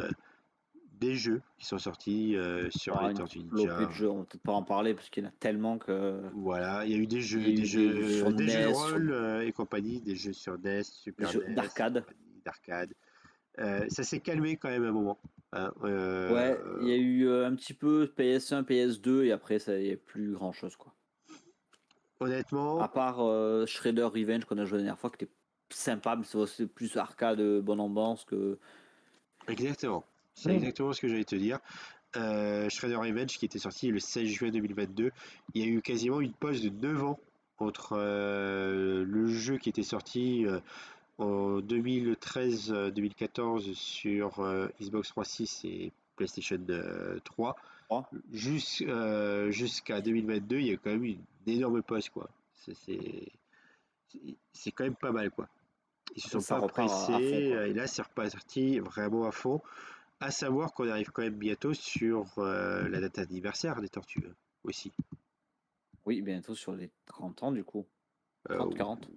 des jeux qui sont sortis sur Bon, les une Tortues flopée de Ninja. jeux, on va peut-être pas en parler parce qu'il y en a tellement que. Voilà, il y a eu Il y a eu sur des jeux de NES, rôle et compagnie, des jeux sur NES, des Super jeux NES et d'arcade. compagnie, d'arcade. Ça s'est calmé quand même un moment, hein, Ouais, il y a eu un petit peu PS1, PS2 et après ça y est plus grand chose quoi. À honnêtement, part Shredder Revenge qu'on a joué la dernière fois qui était sympa, mais c'est plus arcade, bonne ambiance que. exactement. C'est Mm. exactement ce que j'allais te dire. Shredder Revenge qui était sorti le 16 juin 2022, il y a eu quasiment une pause de 9 ans entre le jeu qui était sorti en 2013-2014 sur Xbox 360 et PlayStation 3 Oh, jusqu'à 2022, il y a quand même une énorme pause quoi. C'est quand même pas mal quoi. Ils se là, sont ça pas repart à fond pressés quoi. et là c'est reparti vraiment à fond. À savoir qu'on arrive quand même bientôt sur la date anniversaire des Tortues aussi. Oui, bientôt sur les 30 ans du coup. Euh, 30, 40,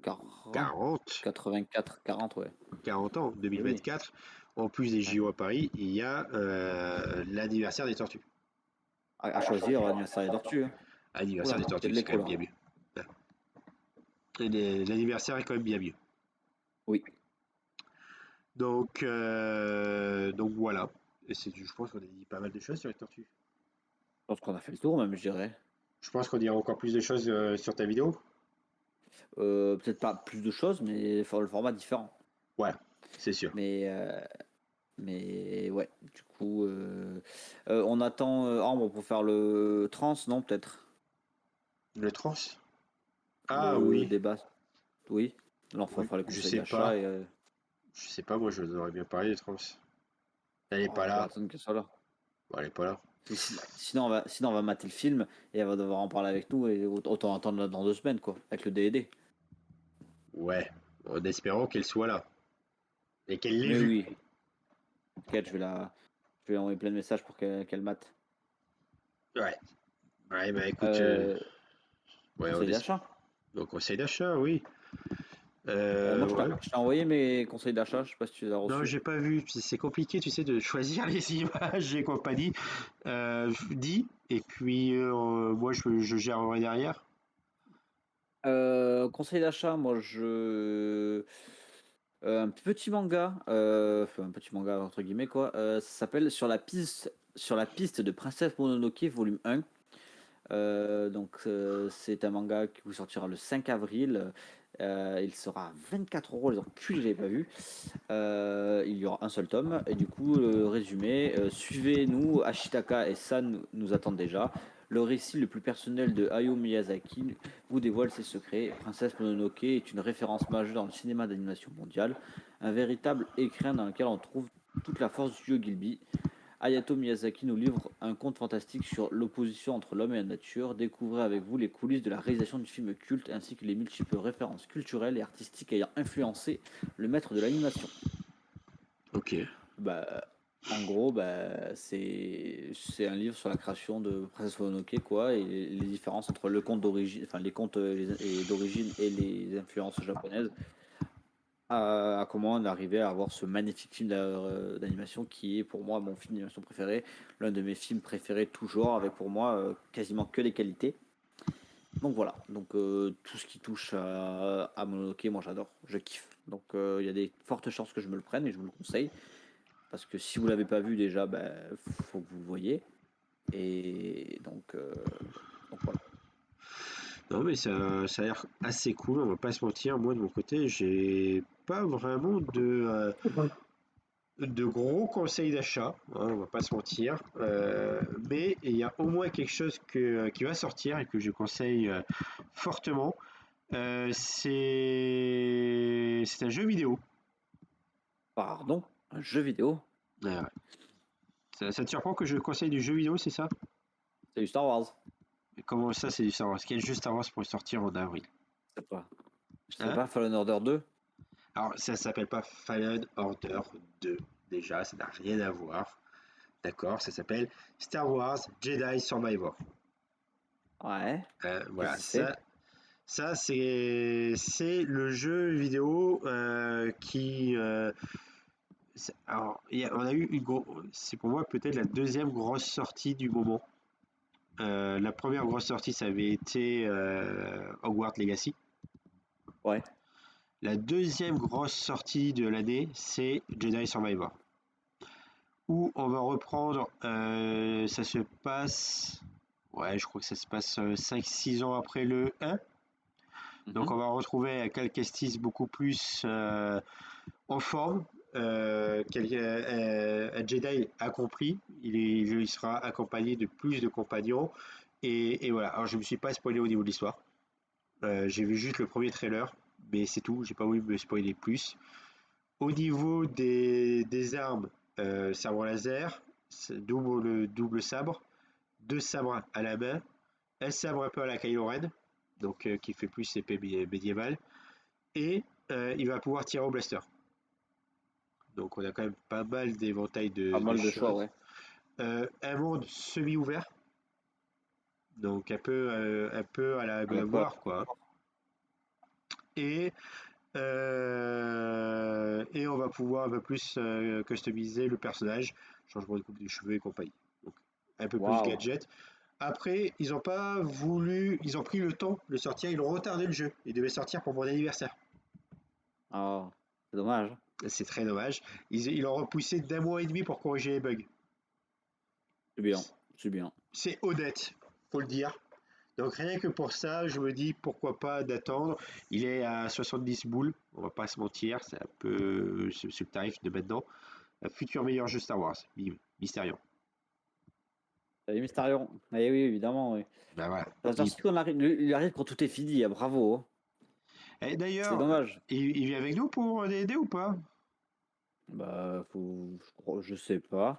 40, 40, 84, 40, ouais. 40 ans, Et oui. 2024. En plus des Ouais. JO à Paris, il y a l'anniversaire des Tortues. À choisir l'anniversaire des tortues, hein. Anniversaire Oula, des il y a Tortues, de c'est quand l'écho même là. bien mieux. L'anniversaire est quand même bien mieux. Oui. Donc voilà. Et je pense qu'on a dit pas mal de choses sur les Tortues. Je pense qu'on a fait le tour même, je dirais. Je pense qu'on dira encore plus de choses sur ta vidéo. Peut-être pas plus de choses, mais le format différent. Ouais, c'est sûr. Mais Mais ouais, du coup, on attend Ambre pour faire le trans, non, peut-être? Le trans? Ah Le oui, débat, oui. Là, on va oui, faire les je conseils sais d'achat pas. et Je sais pas, moi je aurais bien parlé des trans. Elle est pas on va là. attendre qu'elle soit là. Bon, elle est pas là. Sinon, on va mater le film et elle va devoir en parler avec nous et autant attendre là dans 2 semaines, quoi, avec le DVD. Ouais, en espérant qu'elle soit là. Et qu'elle l'ait Mais vu. oui, t'inquiète, je vais lui envoyer plein de messages pour qu'elle mate. Ouais. Ouais, bah écoute, Euh, ouais, conseil d'achat. donc conseil d'achat, oui. Moi, Ouais. je t'ai envoyé mes conseils d'achat, je sais pas si tu les as Non, reçus. j'ai pas vu. C'est compliqué, tu sais, de choisir les images et compagnie. Dis, et puis moi je gérerai derrière. Conseil d'achat, moi un petit manga, enfin un petit manga entre guillemets quoi, ça s'appelle Sur la piste de Princesse Mononoke volume 1. C'est un manga qui vous sortira le 5 avril. Il sera à 24 €, les enculés, j'avais pas vu. Il y aura un seul tome. Et du coup, le résumé, suivez-nous, Ashitaka et San nous attendent déjà. Le récit le plus personnel de Hayao Miyazaki vous dévoile ses secrets. Princesse Mononoke est une référence majeure dans le cinéma d'animation mondial, un véritable écrin dans lequel on trouve toute la force du studio Ghibli. Hayato Miyazaki nous livre un conte fantastique sur l'opposition entre l'homme et la nature. Découvrez avec vous les coulisses de la réalisation du film culte ainsi que les multiples références culturelles et artistiques ayant influencé le maître de l'animation. Ok. Bah, en gros, c'est un livre sur la création de Princesse Mononoke, quoi, et les différences entre le conte d'origine, enfin les contes d'origine et les influences japonaises, à comment on est arrivé à avoir ce magnifique film d'animation qui est pour moi mon film d'animation préféré, l'un de mes films préférés toujours, avec pour moi quasiment que les qualités. Donc voilà, tout ce qui touche à Mononoke, moi j'adore, je kiffe. Il y a des fortes chances que je me le prenne et je vous le conseille. Parce que si vous l'avez pas vu déjà, faut que vous le voyez. Et donc voilà. Non, mais ça a l'air assez cool, on va pas se mentir. Moi, de mon côté, j'ai pas vraiment de gros conseils d'achat, hein, on va pas se mentir. Mais il y a au moins quelque chose qui va sortir et que je conseille fortement. C'est un jeu vidéo. Pardon, un jeu vidéo, Ouais, ouais. Ça te surprend que je conseille du jeu vidéo, c'est ça? c'est du Star Wars. Et comment ça, c'est du Star Wars? Quel jeu Star Wars pour sortir en avril? C'est pas. Je sais Hein? pas, Fallen Order 2. Alors, ça s'appelle pas Fallen Order 2. Déjà, ça n'a rien à voir. D'accord? Ça s'appelle Star Wars Jedi Survivor. Ouais. Voilà, Qu'est-ce que c'est? ça c'est le jeu vidéo alors, on a eu c'est pour moi peut-être la deuxième grosse sortie du moment. La première grosse sortie, ça avait été Hogwarts Legacy. Ouais. La deuxième grosse sortie de l'année, c'est Jedi Survivor. Où on va reprendre, ça se passe, ouais, je crois que ça se passe 5-6 ans après le 1. Donc Mhm. on va retrouver un Cal Kestis beaucoup plus en forme, un Jedi accompli. Il sera accompagné de plus de compagnons. Et voilà, alors je me suis pas spoilé au niveau de l'histoire. J'ai vu juste le premier trailer, mais c'est tout, j'ai pas voulu me spoiler plus. Au niveau des armes, sabre laser, double sabre, deux sabres à la main, un sabre un peu à la Kylo Ren, donc qui fait plus épée médiévale, et il va pouvoir tirer au blaster. Donc on a quand même pas mal d'éventails Pas de mal de choix, choses. ouais. Un monde semi-ouvert, donc un peu à la Un God of peu. War, quoi. Et et on va pouvoir un peu plus customiser le personnage, changement de coupe de cheveux et compagnie. Donc un peu plus Waouh. gadget. Après, ils ont pas voulu, ils ont pris le temps de sortir, ils ont retardé le jeu. Il devait sortir pour mon anniversaire. Ah, c'est dommage. C'est très dommage. Ils l'ont repoussé d'un mois et demi pour corriger les bugs. C'est bien. C'est bien. C'est honnête, faut le dire. Donc rien que pour ça, je me dis pourquoi pas d'attendre. Il est à 70 boules, on va pas se mentir, c'est un peu ce tarif de maintenant. Un futur meilleur jeu Star Wars. Bim, Mysterion. Et Mystarion. Eh oui, évidemment, oui. Ben voilà. J'attends surtout qu'on arrive, il arrive quand tout est fini, bravo, hein. Et C'est d'ailleurs, dommage. il vient avec nous pour DD ou pas? Bah, je sais pas.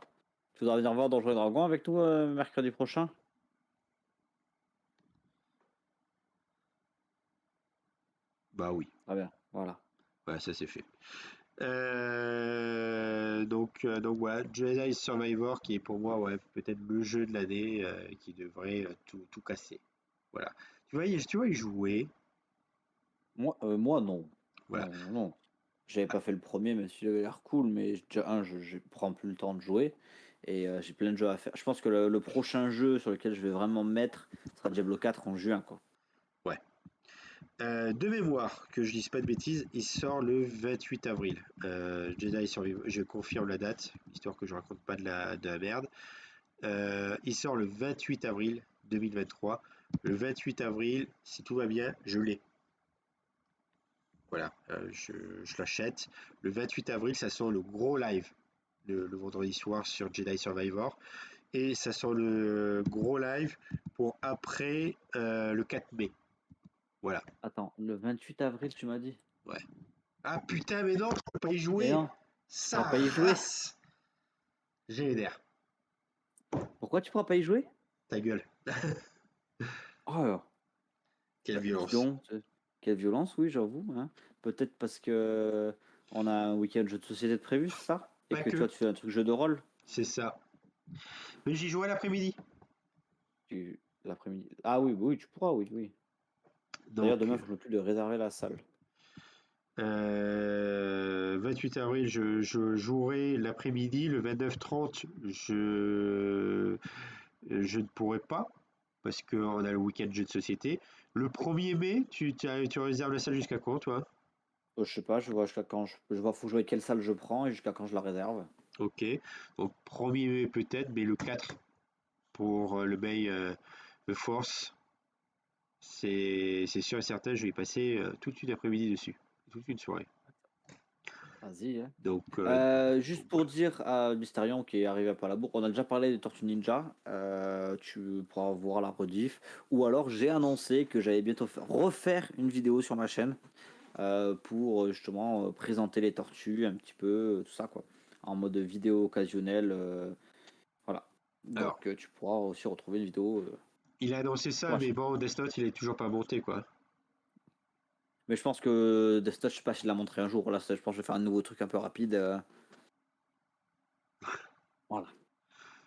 Tu voudras venir voir Donjons et Dragons avec nous mercredi prochain? Bah oui. Très bien, voilà. Ouais, ça c'est fait. Donc voilà, Jedi Survivor qui est pour moi ouais, peut-être le jeu de l'année qui devrait tout casser. Voilà. Tu vois y jouer. Moi non. Voilà. Non, non. J'avais pas fait le premier, même s'il avait l'air cool, mais déjà, je prends plus le temps de jouer. Et j'ai plein de jeux à faire. Je pense que le prochain jeu sur lequel je vais vraiment me mettre sera Diablo 4 en juin, quoi. Ouais. De mémoire, que je dise pas de bêtises, il sort le 28 avril. Jedi Survivor, je confirme la date, histoire que je raconte pas de la merde. Il sort le 28 avril 2023. Le 28 avril, si tout va bien, je l'ai. Voilà, je l'achète. Le 28 avril, ça sort le gros live, le vendredi soir sur Jedi Survivor. Et ça sort le gros live pour après le 4 mai. Voilà. Attends, le 28 avril, tu m'as dit? Ouais. Ah putain, mais non, je peux pas y Mais jouer. non, tu Ça pourras pas y jouer. race. GDR. Pourquoi tu pourras pas y jouer? Ta gueule. Oh, Quelle dis violence. donc, quelle violence, oui, j'avoue, hein. Peut-être parce que on a un week-end jeu de société de prévu, c'est ça? Et Pas que que. toi, tu fais un truc jeu de rôle? C'est ça. Mais j'y jouais l'après-midi. L'après-midi. Ah oui, oui, tu pourras, oui, oui. D'ailleurs, Donc, demain, il faut que je m'occupe de réserver la salle. 28 avril, je jouerai l'après-midi. Le 29-30, je ne pourrai pas parce qu'on a le week-end jeu de société. Le 1er mai, tu réserves la salle jusqu'à quand, toi? Je sais pas, je vois jusqu'à quand je vois, faut que je vois quelle salle je prends et jusqu'à quand je la réserve. Ok. Donc, 1er mai peut-être, mais le 4 pour le Bay de Force, c'est sûr et certain, je vais y passer toute une après-midi dessus. Toute une soirée. Vas-y, hein. Donc, Juste pour dire à Mysterion qui est arrivé à pas la bourre, on a déjà parlé des Tortues Ninja. Tu pourras voir la rediff. Ou alors j'ai annoncé que j'allais bientôt refaire une vidéo sur ma chaîne pour justement présenter les tortues un petit peu, tout ça quoi. En mode vidéo occasionnelle. Voilà. alors, Donc tu pourras aussi retrouver une vidéo il a annoncé sur ça, ma mais chaîne. bon, Death Note, il est toujours pas monté, quoi. Mais je pense que Death Touch, je sais pas s'il l'a montré un jour. Là, je pense que je vais faire un nouveau truc un peu rapide. Voilà.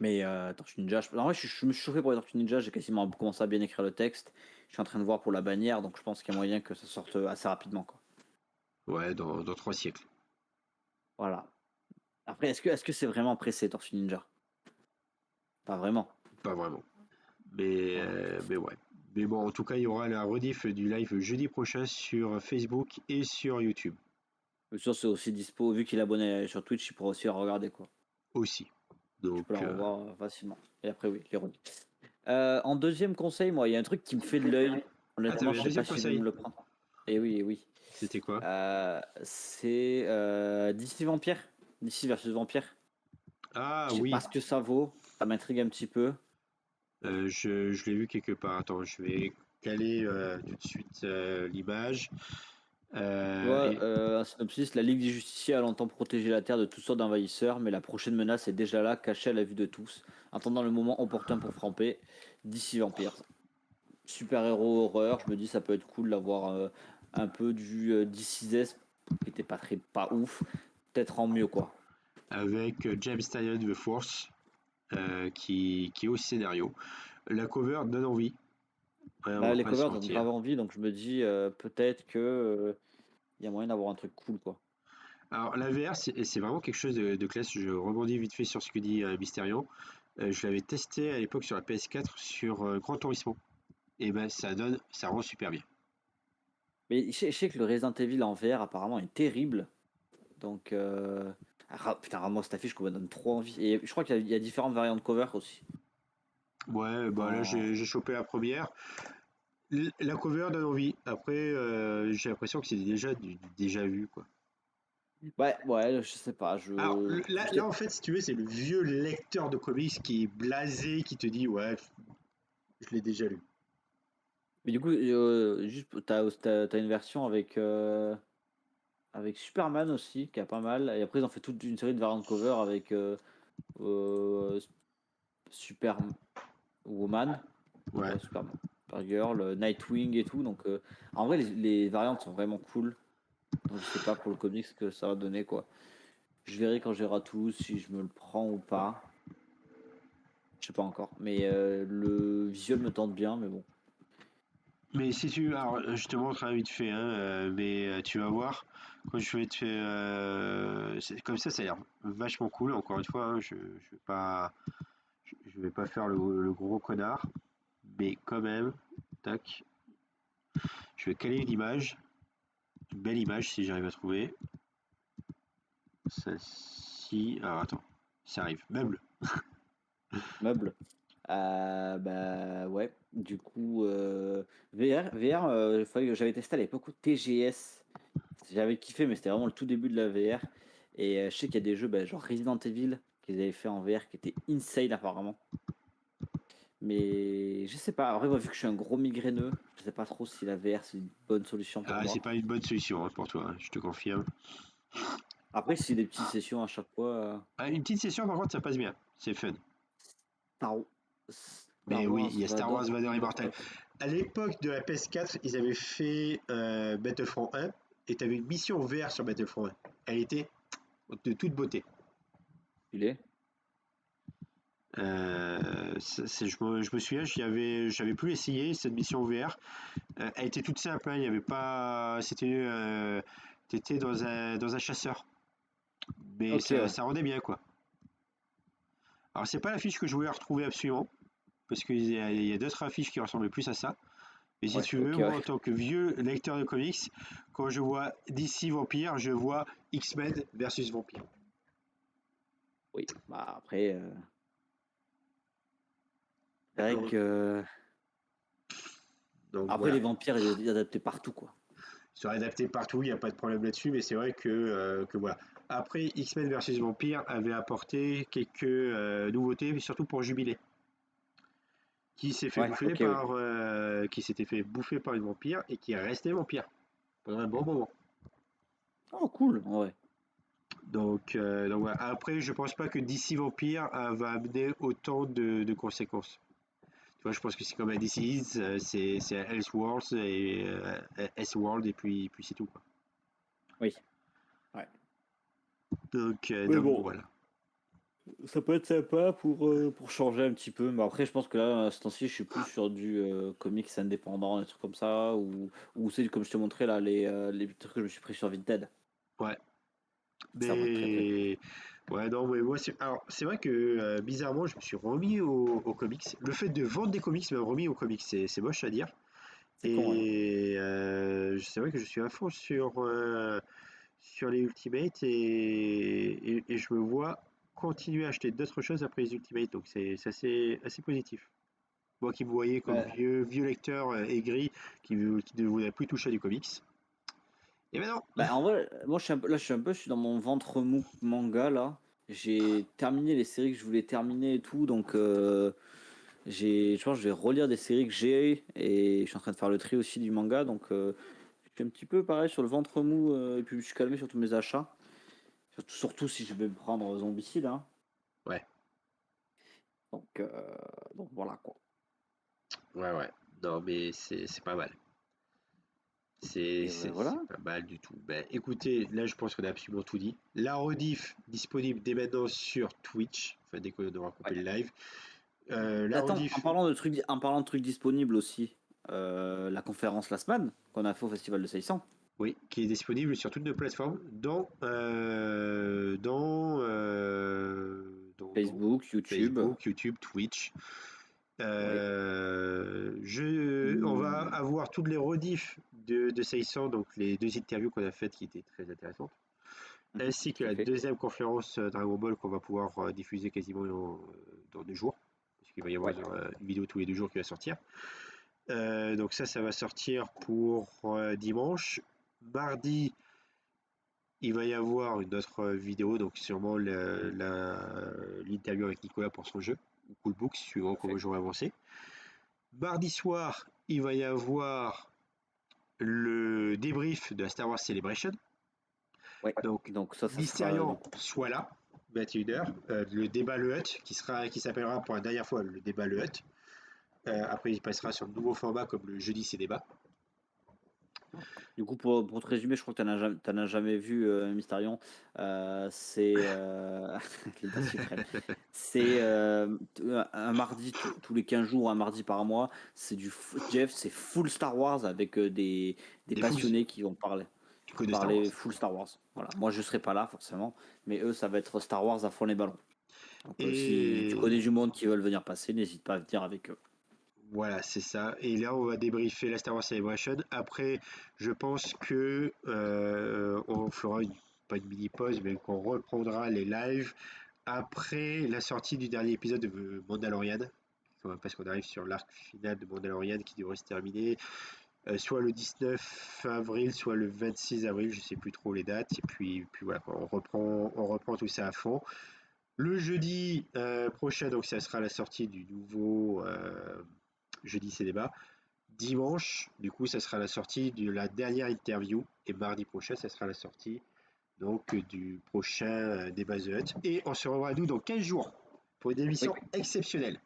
Mais Tortue Ninja, en vrai, je me suis chauffé pour les Tortues Ninja. J'ai quasiment commencé à bien écrire le texte. Je suis en train de voir pour la bannière, donc je pense qu'il y a moyen que ça sorte assez rapidement, quoi. Ouais, dans 3 siècles. Voilà. Après, est-ce que c'est vraiment pressé, Tortue Ninja? Pas vraiment. Pas vraiment. Mais, Voilà. mais ouais. Mais bon, en tout cas, il y aura la rediff du live jeudi prochain sur Facebook et sur YouTube Mais ça, c'est aussi dispo. Vu qu'il est abonné sur Twitch, il pourra aussi la regarder, quoi. aussi. Tu peux la Donc, revoir facilement. Et après, oui, les redis. En deuxième conseil, moi, il y a un truc qui me fait de l'œil. ah, Honnêtement, t'avais je un sais pas deuxième si je vais me conseil. le prendre. Et oui, et oui. C'était quoi? C'est DC Vampire. DC versus Vampire. Ah Je sais pas oui, ce que ça vaut. Ça m'intrigue un petit peu. je l'ai vu quelque part. Attends, je vais caler tout de suite l'image. Tu vois, Et un synopsis, la Ligue des Justiciers a longtemps protégé la Terre de toutes sortes d'envahisseurs, mais la prochaine menace est déjà là, cachée à la vue de tous. Attendant le moment opportun pour frapper, DC Vampire. Super-héros horreur, je me dis ça peut être cool d'avoir un peu du DC's qui était pas ouf, peut-être en mieux quoi. avec James Tynion The Force qui est au scénario. La cover donne envie. Ouais, on Bah, va les pas se covers donnent mentir. grave envie, donc je me dis peut-être que y a moyen d'avoir un truc cool quoi. Alors la VR, c'est vraiment quelque chose de classe. Je rebondis vite fait sur ce que dit Mysterion. Je l'avais testé à l'époque sur la PS4 sur Gran Turismo. Et ben ça rend super bien. Mais je sais que le Resident Evil en VR apparemment est terrible, donc putain Ramos cette affiche qu'on me donne trop envie. Et je crois qu'il y a différentes variantes de cover aussi. Ouais, bah là En... j'ai chopé la première. La cover donne envie. Après, j'ai l'impression que c'est déjà du déjà vu quoi. Ouais, je sais pas, Alors je là, en fait, si tu veux, c'est le vieux lecteur de comics qui est blasé, qui te dit ouais, je l'ai déjà lu. mais du coup, juste, t'as une version avec Superman aussi, qui a pas mal. Et après, ils ont fait toute une série de variantes cover avec euh, Superwoman, Ouais. Supergirl, Nightwing et tout. Donc, en vrai, les variantes sont vraiment cool. Donc, je sais pas pour le comics ce que ça va donner, quoi. Je verrai quand j'aurai tout, si je me le prends ou pas. Je sais pas encore. Mais le visuel me tente bien, mais bon. Mais si tu, alors je te montre un vite fait, hein, mais tu vas voir quand je vais te faire, comme ça a l'air vachement cool. Encore une fois, hein, je vais pas faire le gros connard, mais quand même, tac, je vais caler une image, une belle image si j'arrive à trouver. Ça, si, alors attends, ça arrive, meuble. Meuble. Bah ouais. Du coup, VR, j'avais testé à l'époque au TGS. J'avais kiffé, mais c'était vraiment le tout début de la VR. Et je sais qu'il y a des jeux, bah, genre Resident Evil, qu'ils avaient fait en VR, qui étaient insane apparemment. Mais je sais pas. Après, moi, vu que je suis un gros migraineux, je sais pas trop si la VR c'est une bonne solution pour Ah, c'est moi. pas une bonne solution hein, pour toi, hein, je te confirme. Après, si c'est des petites sessions à chaque fois, Ah, une petite session par contre, ça passe bien, c'est fun. Star, Mais Star oui, Wars, il y a Star Wars Vador, Vader Immortal. Immortal. À l'époque de la PS4, ils avaient fait Battlefront 1 et tu avais une mission VR sur Battlefront 1. Elle était de toute beauté. Il est. Je me souviens, j'avais plus essayé cette mission VR. Elle était toute simple, hein, il y avait pas, t'étais dans un chasseur, mais Ok, ça, ouais. ça rendait bien quoi. Alors c'est pas l'affiche que je voulais retrouver absolument, parce qu'il y a d'autres affiches qui ressemblaient plus à ça. Mais si Ouais, tu veux, ok, moi, ouais. en tant que vieux lecteur de comics, quand je vois DC Vampire, je vois X-Men versus Vampire. Oui. Bah après, c'est vrai Donc, que. donc Après, les voilà. vampires, ils sont adaptés partout, quoi. Ils sont adaptés partout, il n'y a pas de problème là-dessus, mais c'est vrai que voilà. Après, X-Men versus Vampire avait apporté quelques nouveautés, mais surtout pour Jubilé, Ouais, ok, oui. qui s'était fait bouffer par une vampire et qui est resté vampire pendant un bon moment. Oh, cool, ouais. Donc voilà. Après, je pense pas que DC Vampire va amener autant de conséquences. Tu vois, je pense que c'est comme un DC's, c'est Elseworlds et S-World et puis c'est tout quoi. Oui, ouais. Mais Donc bon, voilà. ça peut être sympa pour changer un petit peu. Mais après, je pense que là, à ce temps-ci, je suis plus sur du comics indépendant, des trucs comme ça. Ou c'est comme je te montrais là, les trucs que je me suis pris sur Vinted. Ouais. Ça va être très très cool. Mais ouais, non, mais moi alors c'est vrai que bizarrement, je me suis remis aux comics. Le fait de vendre des comics m'a remis aux comics, c'est moche à dire. C'est con, ouais. Et c'est vrai que je suis à fond sur les Ultimates et je me vois continuer à acheter d'autres choses après les Ultimates. Donc c'est assez positif. Moi qui me voyais comme Bah, vieux lecteur aigri qui ne voulait plus toucher à du comics. Et maintenant, en vrai, moi, je suis dans mon ventre mou manga là. J'ai terminé les séries que je voulais terminer et tout, donc je pense que je vais relire des séries que j'ai et je suis en train de faire le tri aussi du manga, donc je suis un petit peu pareil sur le ventre mou et puis je suis calmé sur tous mes achats. Surtout si je vais me prendre Zombicide, hein. ouais, Donc voilà quoi. ouais. Non, mais c'est pas mal. C'est Et c'est- voilà. c'est pas mal du tout. Ben, écoutez, là, je pense qu'on a absolument tout dit. La rediff disponible dès maintenant sur Twitch, enfin, dès qu'on aura Ouais. coupé le live. La Attends, rediff, en parlant de trucs disponibles aussi, la conférence Last Man qu'on a fait au Festival de 600. oui, qui est disponible sur toutes nos plateformes, dont Facebook, YouTube, Facebook, YouTube, Twitch. oui. On va Mmh, avoir toutes les rediffs de Seisson, donc les deux interviews qu'on a faites qui étaient très intéressantes, ainsi que tout à la fait. deuxième conférence Dragon Ball qu'on va pouvoir diffuser quasiment dans 2 jours, parce qu'il va y avoir Ouais. une vidéo tous les 2 jours qui va sortir. Donc ça va sortir pour dimanche. Mardi, il va y avoir une autre vidéo, donc sûrement l'interview avec Nicolas pour son jeu, ou Coolbook, suivant comment Parfait. j'aurai avancé. Mardi soir, il va y avoir le débrief de la Star Wars Celebration. Ouais. Donc, Donc ça sera Mysterion soit là, 21h. Le débat Le Hut, qui s'appellera pour la dernière fois le débat Le Hut. Après, il passera sur de nouveaux formats comme le jeudi c'est débat. Du coup, pour te résumer, je crois que tu as jamais vu, Mysterion. C'est, Linda suprême. C'est, t un mardi tous les 15 jours, un mardi par mois. C'est Jeff, c'est full Star Wars avec, des Des foules passionnés qui vont que de Star Wars. parler full Star Wars. Voilà. Moi, je serai pas là forcément, mais eux, ça va être Star Wars à fond les ballons. Donc, si tu connais Et du monde qui veulent venir passer, n'hésite pas à venir avec eux. voilà, c'est ça. Et là, on va débriefer la Star Wars Celebration. Après, je pense que on fera pas une mini pause, mais qu'on reprendra les lives après la sortie du dernier épisode de Mandalorian. Parce qu'on arrive sur l'arc final de Mandalorian qui devrait se terminer soit le 19 avril, soit le 26 avril, je sais plus trop les dates. Et puis voilà, quoi, on reprend tout ça à fond. Le jeudi prochain, donc ça sera la sortie du nouveau jeudi c'est débat. Dimanche, du coup, ça sera la sortie de la dernière interview. Et mardi prochain, ça sera la sortie donc du prochain débat The Hut. Et on se revoit nous dans 15 jours pour une Oui, émission exceptionnelle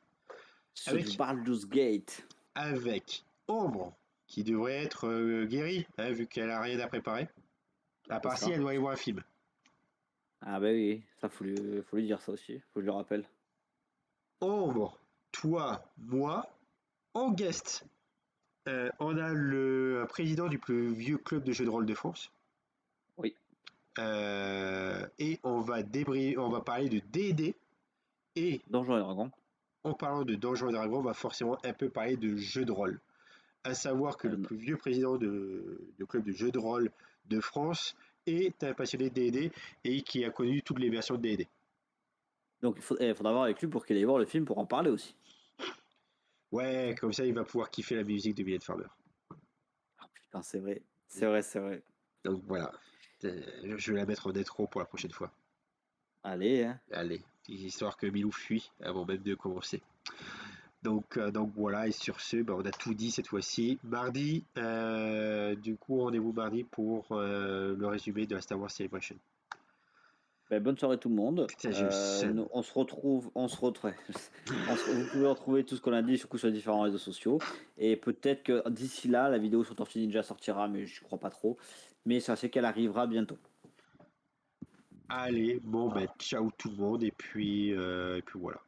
sur avec, Baldur's Gate. avec Ombre qui devrait être guérie, hein, vu qu'elle a rien à préparer. À C'est part si ça. elle doit y voir un film. Ah bah oui, ça faut lui dire ça aussi, faut que je le rappelle. Ombre, toi, moi, en guest, on a le président du plus vieux club de jeux de rôle de France. Oui, Et on va parler de D&D. Et Donjons et Dragons. en parlant de Donjons et Dragons, on va forcément un peu parler de jeux de rôle. À savoir que le Non. plus vieux président de club de jeux de rôle de France est un passionné de D&D et qui a connu toutes les versions de D&D. Donc faudra voir avec lui pour qu'il aille voir le film pour en parler aussi. Ouais, comme ça il va pouvoir kiffer la musique de Mylène Farmer. Ah putain, c'est vrai. C'est vrai, c'est vrai. Donc voilà, je vais la mettre en intro pour la prochaine fois. Allez, hein. Allez, histoire que Milou fuit avant même de commencer. Donc voilà, et sur ce, bah, on a tout dit cette fois-ci. Mardi, du coup, rendez-vous mardi pour le résumé de la Star Wars Celebration. Ben, bonne soirée tout le monde. Putain, j'ai le seum. On se retrouve, ouais. Vous pouvez retrouver tout ce qu'on a dit sur les différents réseaux sociaux. Et peut-être que d'ici là, la vidéo sur Tortue Ninja sortira, mais je crois pas trop. Mais ça c'est qu'elle arrivera bientôt. Allez, bon, bah, ciao tout le monde, et puis voilà.